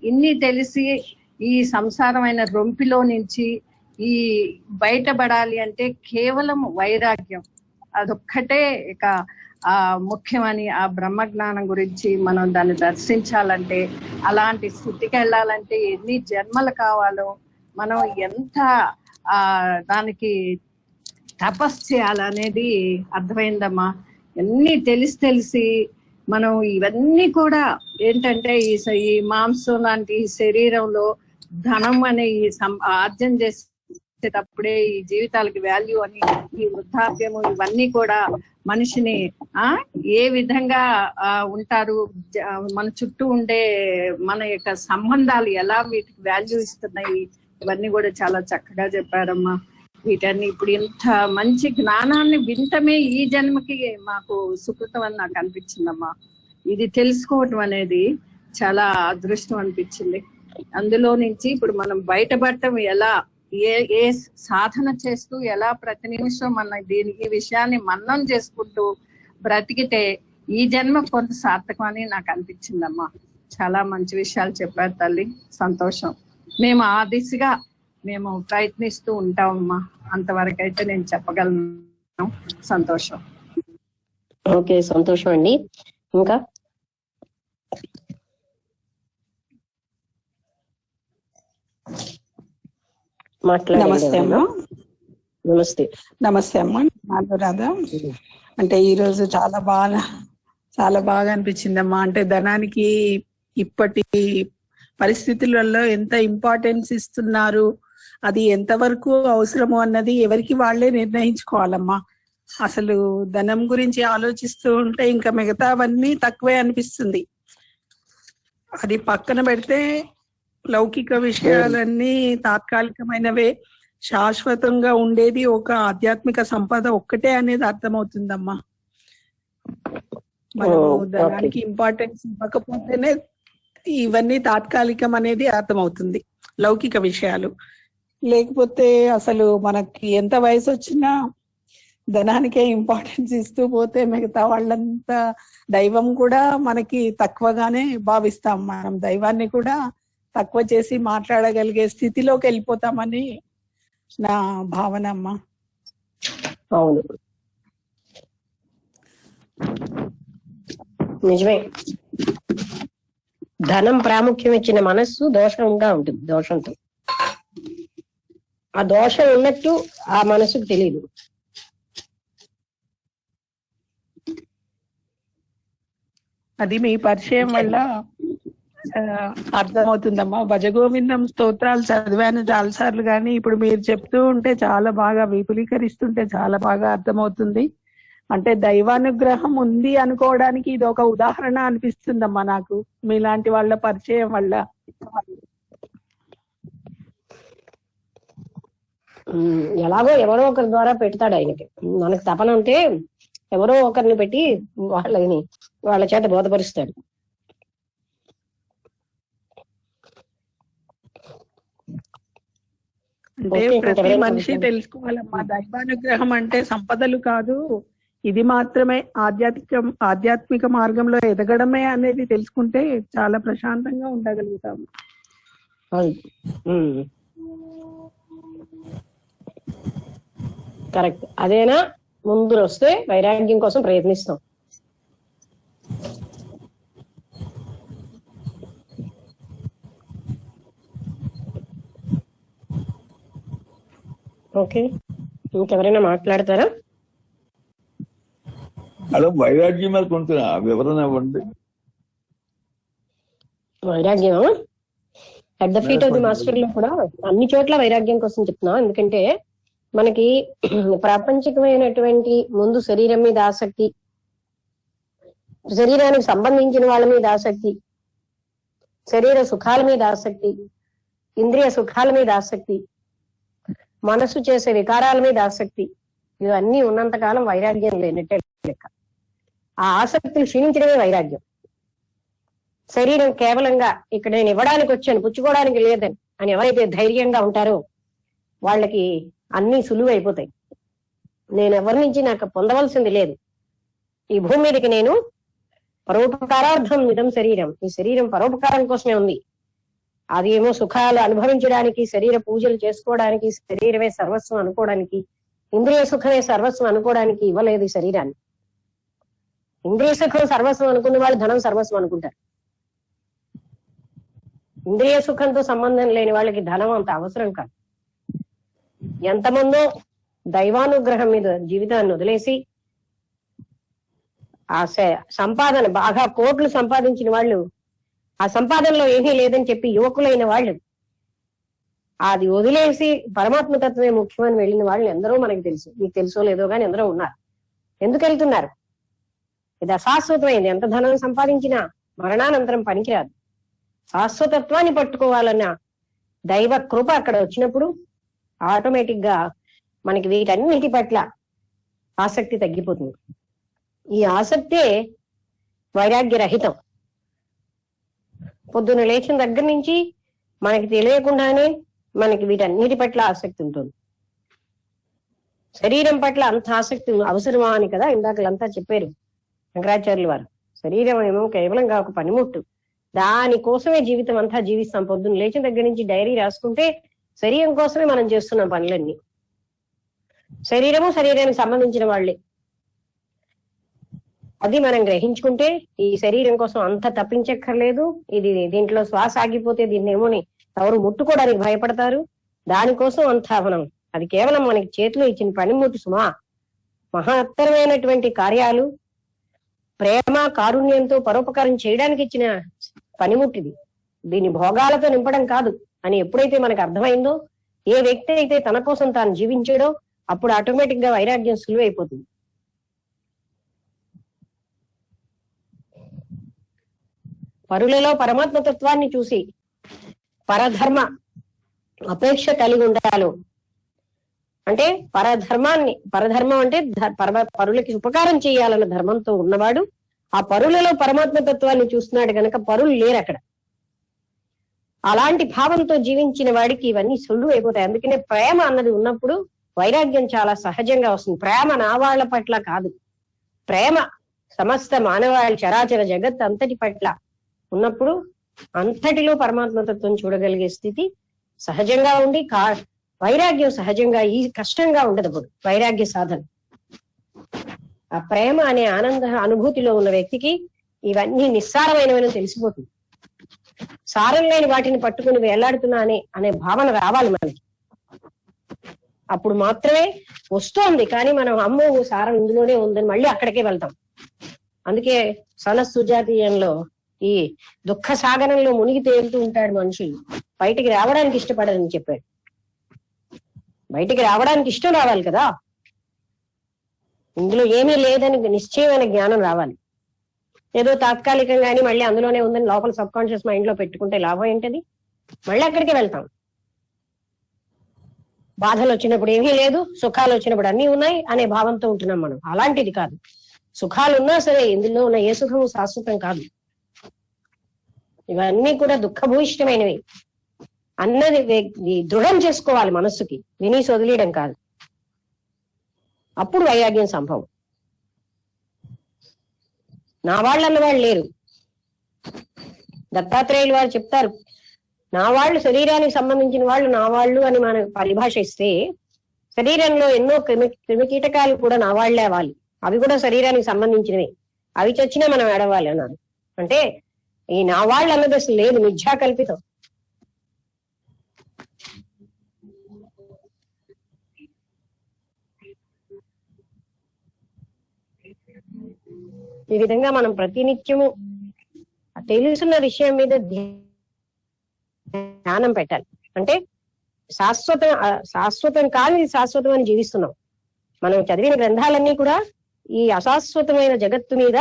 ఇన్ని తెలిసి ఈ సంసారమైన రొంపిలో నుంచి ఈ బయటపడాలి అంటే కేవలం వైరాగ్యం అదొక్కటే ఇక ముఖ్యమని, ఆ బ్రహ్మ జ్ఞానం గురించి మనం దాన్ని దర్శించాలంటే, అలాంటి స్థితికి వెళ్ళాలంటే ఎన్ని జన్మలు కావాలో, మనం ఎంత దానికి తపస్సు చేయాలనేది అర్థమైందమ్మా. ఎన్ని తెలిసి మనం ఇవన్నీ కూడా ఏంటంటే ఈ మాంసం లాంటి శరీరంలో ధనం అనే ఈ ఆర్జన చేసేటప్పుడే ఈ జీవితాలకి వాల్యూ అని, ఈ వృద్ధాప్యము ఇవన్నీ కూడా మనిషిని ఏ విధంగా ఉంటారు, మన చుట్టూ ఉండే మన యొక్క సంబంధాలు ఎలా వీటికి వాల్యూ ఇస్తున్నాయి, ఇవన్నీ కూడా చాలా చక్కగా చెప్పారమ్మా. వీటన్ని ఇప్పుడు ఇంత మంచి జ్ఞానాన్ని వింటమే ఈ జన్మకి మాకు సుకృతం అని నాకు అనిపించిందమ్మా. ఇది తెలుసుకోవటం అనేది చాలా అదృష్టం అనిపించింది. అందులో నుంచి ఇప్పుడు మనం బయటపడటం ఎలా, ఏ సాధన చేస్తూ ఎలా ప్రతి నిమిషం మన ఈ విషయాన్ని మన్నం చేసుకుంటూ బ్రతికితే ఈ జన్మ కొంత సార్థకం అని నాకు అనిపించిందమ్మా. చాలా మంచి విషయాలు చెప్పారు తల్లి, సంతోషం. మేము ఆ దిశగా మేము ప్రయత్నిస్తూ ఉంటామమ్మా. అంతవరకు అయితే నేను చెప్పగలను. సంతోషం. ఓకే, సంతోషం అండి. ఇంకా నమస్తే అమ్మా. నమస్తే. నమస్తే అమ్మా, అనురాధ. అంటే ఈ రోజు చాలా బాగా అనిపించిందమ్మా. అంటే ధనానికి ఇప్పటి పరిస్థితులలో ఎంత ఇంపార్టెన్స్ ఇస్తున్నారు, అది ఎంతవరకు అవసరము అన్నది ఎవరికి వాళ్లే నిర్ణయించుకోవాలమ్మా. అసలు ధనం గురించి ఆలోచిస్తూ ఉంటే ఇంకా మిగతావన్నీ తక్కువే అనిపిస్తుంది. అది పక్కన పెడితే లౌకిక విషయాలన్నీ తాత్కాలికమైనవే, శాశ్వతంగా ఉండేది ఒక ఆధ్యాత్మిక సంపద ఒక్కటే అనేది అర్థమవుతుందమ్మా. మనం ధనానికి ఇంపార్టెన్స్ ఇవ్వకపోతేనే ఇవన్నీ తాత్కాలికం అనేది అర్థమవుతుంది, లౌకిక విషయాలు. లేకపోతే అసలు మనకి ఎంత వయసు వచ్చినా ధనానికే ఇంపార్టెన్స్ ఇస్తూ పోతే మిగతా వాళ్ళంతా దైవం కూడా మనకి తక్కువగానే భావిస్తాం. మనం దైవాన్ని కూడా తక్కువ చేసి మాట్లాడగలిగే స్థితిలోకి వెళ్ళిపోతామని నా భావన అమ్మా. అవును, నిజమే. ధనం ప్రాముఖ్యం ఇచ్చిన మనస్సు దోషంగా ఉంటుంది, దోషంతో. ఆ దోషం ఉన్నట్టు ఆ మనసుకు తెలియదు. అది మీ పరిచయం వల్ల అర్థమవుతుందమ్మా. భజగోవిందం స్తోత్రాలు చదివాను చాలాసార్లు, కానీ ఇప్పుడు మీరు చెప్తూ ఉంటే చాలా బాగా విపులీకరిస్తుంటే చాలా బాగా అర్థమవుతుంది. అంటే దైవానుగ్రహం ఉంది అనుకోవడానికి ఇది ఒక ఉదాహరణ అనిపిస్తుందమ్మా నాకు, మీలాంటి వాళ్ళ పరిచయం వల్ల. ఎలాగో ఎవరో ఒకరి ద్వారా పెడతాడు ఆయనకి. మనకు తపన ఉంటే ఎవరో ఒకరిని పెట్టి వాళ్ళ చేత బోధపరుస్తాడు. అంటే ప్రతి మనిషి తెలుసుకోవాలమ్మా, దైవానుగ్రహం అంటే సంపదలు కాదు, ఇది మాత్రమే ఆధ్యాత్మిక మార్గంలో ఎదగడమే అనేది తెలుసుకుంటే చాలా ప్రశాంతంగా ఉండగలుగుతాము. కరెక్ట్. అదేనా ముందు వస్తే వైరాగ్యం కోసం ప్రయత్నిస్తాం. ఓకే, ఇంకెవరైనా మాట్లాడతారా? అలా వైరాగ్యం మీద కొంచెం వివరణ ఇవ్వండి. వైరాగ్యం at the feet of the master లో కూడా అన్ని చోట్ల వైరాగ్యం కోసం చెప్తున్నాం. ఎందుకంటే మనకి ప్రాపంచికమైనటువంటి ముందు శరీరం మీద ఆసక్తి, శరీరానికి సంబంధించిన వాళ్ళ మీద ఆసక్తి, శరీర సుఖాల మీద ఆసక్తి, ఇంద్రియ సుఖాల మీద ఆసక్తి, మనసు చేసే వికారాల మీద ఆసక్తి, ఇవన్నీ ఉన్నంతకాలం వైరాగ్యం లేనట్టే లెక్క. ఆ ఆసక్తులు క్షీణించడమే వైరాగ్యం. శరీరం కేవలంగా ఇక్కడ నేను ఇవ్వడానికి వచ్చాను, పుచ్చుకోవడానికి లేదని అని ఎవరైతే ధైర్యంగా ఉంటారో వాళ్ళకి అన్ని సులువు అయిపోతాయి. నేను ఎవరి నుంచి నాకు పొందవలసింది లేదు, ఈ భూమి మీదకి నేను పరోపకారార్థం ఇదం శరీరం, ఈ శరీరం పరోపకారం కోసమే ఉంది. అది ఏమో సుఖాలు అనుభవించడానికి, శరీర పూజలు చేసుకోవడానికి, శరీరమే సర్వస్వం అనుకోవడానికి, ఇంద్రియ సుఖమే సర్వస్వం అనుకోవడానికి ఇవ్వలేదు ఈ శరీరాన్ని. ఇంద్రియ సుఖం సర్వస్వం అనుకున్న వాళ్ళు ధనం సర్వస్వం అనుకుంటారు. ఇంద్రియ సుఖంతో సంబంధం లేని వాళ్ళకి ధనం అంత అవసరం కాదు. ఎంతమందో దైవానుగ్రహం మీద జీవితాన్ని వదిలేసి ఆ సంపాదన బాగా కోట్లు సంపాదించిన వాళ్ళు, ఆ సంపాదనలో ఏమీ లేదని చెప్పి యువకులైన వాళ్ళు అది వదిలేసి పరమాత్మ తత్వమే ముఖ్యమని వెళ్ళిన వాళ్ళు ఎందరో మనకి తెలుసు. మీకు తెలుసో లేదో కానీ ఎందరో ఉన్నారు. ఎందుకు వెళ్తున్నారు? ఇది అశాశ్వతమైంది. ఎంత ధనం సంపాదించినా మరణానంతరం పనికిరాదు. శాశ్వతత్వాన్ని పట్టుకోవాలన్న దైవ కృప అక్కడ వచ్చినప్పుడు ఆటోమేటిక్ గా మనకి వీటన్నిటి పట్ల ఆసక్తి తగ్గిపోతుంది. ఈ ఆసక్తే వైరాగ్య రహితం. పొద్దున లేచిన దగ్గర నుంచి మనకి తెలియకుండానే మనకి వీటన్నిటి పట్ల ఆసక్తి ఉంటుంది. శరీరం పట్ల అంత ఆసక్తి అవసరమా అని కదా ఇందాకలంతా చెప్పారు శంకరాచార్యులు వారు. శరీరం ఏమో కేవలంగా ఒక పనిముట్టు, దానికోసమే జీవితం అంతా జీవిస్తాం. పొద్దున్న లేచిన దగ్గర నుంచి డైరీ రాసుకుంటే శరీరం కోసమే మనం చేస్తున్నాం పనులన్నీ. శరీరము శరీరానికి సంబంధించిన వాళ్ళే. అది మనం గ్రహించుకుంటే ఈ శరీరం కోసం అంత తప్పించక్కర్లేదు. ఇది దీంట్లో శ్వాస ఆగిపోతే దీన్ని ఏమోని ఎవరు ముట్టుకోవడానికి భయపడతారు. దానికోసం అంతా మనం, అది కేవలం మనకి చేతిలో ఇచ్చిన పనిముట్టు సుమా. మహత్తరమైనటువంటి కార్యాలు ప్రేమ కారుణ్యంతో పరోపకారం చేయడానికి ఇచ్చిన పనిముట్టిది. దీన్ని భోగాలతో నింపడం కాదు అని ఎప్పుడైతే మనకు అర్థమైందో, ఏ వ్యక్తి అయితే తన కోసం తాను జీవించాడో అప్పుడు ఆటోమేటిక్ గా వైరాగ్యం సులువైపోతుంది. పరులలో పరమాత్మ తత్వాన్ని చూసి పరధర్మ అపేక్ష కలిగి ఉండాలి. అంటే పరధర్మం అంటే పరులకి ఉపకారం చేయాలన్న ధర్మంతో ఉన్నవాడు ఆ పరులలో పరమాత్మ తత్వాన్ని చూస్తున్నాడు కనుక పరులు లేరు అక్కడ. అలాంటి భావంతో జీవించిన వాడికి ఇవన్నీ సులువు అయిపోతాయి. అందుకనే ప్రేమ అన్నది ఉన్నప్పుడు వైరాగ్యం చాలా సహజంగా వస్తుంది. ప్రేమ నా వాళ్ళ పట్ల కాదు, ప్రేమ సమస్త మానవాళి చరాచర జగత్ అంతటి పట్ల ఉన్నప్పుడు అంతటిలో పరమాత్మతత్వం చూడగలిగే స్థితి సహజంగా ఉండి వైరాగ్యం సహజంగా ఈ కష్టంగా ఉండదు. అప్పుడు వైరాగ్య సాధన ఆ ప్రేమ అనే ఆనంద అనుభూతిలో ఉన్న వ్యక్తికి ఇవన్నీ నిస్సారమైనవని తెలిసిపోతుంది. సారం లేని వాటిని పట్టుకుని వేలాడుతున్నా అనే భావన రావాలి మనకి. అప్పుడు మాత్రమే వస్తోంది. కానీ మనం అమ్మో సారం ఇందులోనే ఉందని మళ్ళీ అక్కడికే వెళ్తాం. అందుకే సనస్సుజాతీయంలో ఈ దుఃఖ సాగరంలో మునిగి తేలుతూ ఉంటాడు మనుషులు, బయటికి రావడానికి ఇష్టపడదని చెప్పాడు. బయటికి రావడానికి ఇష్టం రావాలి కదా, ఇందులో ఏమీ లేదని నిశ్చయమైన జ్ఞానం రావాలి. ఏదో తాత్కాలికంగాని మళ్ళీ అందులోనే ఉందని లోపల సబ్ కాన్షియస్ మైండ్ లో పెట్టుకుంటే లాభం ఏంటది? మళ్ళీ అక్కడికే వెళ్తాం. బాధలు వచ్చినప్పుడు ఏమీ లేదు, సుఖాలు వచ్చినప్పుడు అన్ని ఉన్నాయి అనే భావంతో ఉంటున్నాం మనం. అలాంటిది కాదు. సుఖాలు ఉన్నా సరే ఇందులో ఉన్న ఏ సుఖము శాశ్వతం కాదు. ఇవన్నీ కూడా దుఃఖభూయిష్టమైనవి అన్నది దృఢం చేసుకోవాలి మనస్సుకి, వినీసి వదిలేయడం కాదు. అప్పుడు వైరాగ్యం సంభవం. నా వాళ్ళు అన్నవాళ్ళు లేరు. దత్తాత్రేయులు వారు చెప్తారు, నా వాళ్ళు శరీరానికి సంబంధించిన వాళ్ళు నా వాళ్ళు అని మనం పరిభాష ఇస్తే, శరీరంలో ఎన్నో క్రిమికీటకాలు కూడా నా వాళ్లే అవ్వాలి, అవి కూడా శరీరానికి సంబంధించినవి, అవి చచ్చినా మనం ఏడవాలి అన్నారు. అంటే ఈ నా వాళ్ళు అన్నది అసలు లేదు, మిథ్యా కల్పితం. ఈ విధంగా మనం ప్రతినిత్యము తెలుసున్న విషయం మీద ధ్యానం పెట్టాలి. అంటే శాశ్వతం కాని శాశ్వతం అని జీవిస్తున్నాం. మనం చదివిన గ్రంథాలన్నీ కూడా ఈ అశాశ్వతమైన జగత్తు మీద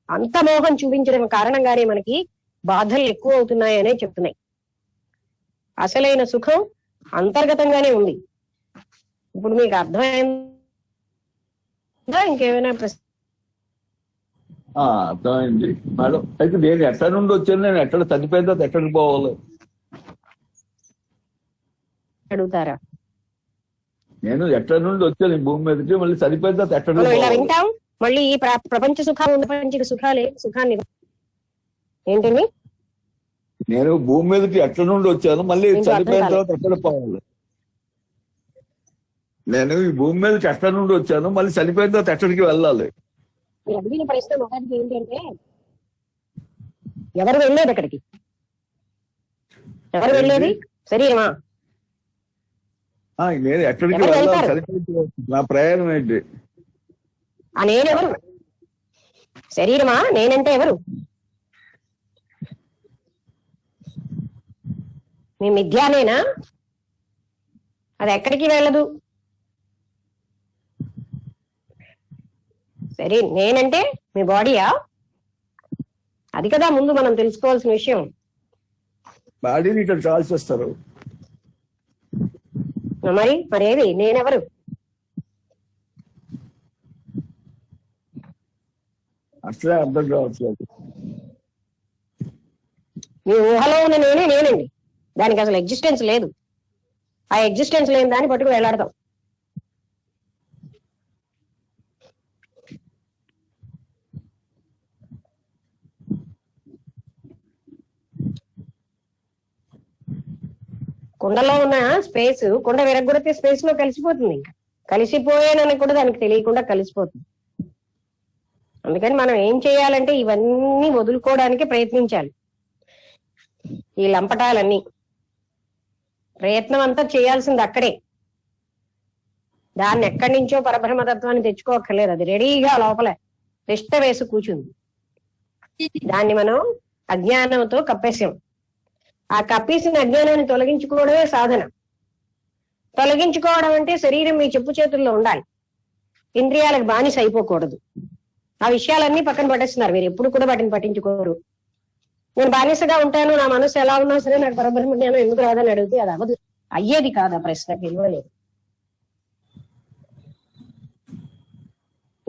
అంత మోహం చూపించడం కారణంగానే మనకి బాధలు ఎక్కువ అవుతున్నాయనే చెప్తున్నాయి. అసలైన సుఖం అంతర్గతంగానే ఉంది. ఇప్పుడు మీకు అర్థమైందా? ఇంకేమైనా ప్రశ్న? అర్థమైంది మేడం. అయితే నేను ఎక్కడి నుండి వచ్చాను, నేను ఎక్కడ చనిపోయిన తర్వాత ఎక్కడికి పోవాలి అడుగుతారా? నేను ఎక్కడి నుండి వచ్చాను ఈ భూమి మీదకి, మళ్ళీ చనిపోయిన తర్వాత ఎక్కడికి ఇలా పోవాలి? వింటాం. మళ్ళీ ఈ ప్రపంచ సుఖాలు ప్రపంచ సుఖాన్ని ఏంటండి? నేను భూమి మీదకి ఎక్కడి నుండి వచ్చాను, మళ్ళీ చనిపోయిన తర్వాత ఎక్కడ పోవాలి? నేను ఈ భూమి మీదకి ఎక్కడి నుండి వచ్చాను, మళ్ళీ చనిపోయిన తర్వాత ఎక్కడికి వెళ్ళాలి? మీరు అడిగిన ప్రశ్న మొదటిది ఏంటంటే, ఎవరు వెళ్ళేది అక్కడికి? ఎవరు వెళ్ళేది? శరీరమా? నేను ఎక్కడికి వెళ్ళాలి? చనిపోయిన నా ప్రయాణం ఏంటి? నేనెవరు? శరీరమా? నేనంటే ఎవరు? మీ మిథ్యానేనా? అది ఎక్కడికి వెళ్ళదు. సరే, నేనంటే మీ బాడీయా? అది కదా ముందు మనం తెలుసుకోవాల్సిన విషయం. బాడీని ఇక్కడ కాల్స్ చేస్తారు. మరేది నేనెవరు? అసలే అర్థం కావట్లేదు. మీ ఊహలో ఉన్న నేనండి. దానికి అసలు ఎగ్జిస్టెన్స్ లేదు. ఆ ఎగ్జిస్టెన్స్ లేని దాన్ని పట్టుకు వెళ్ళాడతాం. కుండలో ఉన్న స్పేస్, కుండ విరగ్గొడితే స్పేస్ లో కలిసిపోతుంది. ఇంకా కలిసిపోయానని కూడా దానికి తెలియకుండా కలిసిపోతుంది. అందుకని మనం ఏం చేయాలంటే ఇవన్నీ వదులుకోవడానికి ప్రయత్నించాలి. ఈ లంపటాలన్నీ ప్రయత్నం అంతా చేయాల్సింది అక్కడే. దాన్ని ఎక్కడి నుంచో పరబ్రహ్మతత్వాన్ని తెచ్చుకోక్కర్లేదు. అది రెడీగా లోపల తిష్ట వేసి కూర్చుంది. దాన్ని మనం అజ్ఞానంతో కప్పేసాం. ఆ కప్పేసిన అజ్ఞానాన్ని తొలగించుకోవడమే సాధన. తొలగించుకోవడం అంటే శరీరం మీ చెప్పు చేతుల్లో ఉండాలి, ఇంద్రియాలకు బానిస అయిపోకూడదు. ఆ విషయాలన్నీ పక్కన పట్టేస్తున్నారు. మీరు ఎప్పుడు కూడా వాటిని పట్టించుకోరు. నేను బానిసగా ఉంటాను, నా మనసు ఎలా ఉన్నా సరే నాకు పరబ్రహ్మ జ్ఞానం ఎందుకు రాదని అడిగితే అది అవ్వదు. అయ్యేది కాదు. ఆ ప్రశ్న విలువలేదు.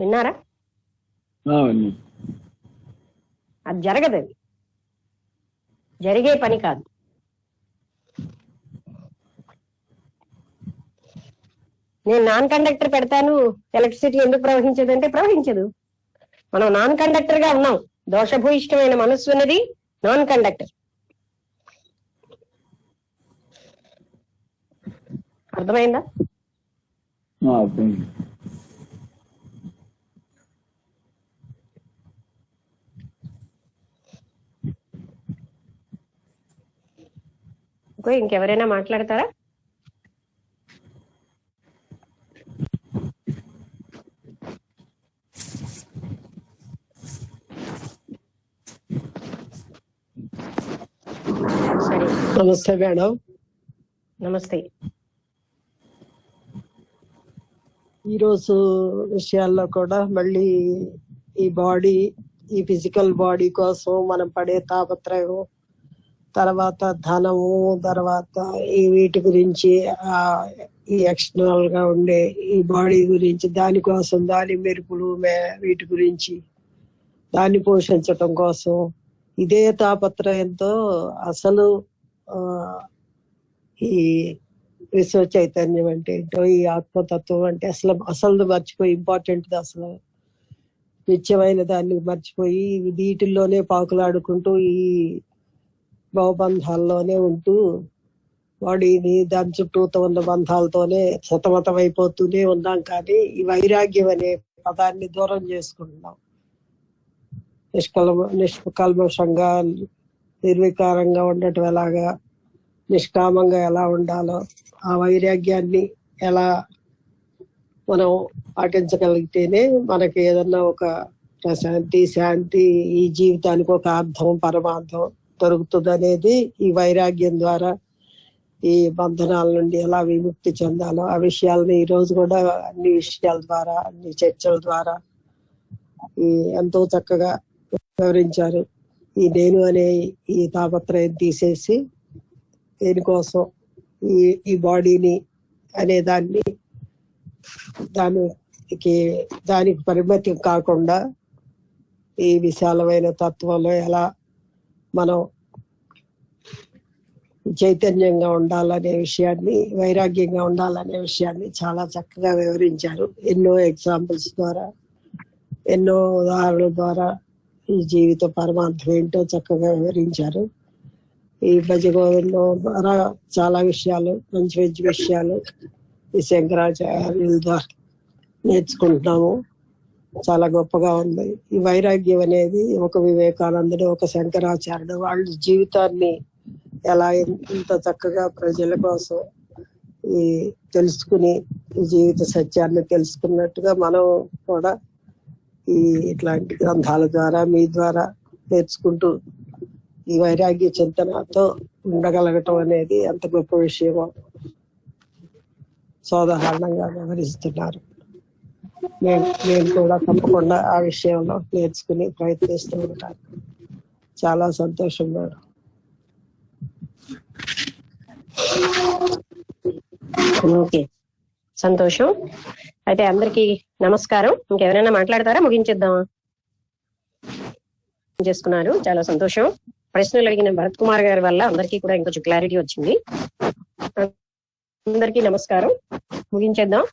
విన్నారా? అది జరగదు. అది జరిగే పని కాదు. నేను నాన్ కండక్టర్ పెడతాను, ఎలక్ట్రిసిటీ ఎందుకు ప్రవహించదు అంటే ప్రవహించదు. మనం నాన్ కండక్టర్ గా ఉన్నాం. దోషభూయిష్టమైన మనస్సు అనేది నాన్ కండక్టర్. అర్థమైందా? ఇంకెవరైనా మాట్లాడతారా? సరే, నమస్తే మేడం. నమస్తే. ఈరోజు విషయాల్లో కూడా మళ్ళీ ఈ బాడీ, ఈ ఫిజికల్ బాడీ కోసం మనం పడే తాపత్రయం, తర్వాత ధనము, తర్వాత ఈ వీటి గురించి, ఈ ఎక్స్టర్నల్ గా ఉండే ఈ బాడీ గురించి, దానికోసం దాని మెరుపులు వీటి గురించి, దాన్ని పోషించటం కోసం ఇదే తాపత్రయంతో అసలు ఈ విశ్వ చైతన్యం అంటే ఏంటో, ఈ ఆత్మతత్వం అంటే అసలు మర్చిపోయి, ఇంపార్టెంట్ అసలు నిత్యమైన దాన్ని మర్చిపోయి వీటిల్లోనే పాకులాడుకుంటూ ఈ భవబంధాల్లోనే ఉంటూ బాడీని దాని చుట్టూతో ఉన్న బంధాలతోనే సతమతం అయిపోతూనే ఉన్నాం. కానీ ఈ వైరాగ్యం అనే పదాన్ని దూరం చేసుకుంటున్నాం. నిష్కల్మషంగా, నిర్వికారంగా ఉండటం ఎలాగా, నిష్కామంగా ఎలా ఉండాలో, ఆ వైరాగ్యాన్ని ఎలా మనం పాటించగలిగితేనే మనకి ఏదన్నా ఒక ప్రశాంతి, శాంతి, ఈ జీవితానికి ఒక అర్థం, పరమార్థం దొరుకుతుంది అనేది ఈ వైరాగ్యం ద్వారా ఈ బంధనాల నుండి ఎలా విముక్తి చెందాలో ఆ విషయాలని ఈ రోజు కూడా అన్ని విషయాల ద్వారా, అన్ని చర్చల ద్వారా ఎంతో చక్కగా వివరించారు. ఈ నేను అనే ఈ తాపత్రయం తీసేసి దేనికోసం ఈ బాడీని అనే దానికి పరిమితి కాకుండా ఈ విశాలమైన తత్వంలో ఎలా మనం చైతన్యంగా ఉండాలనే విషయాన్ని, వైరాగ్యంగా ఉండాలనే విషయాన్ని చాలా చక్కగా వివరించారు. ఎన్నో ఎగ్జాంపుల్స్ ద్వారా, ఎన్నో ఉదాహరణల ద్వారా ఈ జీవిత పరమార్థం ఏంటో చక్కగా వివరించారు. ఈ భజగోవిందం ద్వారా చాలా విషయాలు, మంచి మంచి విషయాలు ఈ శంకరాచార్యుల ద్వారా నేర్చుకుంటున్నాము. చాలా గొప్పగా ఉంది. ఈ వైరాగ్యం అనేది ఒక వివేకానందుడు, ఒక శంకరాచార్యుడు వాళ్ళ జీవితాన్ని ఎలా ఇంత చక్కగా ప్రజల కోసం ఈ తెలుసుకుని ఈ జీవిత సత్యాన్ని తెలుసుకున్నట్టుగా మనం కూడా ఈ ఇట్లాంటి గ్రంథాల ద్వారా, మీ ద్వారా నేర్చుకుంటూ ఈ వైరాగ్య చింతనతో ఉండగలగటం అనేది ఎంత గొప్ప విషయమో సోదాహరణంగా వివరిస్తున్నారు. నేను కూడా తప్పకుండా ఆ విషయంలో నేర్చుకుని ప్రయత్నిస్తూ ఉంటాను. చాలా సంతోషం మేడం. ఓకే, సంతోషం. అయితే అందరికి నమస్కారం. ఇంకెవరైనా మాట్లాడతారా? ముగించేద్దామా? చేసుకున్నారు, చాలా సంతోషం. ప్రశ్నలు అడిగిన భరత్ కుమార్ గారి వల్ల అందరికీ కూడా ఇంకొంచెం క్లారిటీ వచ్చింది. అందరికీ నమస్కారం. ముగించేద్దాం.